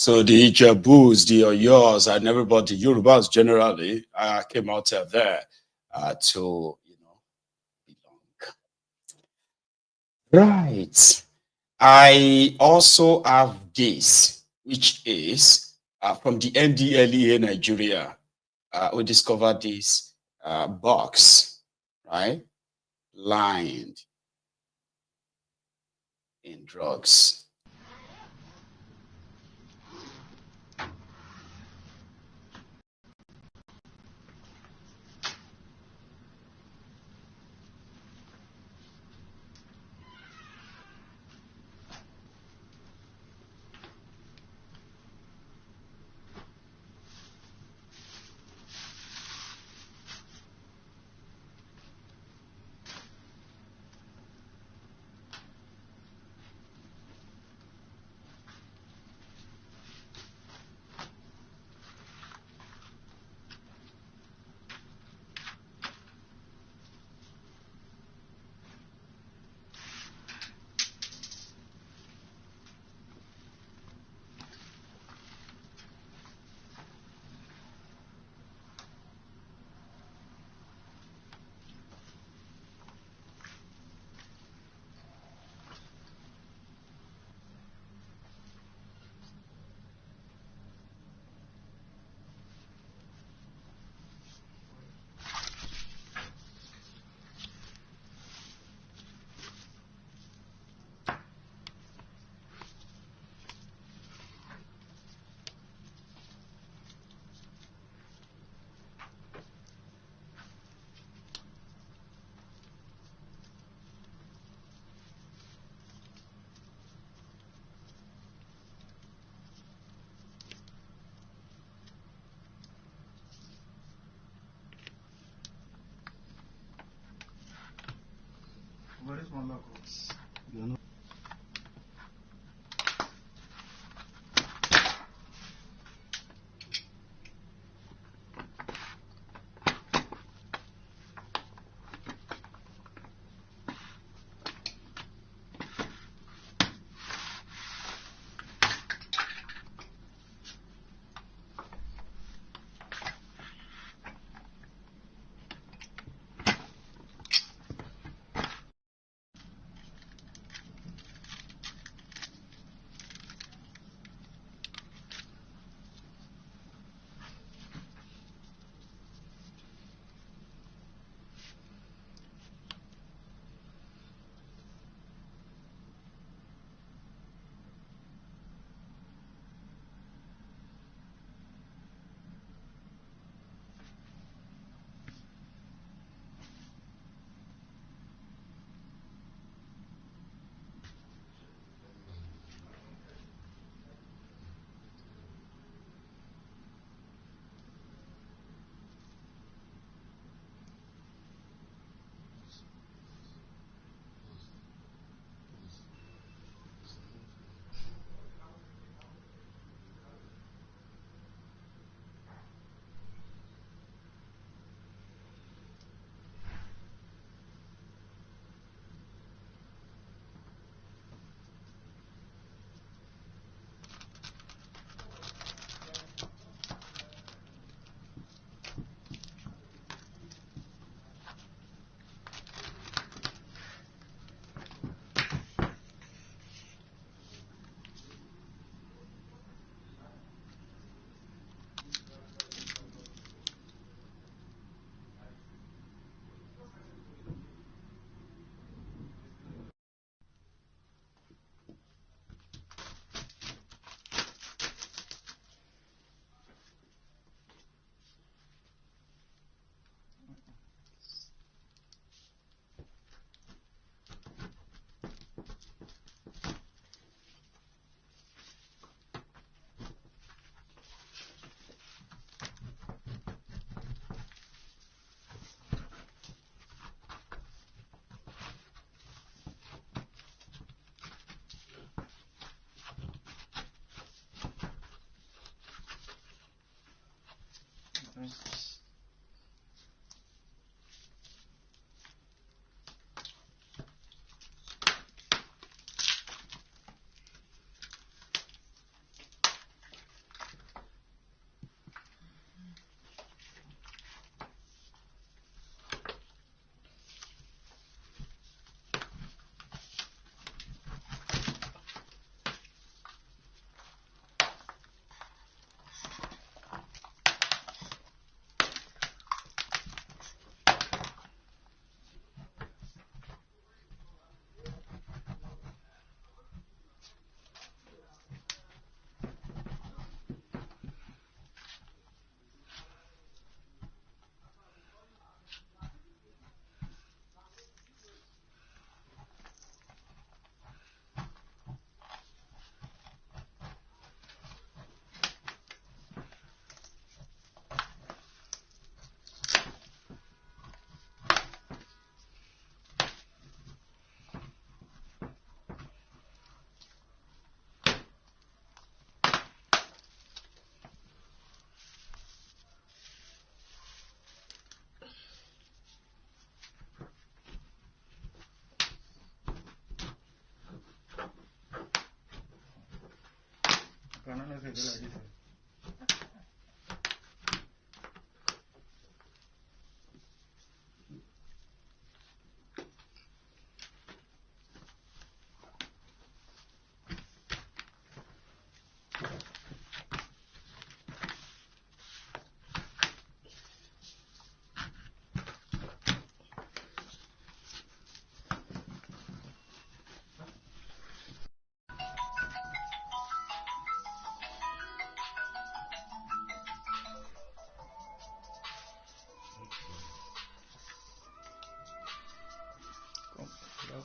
So the Ijabus, the Oyos, and everybody, Yorubas generally, came out there to, belong. Right. I also have this, which is from the NDLEA Nigeria. We discovered this box, right, lined in drugs.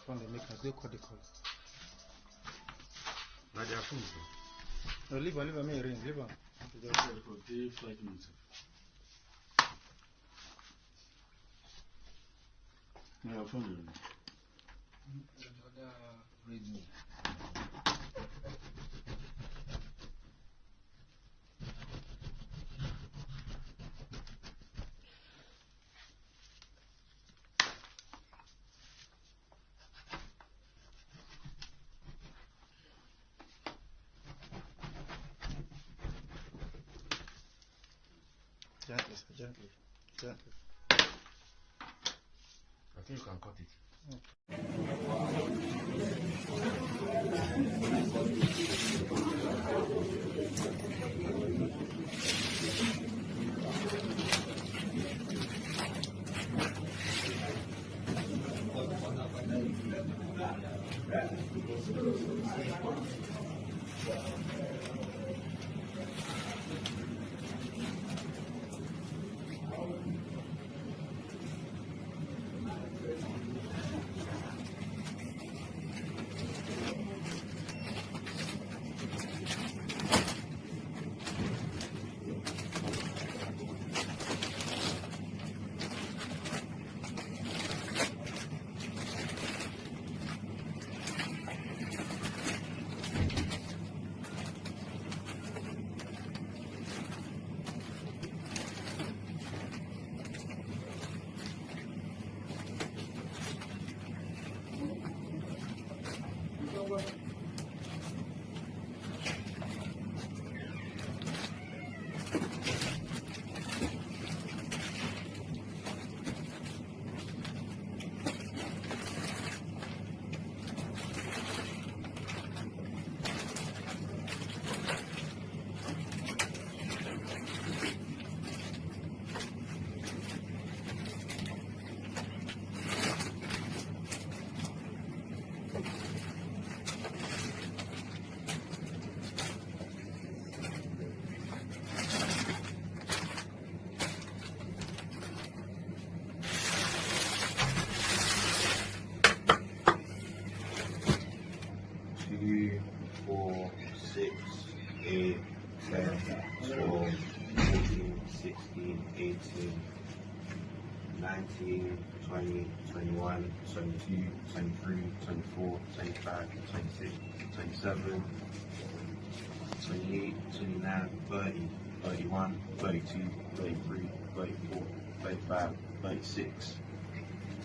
When they make us, they call the call. Now they are phone. No, leave on, me ring, leave on. Flight minutes. Yeah, phone. Gently, gently, gently. I think you can cut it.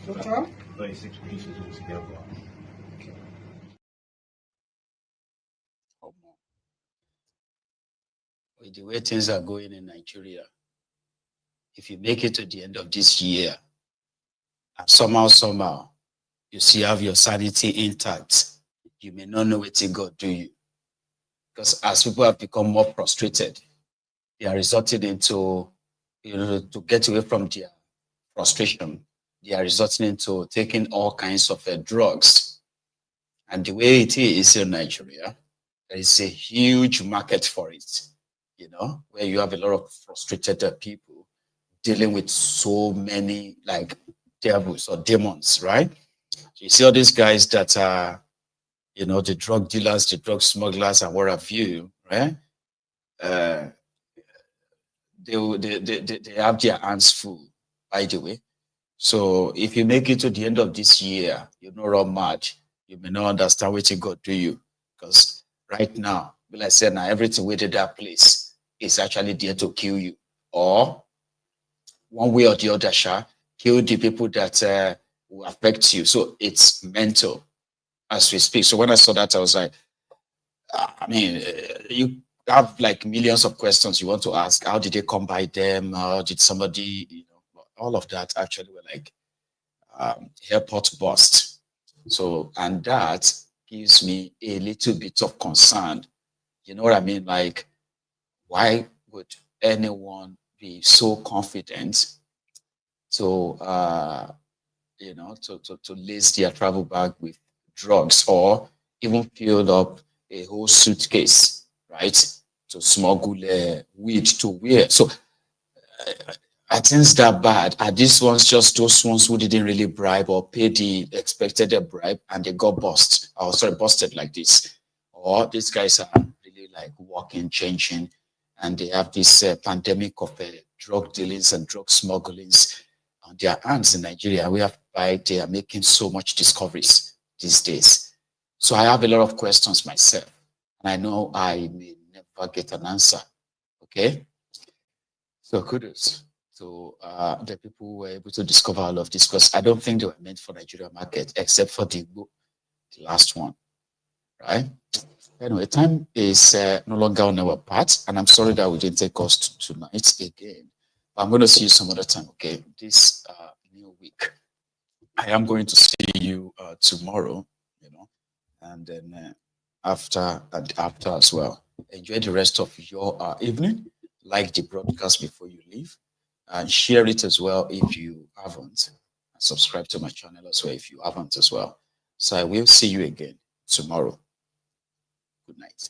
Total? 36 pieces altogether. With the way things are going in Nigeria, if you make it to the end of this year, and somehow, you still have your sanity intact, you may not know what God do you. Because as people have become more frustrated, they are resorting into, to get away from their frustration, they are resorting into taking all kinds of drugs. And the way it is in Nigeria, there is a huge market for it, where you have a lot of frustrated people dealing with so many like devils or demons, right? So you see all these guys that are, the drug dealers, the drug smugglers, and what have you, right? They have their hands full, by the way. So if you make it to the end of this year, you know run mad, you may not understand what God do you. Because right now, like I said, now everything within that place is actually there to kill you. Or one way or the other, kill the people that will affect you. So it's mental as we speak. So when I saw that, I was like, you have like millions of questions you want to ask. How did they come by them? How did somebody, all of that actually were like airport bust. So, and that gives me a little bit of concern. You know what I mean? Like, why would anyone be so confident to, to lace their travel bag with drugs or even fill up a whole suitcase, right, to smuggle weed to where? So are things that bad? Are these ones just those ones who didn't really bribe or pay the expected bribe and they got busted like this? Or these guys are really like walking, changing, and they have this pandemic of drug dealings and drug smugglings on their hands in Nigeria. We have they are making so much discoveries. these days. So I have a lot of questions myself, and I know I may never get an answer. Okay, so kudos to the people who were able to discover all of this, because I don't think they were meant for Nigeria market, except for the last one, right? Anyway, time is no longer on our part, and I'm sorry that we didn't take us tonight again. But I'm going to see you some other time, okay? This new week, I am going to see you tomorrow, you know, and then after as well. Enjoy the rest of your evening. Like the broadcast before you leave, and share it as well if you haven't. And subscribe to my channel as well if you haven't as well. So I will see you again tomorrow. Good night.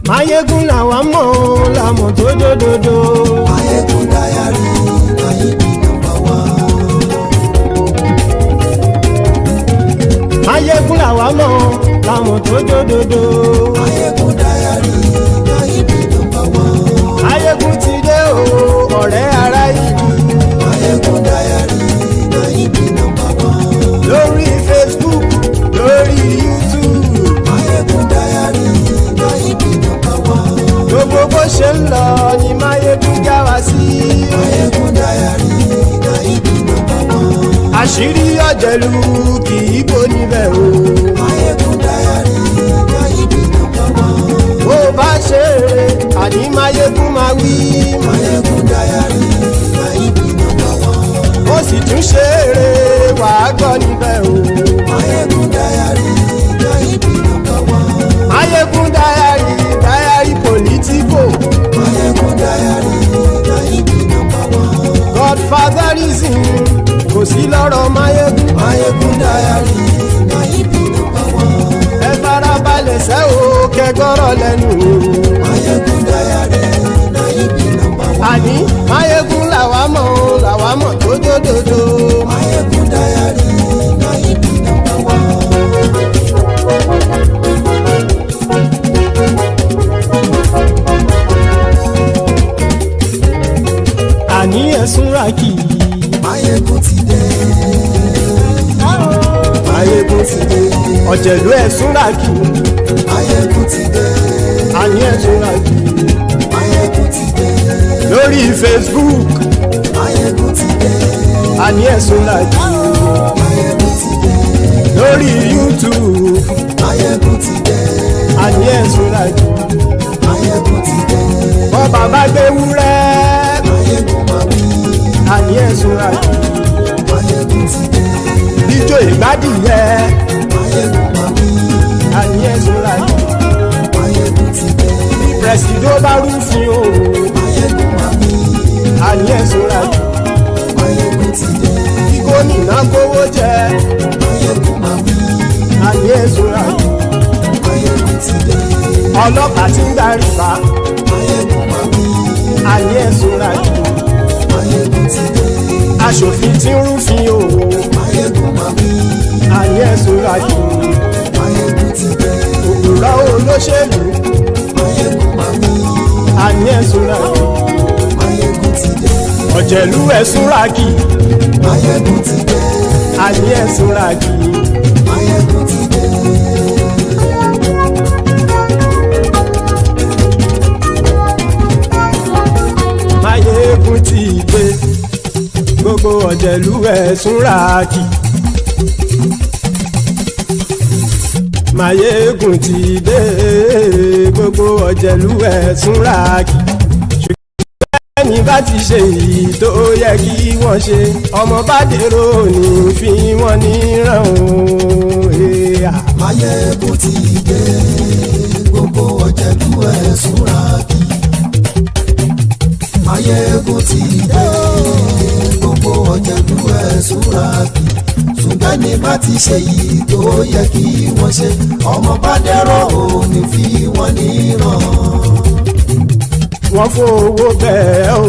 Mayegun làwa mọ̀ làmọ̀ tó dòdòdò. Mayegun dayari Mayegun number one. Mayegun làwa mọ̀ làmọ̀ tó dòdòdò. Mayegun dayari Mayegun number one. Mayegun ti dé o ọ̀rẹ́ ara ìlú. Mayegun dayari Mayegun number one. Lórí Facebook lórí YouTube. Mayegun dayari Mayegun number one. Gbogbo bó ṣe ń lọ ni Mayegun já wa sí. Mayegun dayari Mayegun number one. Àṣírí ọ̀jẹ̀lú kì í bò níbẹ̀ o. Mayegun dayari Mayegun number one. Bó bá ṣe eré àní Mayegun máa wí. Mayegun dayari Mayegun number one. Ó sì tún ṣe eré wàá gbọ́ níbẹ̀ o. Mayegun dayari Mayegun number one. Mayegun dayari politico. Mayegun dayari Mayegun number one. Godfatherism kò sí lọ́rọ̀ Mayegun. Mayegun dayari Mayegun number one. Ẹ farabalẹ̀ sẹ́ o kẹgbọ́rọ̀ lẹ́nu o. Mayegun dayari Mayegun number one. Àní Mayegun làwa mọ̀ tó dòdòdò. Mayegun dayari Mayegun number one. Àní ẹ̀sùn rákì. Mayegun ti dé. Mayegun ti dé. Ọ̀jẹ̀lú ẹ̀sùn rákì. Mayegun ti dé. Àní ẹ̀sùn rákì. Mayegun ti dé. Lórí Facebook. Mayegun ti dé. Àní ẹ̀sùn rákì. Mayegun ti dé. Lórí YouTube. Mayegun ti dé. Àní ẹ̀sùn rákì. Mayegun ti dé. Bọ́ bàbá gbé wúrẹ́. Mayegun máa wí. Àní ẹ̀sùn rákì. Mayegun ti dé. Ijó ìgbádìyẹ. Mayegun máa wí. Àní ẹ̀sùn rákì. Mayegun ti dé. Pẹ̀sìdó bá rúfin o. Mayegun máa wí. Àní ẹ̀sùn rákì. Mayegun ti dé. Kí gómìnà kówó jẹ. Mayegun máa wí. Àní ẹ̀sùn rákì. Mayegun ti dé. Ọlọ́pàá ti ń darí bá. Mayegun máa wí. Àní ẹ̀sùn rákì. Mayegun ti dé. Aṣòfin tí ń rúfin o. Mayegun máa wí. Àní ẹ̀sùn rákì. Mayegun ti dé. Òpùrọ́ olóṣèlú. Mayegun máa wí. Àní ẹ̀sùn rákì. Mayegun ti dé. Ọ̀jẹ̀lú ẹ̀sùn rákì. Mayegun ti dé. Àní ẹ̀sùn rákì. Mayegun ti dé. Mayegun ti dé. Gbogbo ọ̀jẹ̀lú ẹ̀sùn rákì. Mayegun ti dé. Gbogbo ọ̀jẹ̀lú ẹ̀sùn rákì. Ṣùgbọ́n ẹni bá ti ṣe èyí tó yẹ kí wọ́n ṣe, ọmọ bá dèrò ní fi wọ́n níran o. Mayegun ti dé. Gbogbo ọ̀jẹ̀lú ẹ̀sùn rákì. Mayegun ti dé. Gbogbo ọ̀jẹ̀lú ẹ̀sùn rákì. Ṣùgbọ́n ní bá ti ṣe yìí tó yẹ kí wọ́n ṣe, ọmọ bá dẹ́rọ̀ ò ní fi wọ́n níran. wọ́n fowó bẹ́ẹ̀ o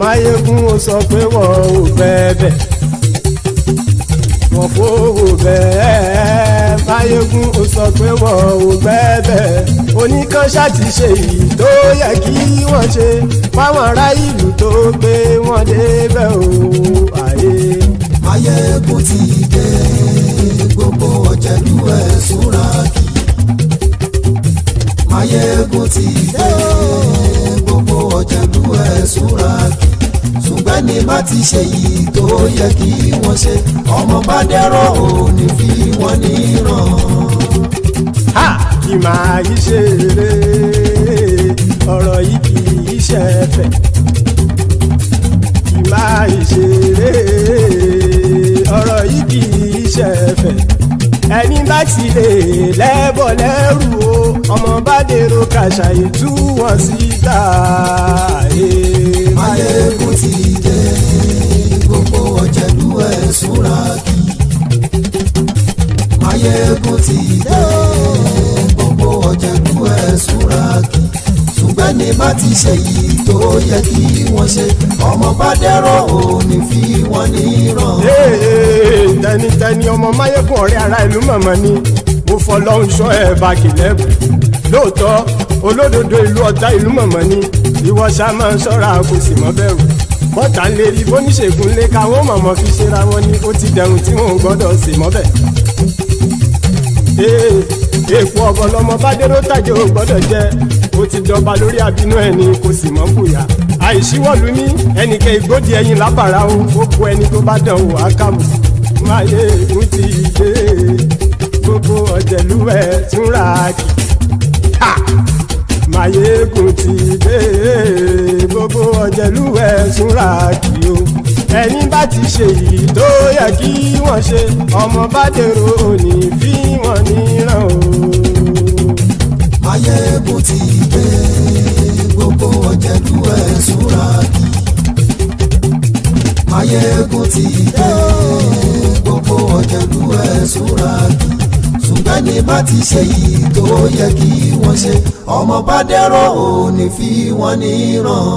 Máyégún ó sọ pé wọ́n ò bẹ́ẹ̀ wọ́n fowó bẹ́ẹ̀ Máyégún ó sọ pé wọ́n ò bẹ́ẹ̀ oníkanṣá ti ṣe èyí tó yẹ kí wọ́n ṣe fáwọn ará ìlú tó gbé wọn débẹ̀ o àyè. Máyégún ti dé gbogbo ọ̀jẹ̀lú ẹ̀ súnra kì. Máyégún ti dé gbogbo ọ̀jẹ̀lú ẹ̀ súnra kì. Ṣùgbọ́n ní má ti ṣe yìí tó yẹ kí wọ́n ṣe ọmọ bá dẹ́rọ̀ ò ní fi wọ́n níran. Ha! Kì máa yí ṣe eré ọ̀rọ̀ yìí kì í ṣe ẹ̀fẹ̀. Kì máa yí ṣe eré ọ̀rọ̀ yìí kì í ṣe ẹ̀fẹ̀. Ẹni bá ti lè lẹ́bọ̀ lẹ́rù o ọmọ bá dèrò kàṣà ìtú wọn síta. Máyégún ti dé gbogbo ọ̀jẹ̀lú ẹ̀ súnra kì. Máyégún ti dé gbogbo ọ̀jẹ̀lú ẹ̀ súnra kì. Ṣùgbọ́n ní bá ti ṣe yìí tó yẹ kí wọ́n ṣe ọmọ bá dẹ́rọ̀ ò ní fi wọ́n níran. Tẹnitẹni ọmọ Máyégún ọ̀rẹ́ ara ìlú mọ̀mọ́ ni mo fọlọ́hún ṣọ́ ẹ̀ bá kìlẹ́bù lóòótọ́ olódodo ìlú ọ̀tá ìlú mọ̀mọ́ ni ìwọ ṣá máa ń ṣọ́ra kò sì mọ́ bẹ̀rù bọ́tà ń lè rí bóníṣègùn lé káwọn mọ̀mọ́ fi ṣera wọn ni ó ti dẹrùn tí wọn ò gbọ́dọ̀ sì mọ́ bẹ̀. èèpo ọ̀gọ̀ lọmọ bá dérò tàjẹ́ ò gbọ́dọ̀ jẹ́ ó ti jọba lórí abínú ẹni kò sì mọ́ fòyà àìsíwọ́lu ní ẹnìkẹ́ ìgbódì ẹyin lábàrá o ó kó ẹni tó bá dán o ákàmù. Máyégún ti dé gbogbo ọ̀jẹ̀lú ẹ̀ túnra kì. Máyégún ti dé gbogbo ọ̀jẹ̀lú ẹ̀ túnra kì o ẹni bá ti ṣe yìí tó yẹ kí wọ́n ṣe ọmọ bá dèrò òní fi wọ́n níran o. Máyégún ti dé gbogbo ọ̀jẹ̀lú ẹ̀ súnra kì. Máyégún ti dé gbogbo ọ̀jẹ̀lú ẹ̀ súnra kì. Ṣùgbọ́n ní bá ti ṣe yìí tó yẹ kí wọ́n ṣe ọmọ bá dẹ́rọ̀ ò ní fi wọ́n níran.